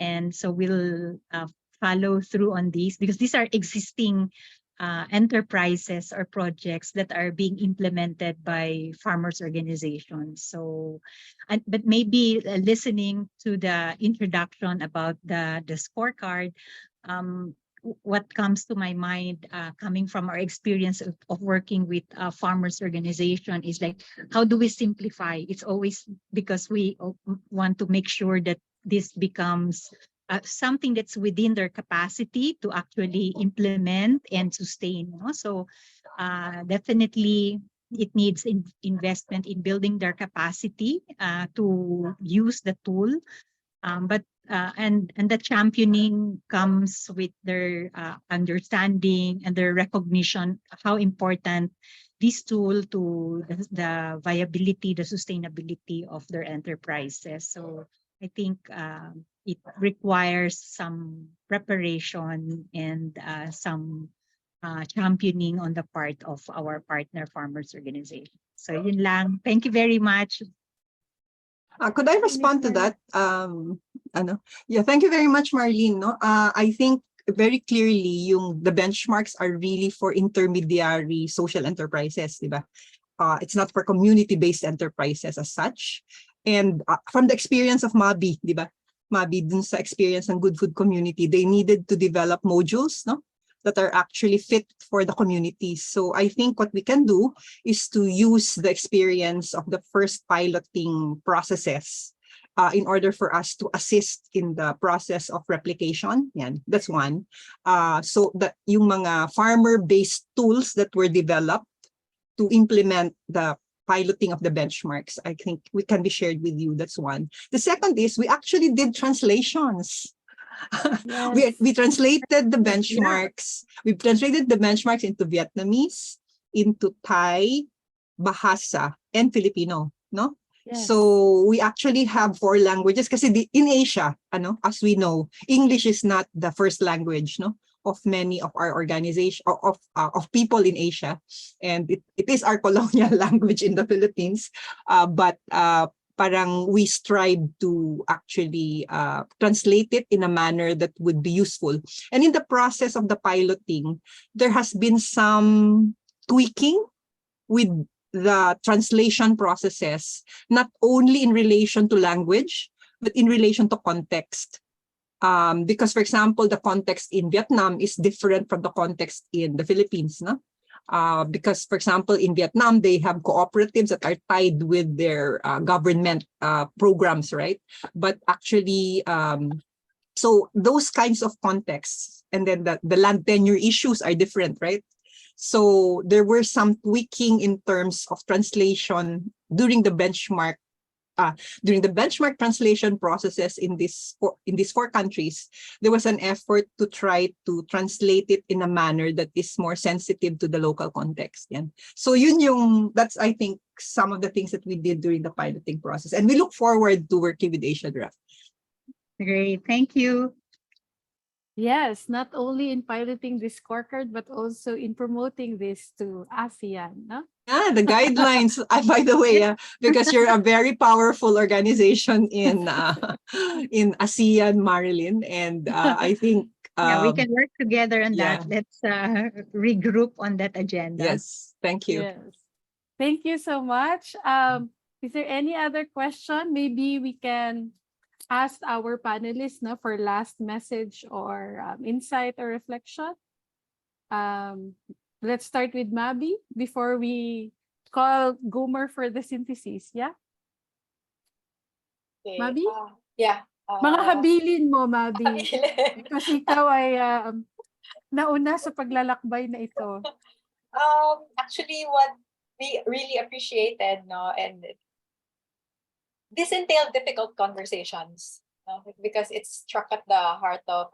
And so we'll follow through on these, because these are existing enterprises or projects that are being implemented by farmers organizations. So, but maybe listening to the introduction about the scorecard, what comes to my mind, coming from our experience of working with farmers organization, is like, how do we simplify? It's always because we want to make sure that this becomes something that's within their capacity to actually implement and sustain. So definitely it needs investment in building their capacity to use the tool. But the championing comes with their understanding and their recognition of how important this tool to the viability, the sustainability of their enterprises. So I think it requires some preparation and some championing on the part of our partner farmers organization. So yun lang. Thank you very much. Could I respond to that? Yeah, thank you very much, Marlene. No, I think very clearly the benchmarks are really for intermediary social enterprises, diba? It's not for community-based enterprises as such. And from the experience of Mabi, diba? Mabi, dun sa experience ng Good Food Community, they needed to develop modules, no, that are actually fit for the community. So I think what we can do is to use the experience of the first piloting processes in order for us to assist in the process of replication. Yan, that's one. So that yung mga farmer-based tools that were developed to implement the piloting of the benchmarks, I think we can be shared with you. That's one. The second is we actually did translations. Yes. We translated the benchmarks. We translated the benchmarks into Vietnamese, into Thai, Bahasa, and Filipino. No. Yes. So we actually have 4 languages kasi in Asia, as we know, English is not the first language, no, of many of our organization of people in Asia, and it is our colonial language in the Philippines. But parang we strive to actually translate it in a manner that would be useful. And in the process of the piloting, there has been some tweaking with the translation processes, not only in relation to language, but in relation to context. Because, for example, the context in Vietnam is different from the context in the Philippines. No? Because, for example, in Vietnam, they have cooperatives that are tied with their government programs, right? But actually, so those kinds of contexts, and then the land tenure issues are different, right? So there were some tweaking in terms of translation during the benchmark translation processes in these 4 countries. There was an effort to try to translate it in a manner that is more sensitive to the local context. Yan. So that's, I think, some of the things that we did during the piloting process. And we look forward to working with Asia Draft. Great, thank you. Yes, not only in piloting this scorecard, but also in promoting this to ASEAN. No? Yeah, the guidelines, by the way, because you're a very powerful organization in ASEAN, Marilyn, and I think Yeah, we can work together on yeah. that. Let's regroup on that agenda. Yes, thank you. Yes. Thank you so much. Is there any other question? Maybe we can ask our panelists for last message or insight or reflection. Let's start with Mabi before we call Gomer for the synthesis. Yeah? Okay. Mabi? Yeah. Mga habilin mo, Mabi. Habilin. Kasi ikaw ay nauna sa paglalakbay na ito. Actually, what we really appreciated, no, and this entailed difficult conversations, no, because it struck at the heart of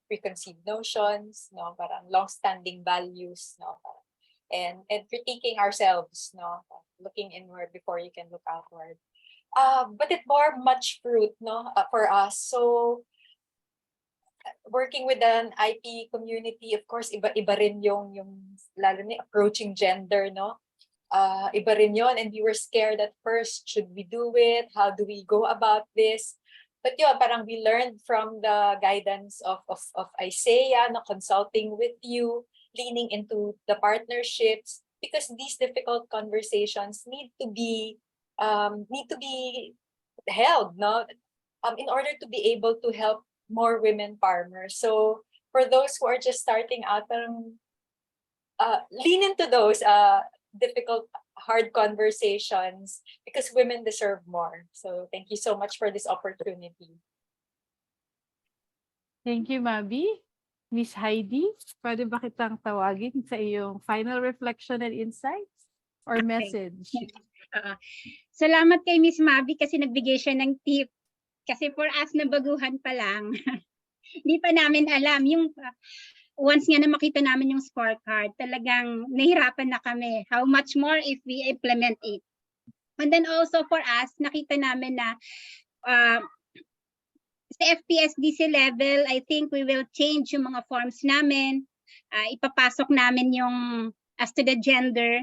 preconceived notions, no, parang long-standing values, no, and critiquing ourselves, no, looking inward before you can look outward. But it bore much fruit, no, for us. So working with an IP community, of course, iba rin yung lalo na approaching gender, no? Iba rin yon, and we were scared at first. Should we do it? How do we go about this? But yun, parang we learned from the guidance of ISEA, no, consulting with you, leaning into the partnerships, because these difficult conversations need to be held, no, in order to be able to help more women farmers. So for those who are just starting out, lean into those difficult, hard conversations, because women deserve more. So thank you so much for this opportunity. Thank you, Mabi. Miss Heidi, pwede ba kitang tawagin sa iyong final reflection and insights or message? Salamat kay Miss Mabi kasi nagbigay siya ng tip. Kasi for us na baguhan pa lang, hindi pa namin alam. Yung once nga na makita namin yung scorecard, talagang nahirapan na kami. How much more if we implement it? And then also for us, nakita namin na sa FPSDC level, I think we will change yung mga forms namin. Ipapasok namin yung as to the gender.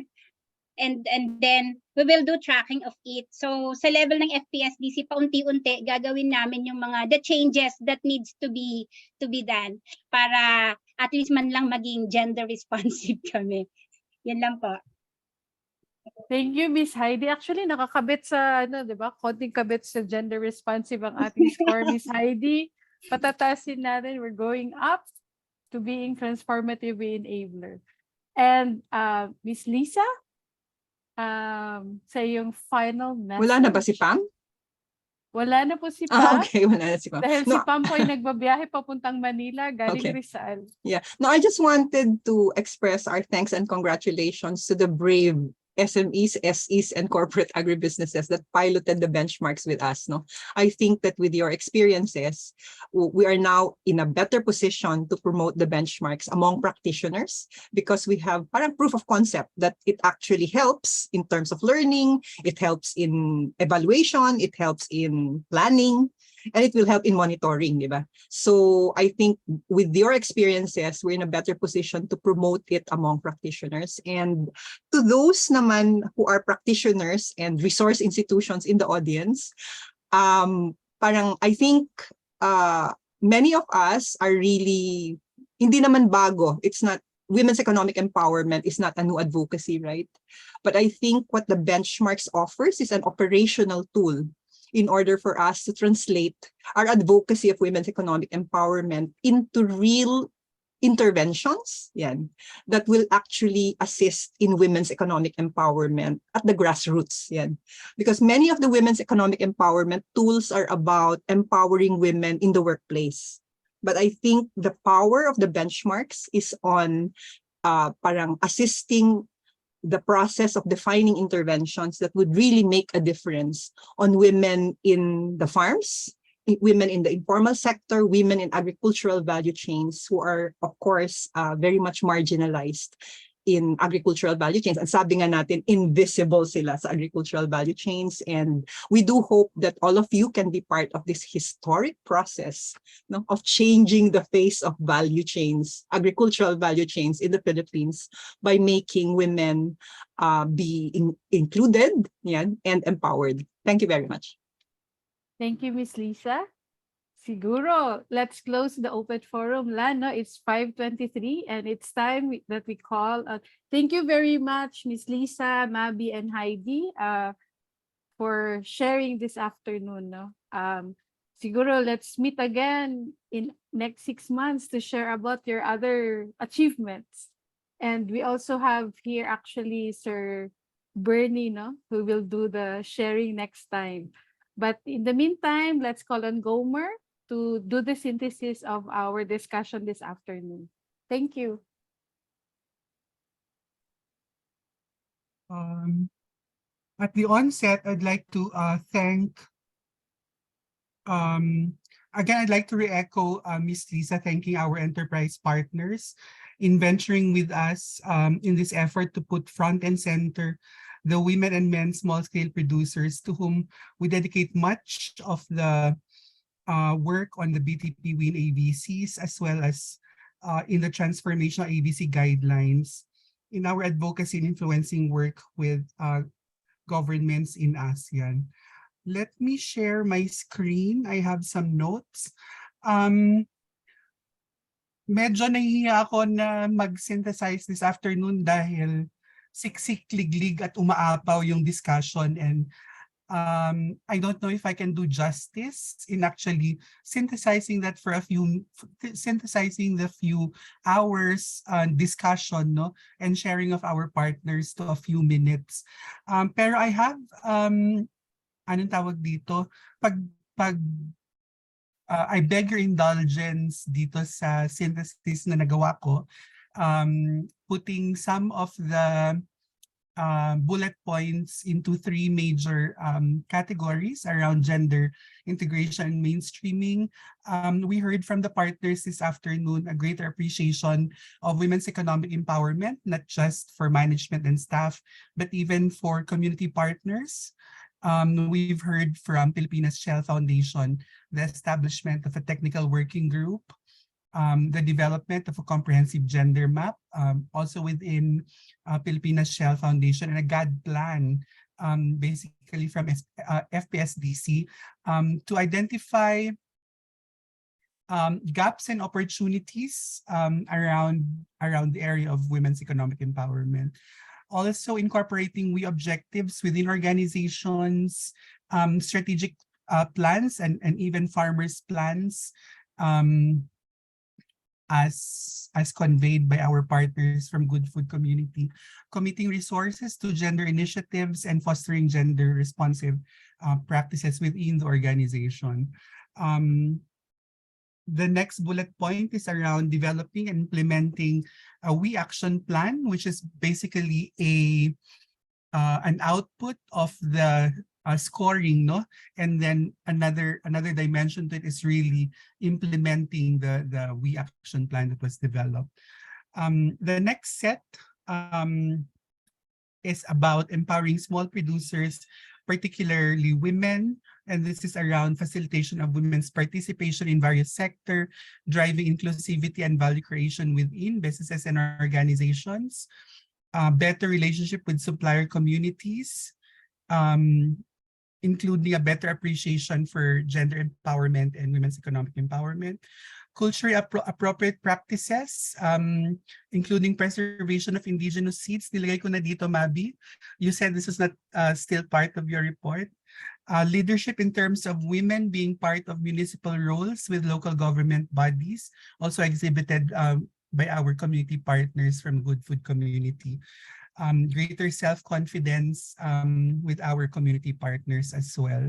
And then we will do tracking of it. So sa level ng FPSDC, paunti-unti gagawin namin yung mga the changes that needs to be done para at least man lang maging gender responsive kami. Yan lang po. Thank you, Miss Heidi. Actually, nakakabit sa, di ba? Konting kabit sa gender responsive ang ating score, Miss Heidi. Patatasin natin, we're going up to being transformative enabler. And Miss Lisa, sa iyong final message. Wala na ba si Pam? Wala na po si Pam. Okay, wala na si Pam. Dahil si Pam po ay nagbabiyahe papuntang Manila, galing Rizal. Yeah. No, I just wanted to express our thanks and congratulations to the brave SMEs, SEs, and corporate agribusinesses that piloted the benchmarks with us. No, I think that with your experiences, we are now in a better position to promote the benchmarks among practitioners because we have parang proof of concept that it actually helps in terms of learning, it helps in evaluation, it helps in planning, and it will help in monitoring, diba? So I think with your experiences, we're in a better position to promote it among practitioners. And to those naman who are practitioners and resource institutions in the audience, parang I think many of us are really, hindi naman bago. It's not, women's economic empowerment is not a new advocacy, right? But I think what the benchmarks offers is an operational tool in order for us to translate our advocacy of women's economic empowerment into real interventions that will actually assist in women's economic empowerment at the grassroots. Because many of the women's economic empowerment tools are about empowering women in the workplace. But I think the power of the benchmarks is on parang assisting the process of defining interventions that would really make a difference on women in the farms, women in the informal sector, women in agricultural value chains who are, of course, very much marginalized in agricultural value chains. And sabi nga natin, invisible sila sa agricultural value chains. And we do hope that all of you can be part of this historic process, no, of changing the face of value chains, agricultural value chains in the Philippines by making women be included and empowered. Thank you very much. Thank you, Miss Lisa. Siguro, let's close the open forum. Lano, it's 5:23 and it's time that we call. Thank you very much, Miss Lisa, Mabi, and Heidi for sharing this afternoon. No? Siguro, let's meet again in next 6 months to share about your other achievements. And we also have here actually Sir Bernal, no, who will do the sharing next time. But in the meantime, let's call on Gomer to do the synthesis of our discussion this afternoon. Thank you. At the onset, I'd like to thank, again, I'd like to re-echo Ms. Lisa thanking our enterprise partners in venturing with us in this effort to put front and center the women and men small-scale producers to whom we dedicate much of the work on the BTP Win AVCs, as well as in the Transformational AVC guidelines in our advocacy and influencing work with governments in ASEAN. Let me share my screen. I have some notes. Medyo nahihiya ako na mag-synthesize this afternoon dahil siksik, liglig at umaapaw yung discussion, and I don't know if I can do justice in actually synthesizing that for synthesizing the few hours discussion, no, and sharing of our partners to a few minutes. Pero I have anong tawag dito? I beg your indulgence dito sa synthesis na nagawa ko, putting some of the bullet points into three major categories around gender integration and mainstreaming. We heard from the partners this afternoon a greater appreciation of women's economic empowerment, not just for management and staff, but even for community partners. We've heard from Pilipinas Shell Foundation the establishment of a technical working group, the development of a comprehensive gender map, also within Pilipinas Shell Foundation, and a GAD plan, basically from FPSDC, to identify gaps and opportunities around the area of women's economic empowerment. Also incorporating WE objectives within organizations, strategic plans, and even farmers' plans, as conveyed by our partners from Good Food Community, committing resources to gender initiatives and fostering gender responsive practices within the organization. The next bullet point is around developing and implementing a WE action plan, which is basically an output of the scoring, no? And then another dimension to it is really implementing the WE action plan that was developed. The next set is about empowering small producers, particularly women, and this is around facilitation of women's participation in various sectors, driving inclusivity and value creation within businesses and organizations, better relationship with supplier communities, including a better appreciation for gender empowerment and women's economic empowerment, culturally appropriate practices, including preservation of indigenous seeds. Nilagay ko na dito, Mabi. You said this is not still part of your report. Leadership in terms of women being part of municipal roles with local government bodies, also exhibited by our community partners from Good Food Community. Greater self-confidence with our community partners as well.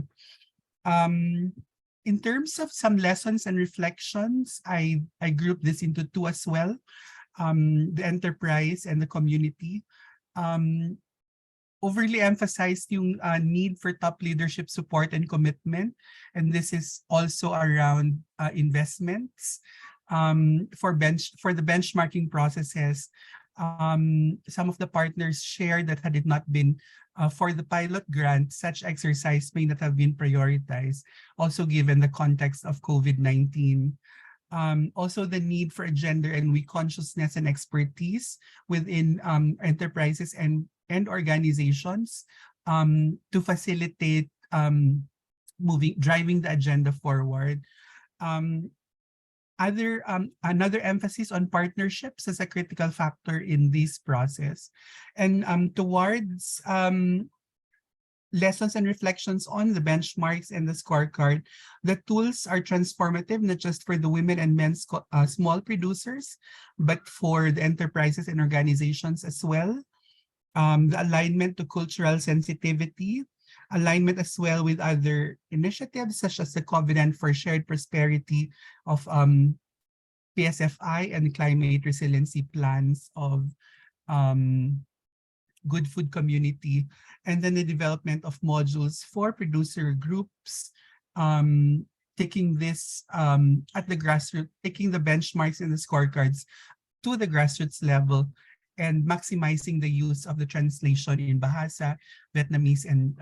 In terms of some lessons and reflections, I group this into two as well, the enterprise and the community. Overly emphasized yung need for top leadership support and commitment, and this is also around investments for the benchmarking processes. Some of the partners shared that had it not been for the pilot grant, such exercise may not have been prioritized, also given the context of COVID-19. Also the need for a gender and WE consciousness and expertise within enterprises and organizations to facilitate driving the agenda forward. Another emphasis on partnerships as a critical factor in this process, and towards lessons and reflections on the benchmarks and the scorecard. The tools are transformative, not just for the women and men small producers, but for the enterprises and organizations as well. The alignment to cultural sensitivity, alignment as well with other initiatives such as the Covenant for Shared Prosperity of PSFI and climate resiliency plans of Good Food Community, and then the development of modules for producer groups, taking this at the grassroots, taking the benchmarks and the scorecards to the grassroots level, and maximizing the use of the translation in Bahasa, Vietnamese, and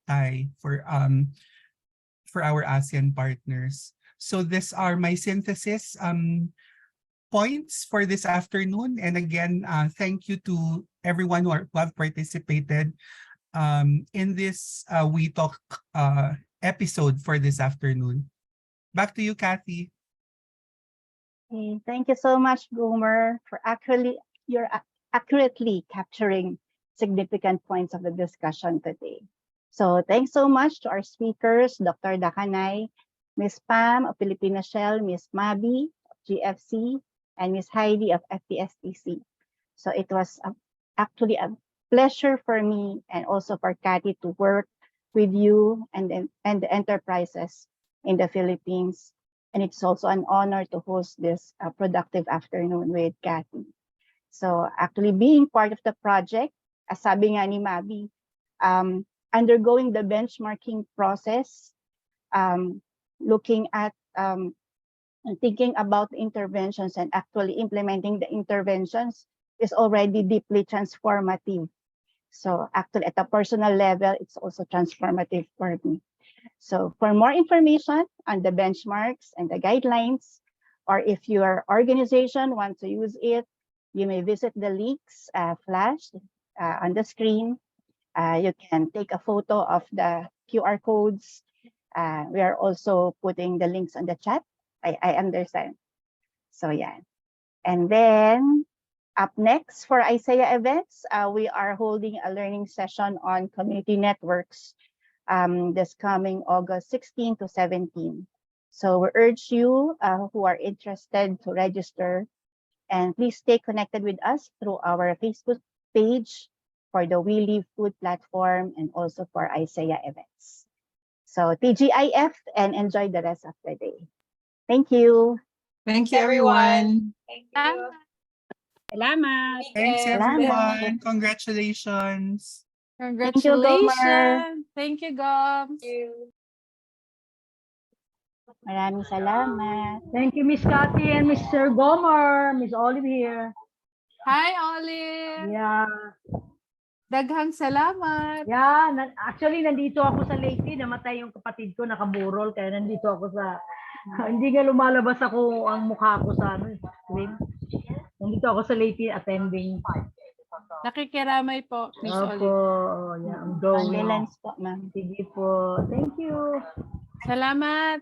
Thai for our ASEAN partners. So these are my synthesis points for this afternoon. And again, thank you to everyone who have participated in this We Talk episode for this afternoon. Back to you, Kathy. Thank you so much, Gomer, for you're accurately capturing significant points of the discussion today. So thanks so much to our speakers, Dr. Dacanay, Ms. Pam of Pilipinas Shell, Ms. Mabi of GFC, and Ms. Heidi of FPSDC. So it was actually a pleasure for me and also for Kathy to work with you and the enterprises in the Philippines. And it's also an honor to host this productive afternoon with Kathy. So actually being part of the project, as sabi nga ni Mabi, undergoing the benchmarking process, looking at and thinking about interventions and actually implementing the interventions is already deeply transformative. So actually at a personal level, it's also transformative for me. So for more information on the benchmarks and the guidelines, or if your organization wants to use it, you may visit the links flashed on the screen. You can take a photo of the QR codes. We are also putting the links on the chat. I understand. So yeah. And then up next for ISEA events, we are holding a learning session on community networks this coming August 16 to 17. So we urge you who are interested to register, and please stay connected with us through our Facebook page for the We Live Food platform and also for ISEA events. So TGIF and enjoy the rest of the day. Thank you. Thank you, everyone. Thank you. Salamat. Thanks, Weekend. everyone. Congratulations. Congratulations. Thank you, Goms. Thank you. Maraming salamat. Thank you, Miss Cathy and Mr. Gomer. Miss Olive here. Hi, Olive. Yeah. Daghang salamat. Yeah. Actually, nandito ako sa Leyte. Namatay yung kapatid ko, nakaburol. Kaya nandito ako sa... hindi nga lumalabas ako ang mukha ko sa screen. Nandito ako sa Leyte attending. Nakikiramay po, Miss Olive. Opo. Yeah, I'm going. Condolence po, ma'am. Sige po. Thank you. Salamat.